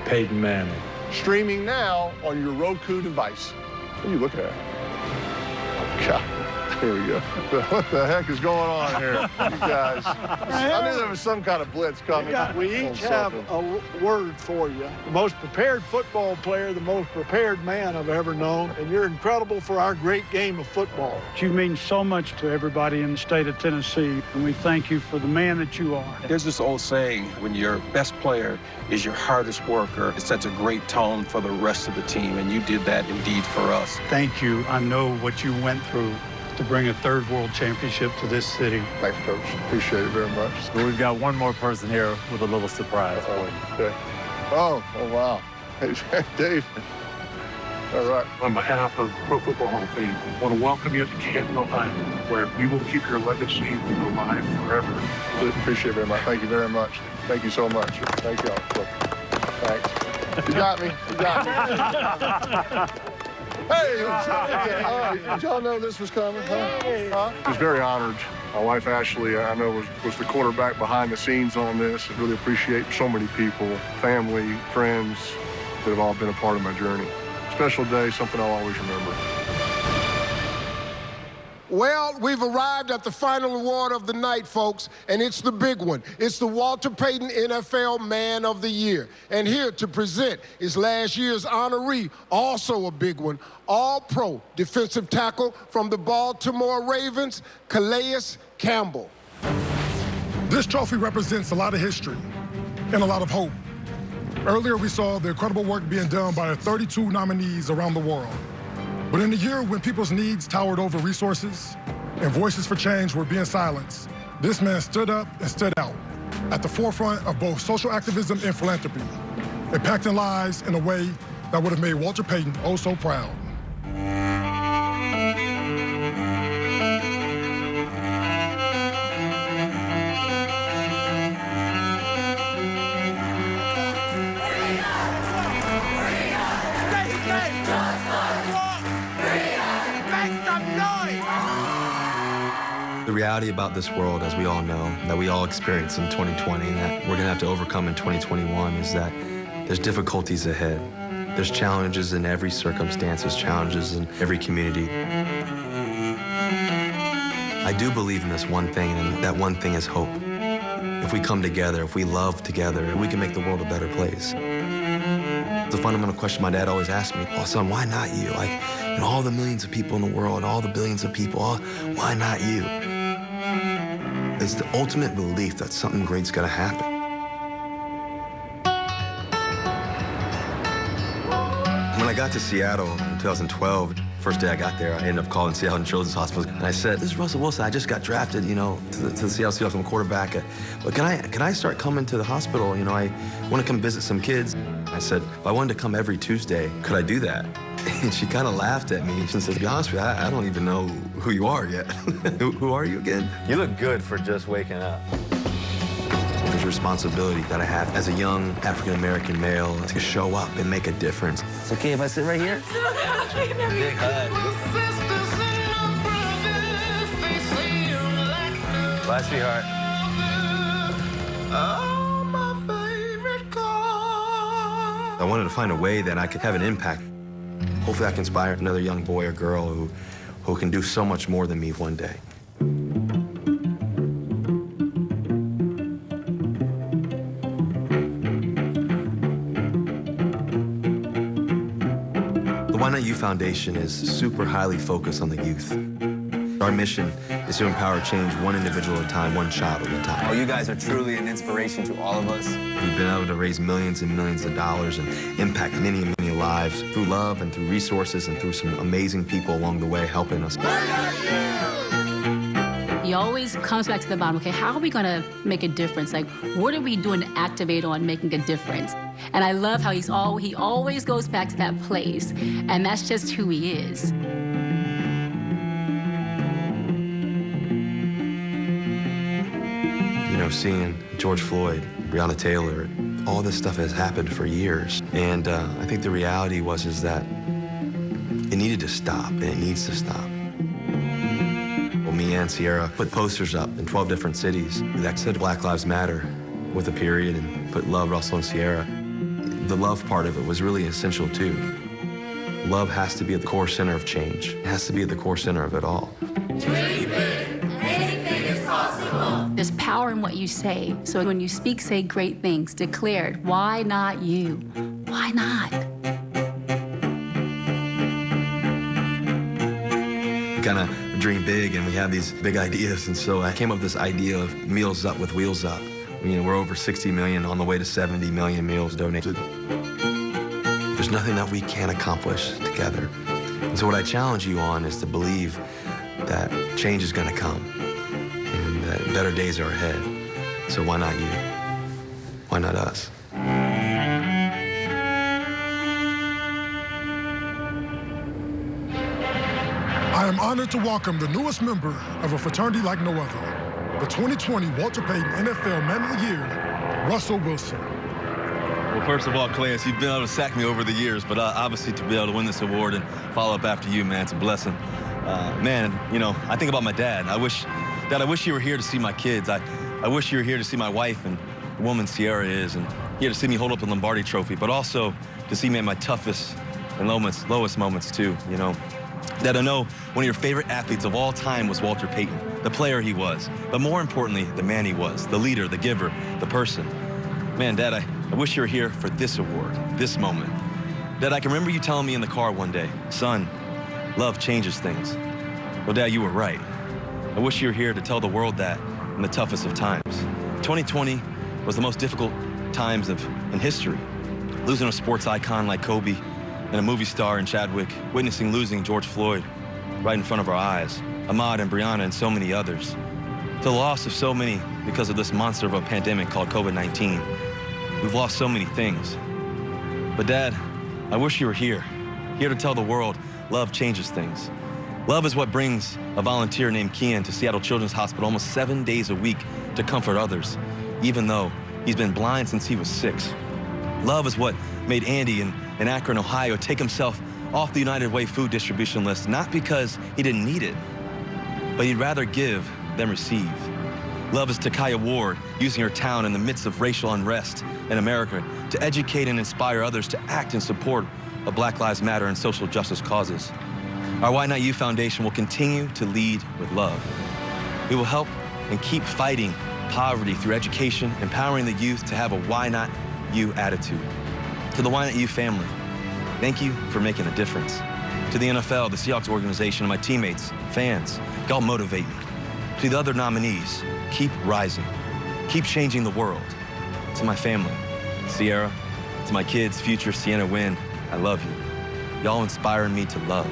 [SPEAKER 30] Peyton Manning.
[SPEAKER 12] Streaming now on your Roku device. What are you looking at? Oh, God. Here we go. What the heck is going on here, you guys? I knew there was some kind of blitz coming.
[SPEAKER 31] We each have a word for you. The most prepared football player, the most prepared man I've ever known, and you're incredible for our great game of football.
[SPEAKER 32] You mean so much to everybody in the state of Tennessee, and we thank you for the man that you are.
[SPEAKER 24] There's this old saying, when your best player is your hardest worker, it sets a great tone for the rest of the team, and you did that indeed for us.
[SPEAKER 32] Thank you. I know what you went through to bring a 3rd world championship to this city.
[SPEAKER 12] Thanks, Coach. Appreciate it very much.
[SPEAKER 30] We've got one more person here with a little surprise for you.
[SPEAKER 12] Okay. Oh, wow. Hey, Dave. All right.
[SPEAKER 33] On behalf of Pro Football Hall of Fame, I want to welcome you to Canton, Ohio, where we will keep your legacy alive forever.
[SPEAKER 12] Appreciate it very much. Thank you very much. Thank you so much. Thank y'all. Thanks. You got me. You got me. Hey, did y'all know this was coming? Huh? Just very honored. My wife, Ashley, I know was the quarterback behind the scenes on this. I really appreciate so many people, family, friends that have all been a part of my journey. Special day, something I'll always remember.
[SPEAKER 5] Well, we've arrived at the final award of the night, folks, and it's the big one. It's the Walter Payton NFL Man of the Year. And here to present is last year's honoree, also a big one, All-Pro defensive tackle from the Baltimore Ravens, Calais Campbell.
[SPEAKER 1] This trophy represents a lot of history and a lot of hope. Earlier, we saw the incredible work being done by 32 nominees around the world. But in a year when people's needs towered over resources and voices for change were being silenced, this man stood up and stood out at the forefront of both social activism and philanthropy, impacting lives in a way that would have made Walter Payton oh so proud.
[SPEAKER 6] The reality about this world, as we all know, that we all experience in 2020, and that we're gonna have to overcome in 2021, is that there's difficulties ahead. There's challenges in every circumstance, there's challenges in every community. I do believe in this one thing, and that one thing is hope. If we come together, if we love together, we can make the world a better place. The fundamental question my dad always asked me, "Oh, son, why not you? Like, you know, all the millions of people in the world, all the billions of people, why not you?" It's the ultimate belief that something great's gonna happen. When I got to Seattle in 2012, first day I got there, I ended up calling Seattle Children's Hospital, and I said, "This is Russell Wilson. I just got drafted, you know, to the Seattle Seahawks. I'm a quarterback. But can I start coming to the hospital? You know, I want to come visit some kids." I said, "If I wanted to come every Tuesday, could I do that?" And she kind of laughed at me. She said, "To be honest with you, I don't even know who you are yet." Who are you again? You look good for just waking up. There's a responsibility that I have as a young African-American male to show up and make a difference. It's okay if I sit right here? Big hug. Bye, sweetheart. I wanted to find a way that I could have an impact. Hopefully I can inspire another young boy or girl who can do so much more than me one day. The Why Not You Foundation is super highly focused on the youth. Our mission is to empower change one individual at a time, one child at a time.
[SPEAKER 7] Oh, you guys are truly an inspiration to all of us.
[SPEAKER 6] We've been able to raise millions and millions of dollars and impact many, many lives through love and through resources and through some amazing people along the way helping us.
[SPEAKER 9] He always comes back to the bottom. Okay, how are we going to make a difference? Like, what are we doing to activate on making a difference? And I love how he always goes back to that place, and that's just who he is.
[SPEAKER 6] You know, seeing George Floyd, Breonna Taylor, all this stuff has happened for years. And I think the reality is that it needed to stop, and it needs to stop. Well, me and Sierra put posters up in 12 different cities that said Black Lives Matter with a period and put Love Russell and Sierra. The love part of it was really essential too. Love has to be at the core center of change. It has to be at the core center of it all.
[SPEAKER 9] Dream big, anything is possible. There's power in what you say. So when you speak, say great things. Declared, why not you? Why not?
[SPEAKER 6] We kind of dream big and we have these big ideas. And so I came up with this idea of Meals Up with Wheels Up. You know, we're over 60 million, on the way to 70 million meals donated. There's nothing that we can't accomplish together. And so what I challenge you on is to believe that change is going to come and that better days are ahead. So why not you? Why not us?
[SPEAKER 1] I am honored to welcome the newest member of a fraternity like no other, the 2020 Walter Payton NFL Man of the Year, Russell Wilson.
[SPEAKER 11] Well, first of all, Calais, you've been able to sack me over the years, but obviously to be able to win this award and follow up after you, man, it's a blessing. Man, you know, I think about my dad. I wish you were here to see my kids. I wish you were here to see my wife and the woman Sierra is, and here to see me hold up the Lombardi trophy, but also to see me at my toughest and lowest moments too, you know. Dad, I know one of your favorite athletes of all time was Walter Payton, the player he was, but more importantly, the man he was, the leader, the giver, the person. Man, Dad, I wish you were here for this award, this moment. Dad, I can remember you telling me in the car one day, son, love changes things. Well, Dad, you were right. I wish you were here to tell the world that in the toughest of times. 2020 was the most difficult times in history. Losing a sports icon like Kobe and a movie star in Chadwick, witnessing losing George Floyd right in front of our eyes, Ahmaud and Breonna and so many others. To the loss of so many because of this monster of a pandemic called COVID-19. We've lost so many things. But Dad, I wish you were here to tell the world love changes things. Love is what brings a volunteer named Kian to Seattle Children's Hospital almost 7 days a week to comfort others, even though he's been blind since he was 6. Love is what made Andy in Akron, Ohio, take himself off the United Way food distribution list, not because he didn't need it, but he'd rather give than receive. Love is Takaya Ward using her town in the midst of racial unrest in America to educate and inspire others to act in support of Black Lives Matter and social justice causes. Our Why Not You Foundation will continue to lead with love. We will help and keep fighting poverty through education, empowering the youth to have a Why Not You attitude. To the Why Not You family, thank you for making a difference. To the NFL, the Seahawks organization, and my teammates, fans, y'all motivate me. To the other nominees, keep rising. Keep changing the world. To my family, Sierra, to my kids, Future, Sienna, Wynn, I love you. Y'all inspiring me to love.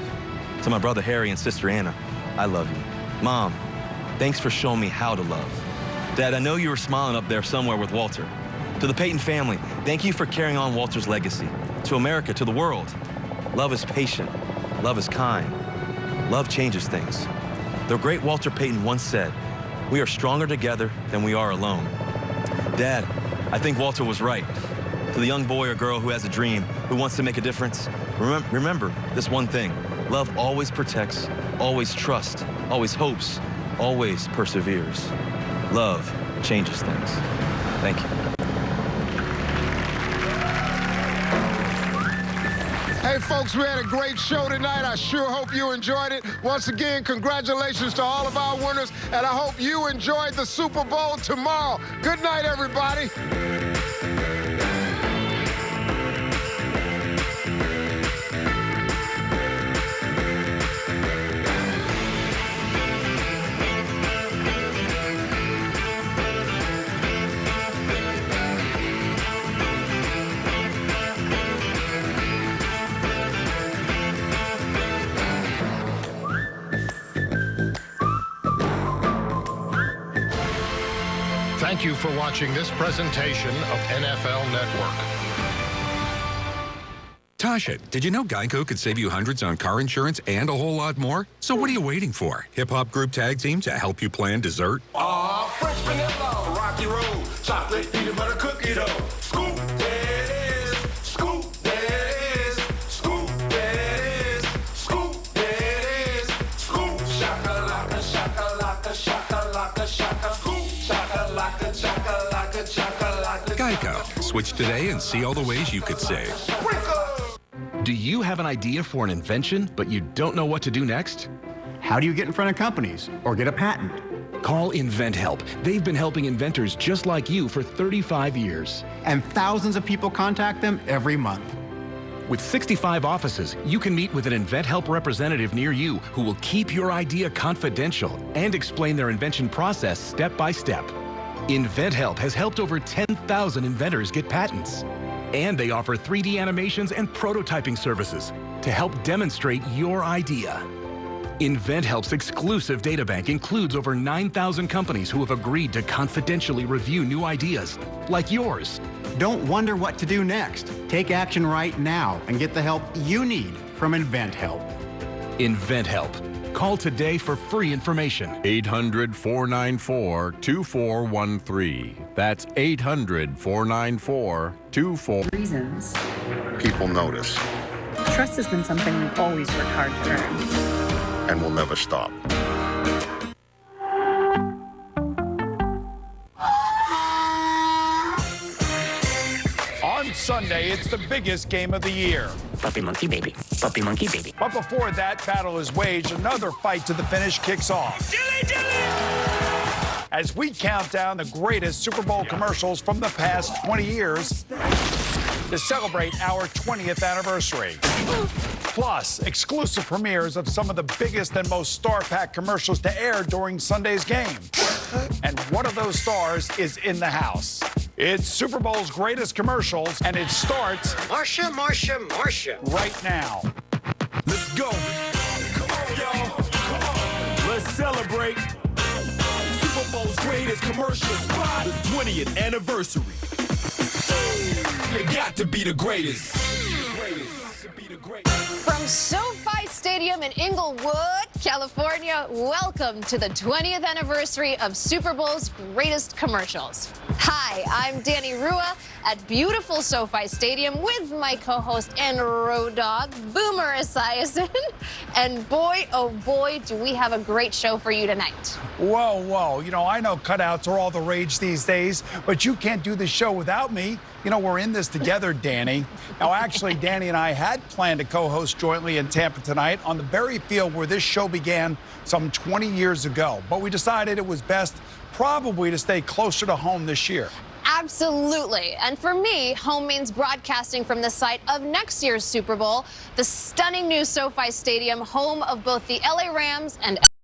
[SPEAKER 11] To my brother Harry and sister Anna, I love you. Mom, thanks for showing me how to love. Dad, I know you were smiling up there somewhere with Walter. To the Payton family, thank you for carrying on Walter's legacy. To America, to the world, love is patient, love is kind, love changes things. The great Walter Payton once said, "We are stronger together than we are alone." Dad, I think Walter was right. To the young boy or girl who has a dream, who wants to make a difference, remember this one thing. Love always protects, always trusts, always hopes, always perseveres. Love changes things. Thank you.
[SPEAKER 5] Hey, folks, we had a great show tonight. I sure hope you enjoyed it. Once again, congratulations to all of our winners, and I hope you enjoyed the Super Bowl tomorrow. Good night, everybody.
[SPEAKER 2] Thank you for watching this presentation of NFL Network.
[SPEAKER 3] Tasha, did you know Geico could save you hundreds on car insurance and a whole lot more? So what are you waiting for? Hip-hop group tag team to help you plan dessert?
[SPEAKER 4] Fresh vanilla, rocky road, chocolate peanut butter cookie dough. Scoop, there it is. Scoop, there it is. Scoop, there it is. Scoop, there it is. Scoop, shakalaka, shakalaka, shakalaka, shaka. Scoop, shakalaka, shakalaka, shakalaka.
[SPEAKER 3] Geico. Switch today and see all the ways you could save.
[SPEAKER 10] Do you have an idea for an invention, but you don't know what to do next?
[SPEAKER 13] How do you get in front of companies or get a patent?
[SPEAKER 10] Call InventHelp. They've been helping inventors just like you for 35 years.
[SPEAKER 13] And thousands of people contact them every month.
[SPEAKER 10] With 65 offices, you can meet with an InventHelp representative near you who will keep your idea confidential and explain their invention process step by step. InventHelp has helped over 10,000 inventors get patents. And they offer 3D animations and prototyping services to help demonstrate your idea. InventHelp's exclusive databank includes over 9,000 companies who have agreed to confidentially review new ideas, like yours.
[SPEAKER 13] Don't wonder what to do next. Take action right now and get the help you need from InventHelp.
[SPEAKER 10] InventHelp. Call today for free information.
[SPEAKER 15] 800-494-2413. That's 800-494-2413.
[SPEAKER 16] Reasons.
[SPEAKER 12] People notice.
[SPEAKER 16] Trust has been something we've always worked hard to earn.
[SPEAKER 12] And will never stop.
[SPEAKER 2] On
[SPEAKER 14] Sunday, it's the biggest game of the year.
[SPEAKER 17] Puppy monkey baby, puppy monkey baby.
[SPEAKER 14] But before that battle is waged, another fight to the finish kicks off. As we count down the greatest Super Bowl commercials from the past 20 years to celebrate our 20th anniversary. Plus, exclusive premieres of some of the biggest and most star-packed commercials to air during Sunday's game. And one of those stars is in the house. It's Super Bowl's greatest commercials, and it starts...
[SPEAKER 18] Marcia, Marcia, Marcia.
[SPEAKER 14] ...right now.
[SPEAKER 4] Let's go. Come on, y'all. Come on. Let's celebrate Super Bowl's greatest commercial spot. The 20th anniversary. You got to be the greatest.
[SPEAKER 19] From SoFi Stadium in Inglewood, California, welcome to the 20th anniversary of Super Bowl's greatest commercials. Hi, I'm Danny Rua at beautiful SoFi Stadium with my co-host and road dog, Boomer Esiason. And boy, oh boy, do we have a great show for you tonight.
[SPEAKER 14] Whoa, whoa. You know, I know cutouts are all the rage these days, but you can't do this show without me. You know, we're in this together, Danny. Now, actually, Danny and I had planned to co-host jointly in Tampa tonight on the very field where this show began some 20 years ago. But we decided it was best probably to stay closer to home this year.
[SPEAKER 19] Absolutely. And for me, home means broadcasting from the site of next year's Super Bowl, the stunning new SoFi Stadium, home of both the LA Rams and